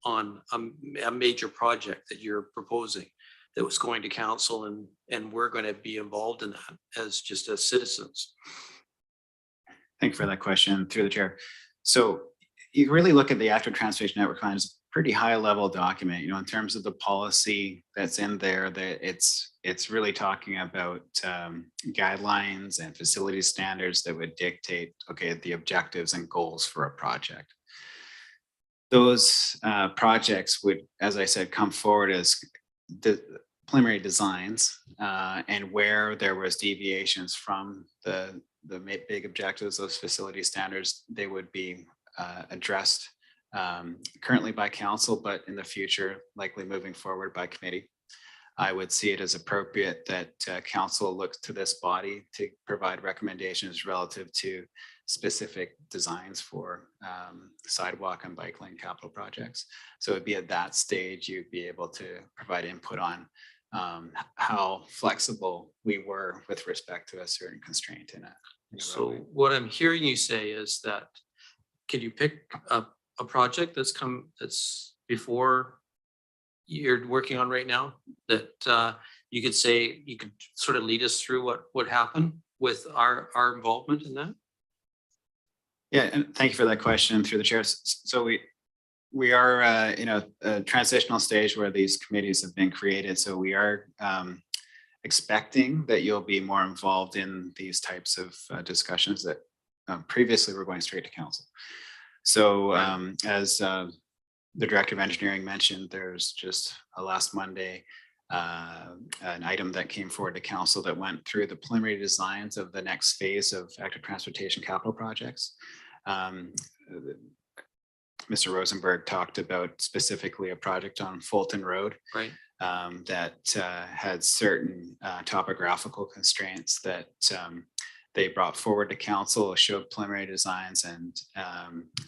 on a major project that you're proposing that was going to council, and we're going to be involved in that as citizens?
Thank you for that question through the chair. So you really look at the active transportation network plan as a pretty high level document, in terms of the policy that's in there, that it's really talking about guidelines and facility standards that would dictate, okay, the objectives and goals for a project. Those projects would, as I said, come forward as the preliminary designs, and where there was deviations from the big objectives, those facility standards, they would be addressed currently by council, but in the future, likely moving forward by committee. I would see it as appropriate that council looks to this body to provide recommendations relative to specific designs for sidewalk and bike lane capital projects. So it'd be at that stage you'd be able to provide input on how flexible we were with respect to a certain constraint in a
So
roadway.
what I'm hearing you say is that, can you pick a project that's before you're working on right now that you could say, you could sort of lead us through what happened with our involvement in that?
Yeah, and thank you for that question through the chair. So we are in a transitional stage where these committees have been created. So we are expecting that you'll be more involved in these types of discussions that previously were going straight to council. So as the director of engineering mentioned, there's just last Monday an item that came forward to council that went through the preliminary designs of the next phase of active transportation capital projects. Mr. Rosenberg talked about specifically a project on Fulton Road,
Right.
that had certain topographical constraints that they brought forward to council, showed preliminary designs, and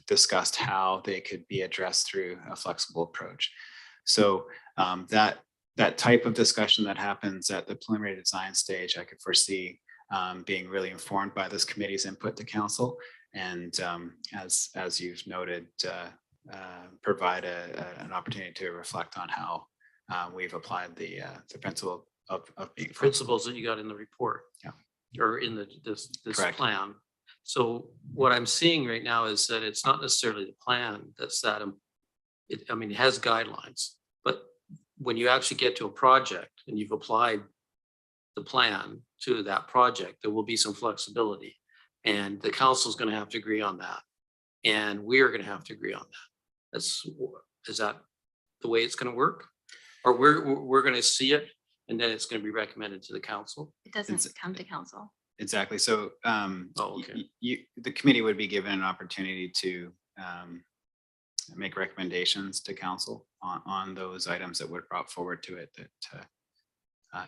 discussed how they could be addressed through a flexible approach. So that type of discussion that happens at the preliminary design stage, I could foresee being really informed by this committee's input to council, and as you've noted, provide an opportunity to reflect on how we've applied the principle of being flexible.
Principles that you got in the report.
Yeah.
Or in this
Correct.
plan. So what I'm seeing right now is that it's not necessarily the plan that's that, it has guidelines, but when you actually get to a project and you've applied the plan to that project, there will be some flexibility, and the council is going to have to agree on that, and we're going to have to agree on that. Is that the way it's going to work? Or we're going to see it and then it's going to be recommended to the council?
It doesn't come to council.
Exactly. So
okay.
The committee would be given an opportunity to make recommendations to council on those items that were brought forward to it.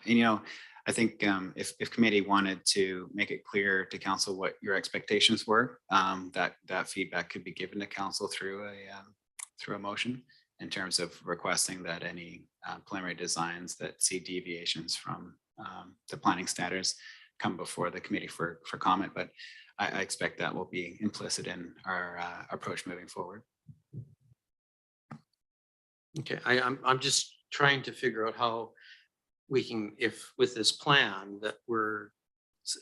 And I think if committee wanted to make it clear to council what your expectations were, that feedback could be given to council through a motion, in terms of requesting that any preliminary designs that see deviations from the planning standards come before the committee for comment. But I expect that will be implicit in our approach moving forward.
Okay, I'm just trying to figure out how we can, if with this plan that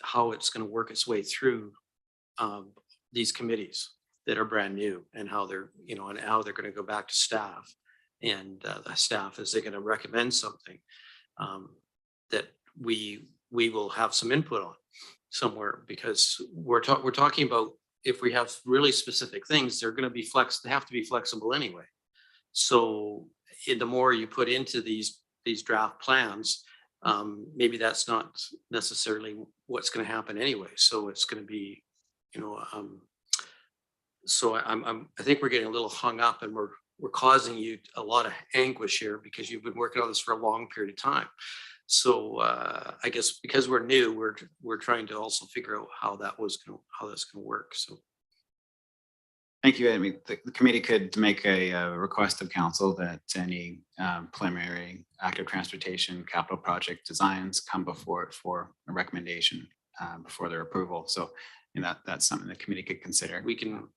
how it's going to work its way through these committees that are brand new, and how they're, and how they're going to go back to staff, and the staff, is they're going to recommend something that we will have some input on somewhere, because we're talking about, if we have really specific things, they're going to be they have to be flexible anyway. So the more you put into these draft plans, maybe that's not necessarily what's going to happen anyway. So it's going to be, so I think we're getting a little hung up, and we're causing you a lot of anguish here because you've been working on this for a long period of time. So I guess because we're new, we're trying to also figure out how that's going to work. So
Thank you. I mean, the committee could make a request of council that any preliminary active transportation capital project designs come before it for a recommendation before their approval. So, you know, that's something the committee could consider.
we can.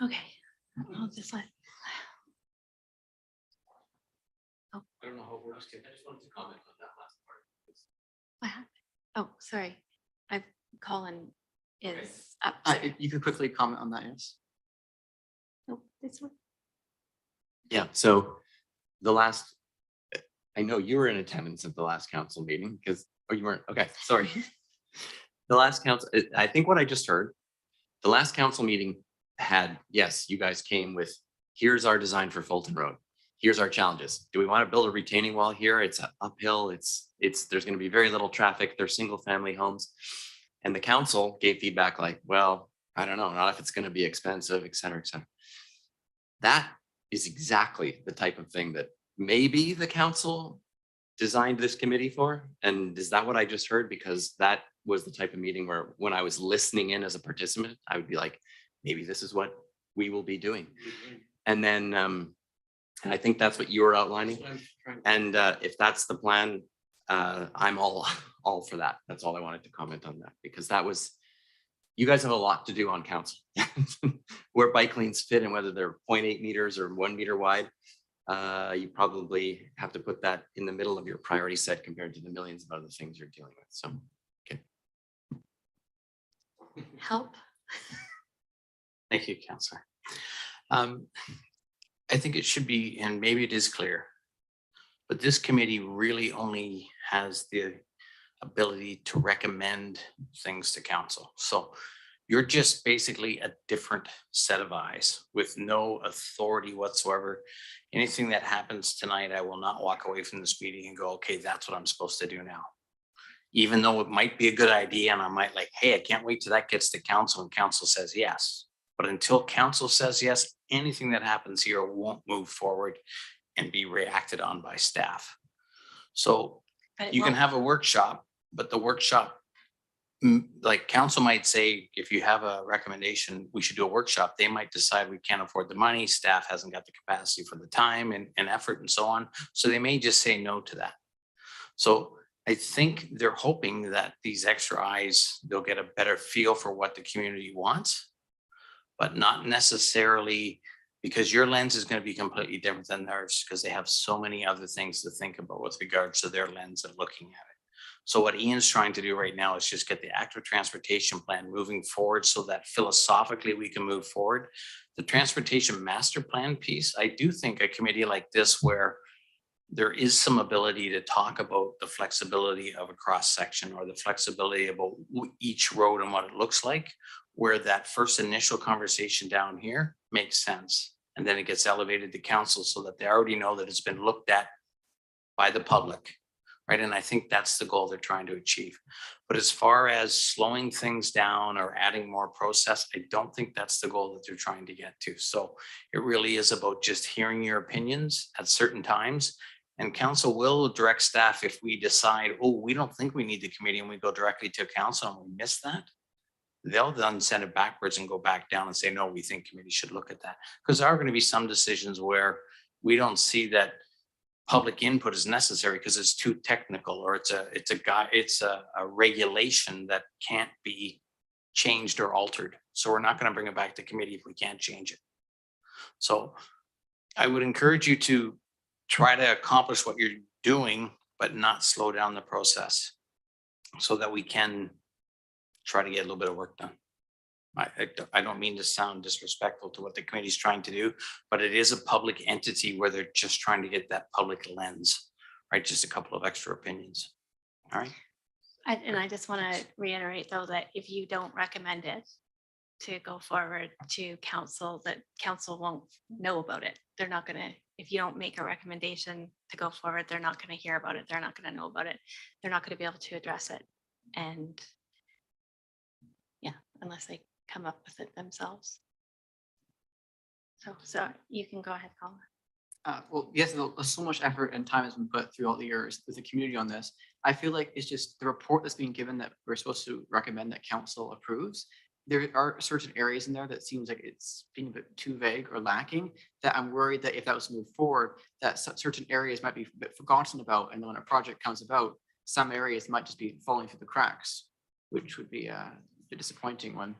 Okay. I'll just let.
I don't know how it works. I just wanted to comment on that last part.
What happened? Oh, sorry. Colin is up.
You could quickly comment on that, yes.
Oh, this one.
Yeah, so the last, I know you were in attendance at the last council meeting because, oh, you weren't, okay, sorry. The last council, I think what I just heard, the last council meeting had, yes, you guys came with, here's our design for Fulton Road. Here's our challenges. Do we want to build a retaining wall here? It's uphill. There's going to be very little traffic. They're single family homes. And the council gave feedback like, well, I don't know, not if it's going to be expensive, et cetera, et cetera. That is exactly the type of thing that maybe the council designed this committee for. And is that what I just heard? Because that was the type of meeting where when I was listening in as a participant, I would be like, maybe this is what we will be doing. And then, and I think that's what you were outlining. And if that's the plan, I'm all for that. That's all I wanted to comment on that, because that was, you guys have a lot to do on council. Where bike lanes fit and whether they're 0.8 meters or 1 meter wide, you probably have to put that in the middle of your priority set compared to the millions of other things you're dealing with. So, okay.
Help.
Thank you, Councillor. I think it should be, and maybe it is clear, but this committee really only has the ability to recommend things to council. So you're just basically a different set of eyes with no authority whatsoever. Anything that happens tonight, I will not walk away from this meeting and go, okay, that's what I'm supposed to do now. Even though it might be a good idea and I might like, hey, I can't wait till that gets to council and council says yes. But until council says yes, anything that happens here won't move forward and be reacted on by staff. So you can have a workshop, but the workshop, like council might say, if you have a recommendation, we should do a workshop. They might decide we can't afford the money, staff hasn't got the capacity for the time and effort and so on. So they may just say no to that. So I think they're hoping that these extra eyes, they'll get a better feel for what the community wants, but not necessarily because your lens is going to be completely different than theirs because they have so many other things to think about with regards to their lens of looking at it. So what Iain's trying to do right now is just get the active transportation plan moving forward so that philosophically we can move forward. The transportation master plan piece, I do think a committee like this where there is some ability to talk about the flexibility of a cross section or the flexibility about each road and what it looks like, where that first initial conversation down here makes sense. And then it gets elevated to council so that they already know that it's been looked at by the public, right? And I think that's the goal they're trying to achieve. But as far as slowing things down or adding more process, I don't think that's the goal that they're trying to get to. So it really is about just hearing your opinions at certain times. And council will direct staff if we decide, oh, we don't think we need the committee and we go directly to council and we miss that. They'll then send it backwards and go back down and say, no, we think committee should look at that. Because there are going to be some decisions where we don't see that public input is necessary because it's too technical or it's a regulation that can't be changed or altered. So we're not going to bring it back to committee if we can't change it. So I would encourage you to try to accomplish what you're doing, but not slow down the process so that we can try to get a little bit of work done. I don't mean to sound disrespectful to what the committee is trying to do, but it is a public entity where they're just trying to get that public lens, right? Just a couple of extra opinions. All right.
And I just want to reiterate though, that if you don't recommend it to go forward to council, that council won't know about it. They're not going to, if you don't make a recommendation to go forward, they're not going to hear about it. They're not going to know about it. They're not going to be able to address it. And yeah, unless they come up with it themselves. So you can go ahead, Colin.
Well, yes, there's so much effort and time has been put throughout the years with the community on this. I feel like it's just the report that's being given that we're supposed to recommend that council approves. There are certain areas in there that seems like it's being a bit too vague or lacking, that I'm worried that if that was to move forward, that certain areas might be a bit forgotten about. And then when a project comes about, some areas might just be falling through the cracks, which would be a bit disappointing when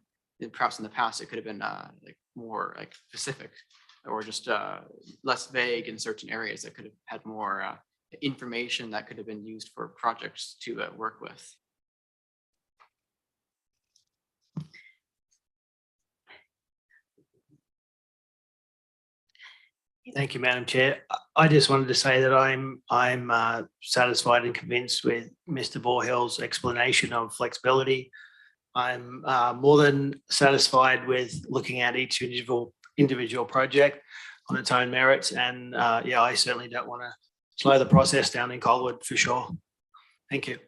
perhaps in the past it could have been like more like specific or just less vague in certain areas that could have had more information that could have been used for projects to work with.
Thank you, Madam Chair. I just wanted to say that I'm satisfied and convinced with Mr. Bourhill's explanation of flexibility. I'm more than satisfied with looking at each individual project on its own merits, and yeah, I certainly don't want to slow the process down in Colwood for sure. Thank you.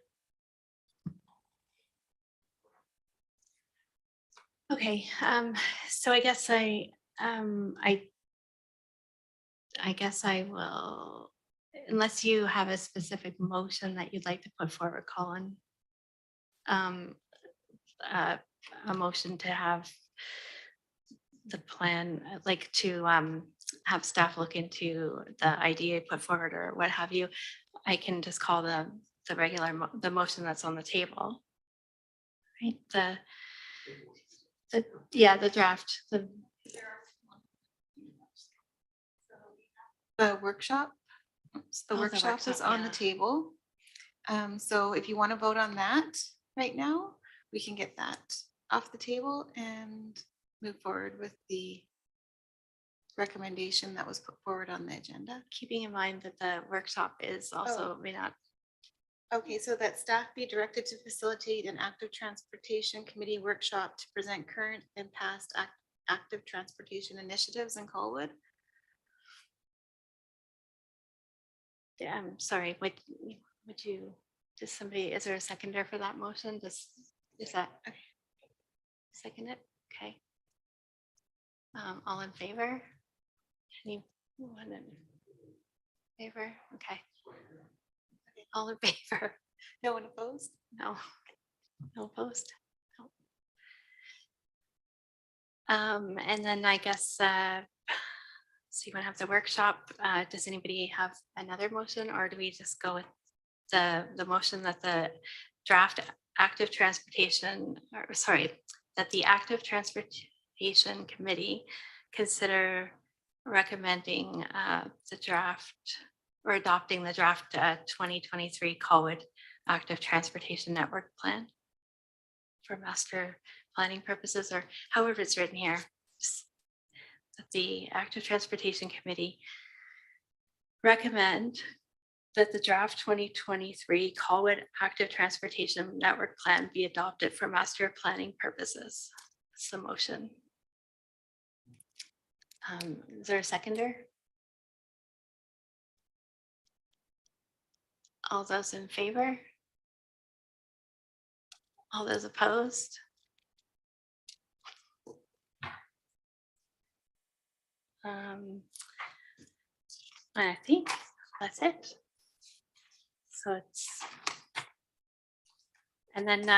Okay, so I guess I guess I will, unless you have a specific motion that you'd like to put forward, Colin. A motion to have the plan, like to have staff look into the idea put forward or what have you. I can just call the regular the motion that's on the table. Right, the draft,
The workshop. The
Oh, the
workshop is
workshop,
on the
yeah.
table. So if you want to vote on that right now, we can get that off the table and move forward with the recommendation that was put forward on the agenda.
keeping in mind that the workshop is also may not.
Okay, so that staff be directed to facilitate an active transportation committee workshop to present current and past active transportation initiatives in Colwood.
Yeah, I'm sorry, would you, does somebody, is there a seconder for that motion? Is that, okay. Second it, okay. All in favor? Anyone in favor? Okay. All in favor?
No one opposed?
No. No opposed? No. And then I guess, so you want to have the workshop. Does anybody have another motion, or do we just go with the motion that the draft active transportation, or sorry, that the active transportation committee consider recommending the draft or adopting the draft 2023 Colwood active transportation network plan for master planning purposes, or however it's written here. That the active transportation committee recommend that the draft 2023 Colwood active transportation network plan be adopted for master planning purposes. That's the motion. Is there a seconder? All those in favor? All those opposed? And I think that's it. So it's, and then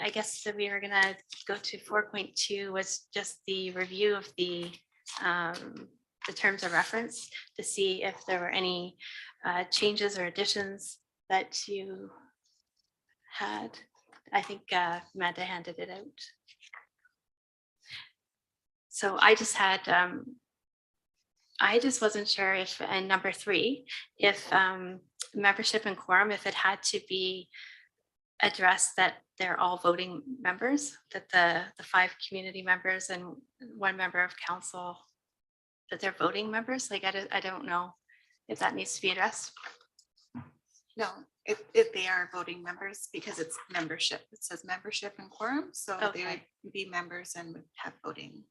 I guess that we are gonna go to 4.2 was just the review of the terms of reference to see if there were any changes or additions that you had. I think Amanda handed it out. So I just had, I just wasn't sure if, and number 3, if membership and quorum, if it had to be addressed that they're all voting members, that the 5 community members and 1 member of council, that they're voting members. Like I don't know if that needs to be addressed.
No, if they are voting members, because it's membership. It says membership and quorum, so they
Okay.
would be members and would have voting.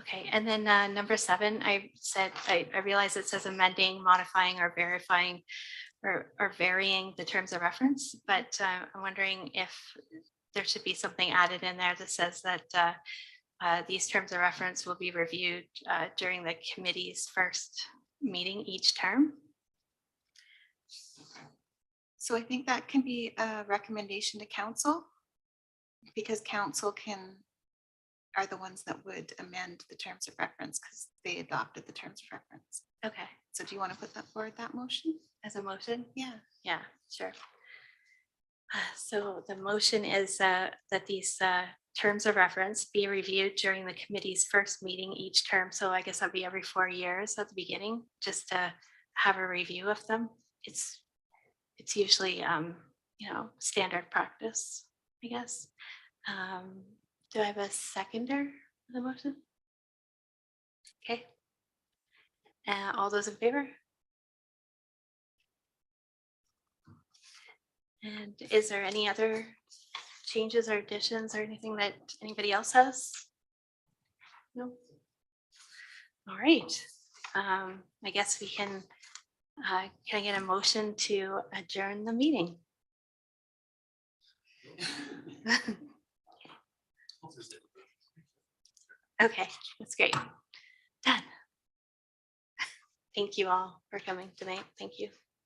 Okay, and then number 7, I said, I realize it says amending, modifying, or verifying, or varying the terms of reference, but I'm wondering if there should be something added in there that says that These terms of reference will be reviewed during the committee's first meeting each term.
So I think that can be a recommendation to council, because council are the ones that would amend the terms of reference because they adopted the terms of reference.
Okay,
So do you want to put that forward, that motion?
as a motion?
Yeah.
Yeah, sure. So the motion is that these terms of reference be reviewed during the committee's first meeting each term. So I guess that'd be every 4 years at the beginning, just to have a review of them. It's usually, standard practice, I guess. Do I have a seconder for the motion? Okay. All those in favor? And is there any other changes or additions or anything that anybody else has? No? All right. I guess we can I get a motion to adjourn the meeting? Okay, that's great. Done. Thank you all for coming tonight. Thank you.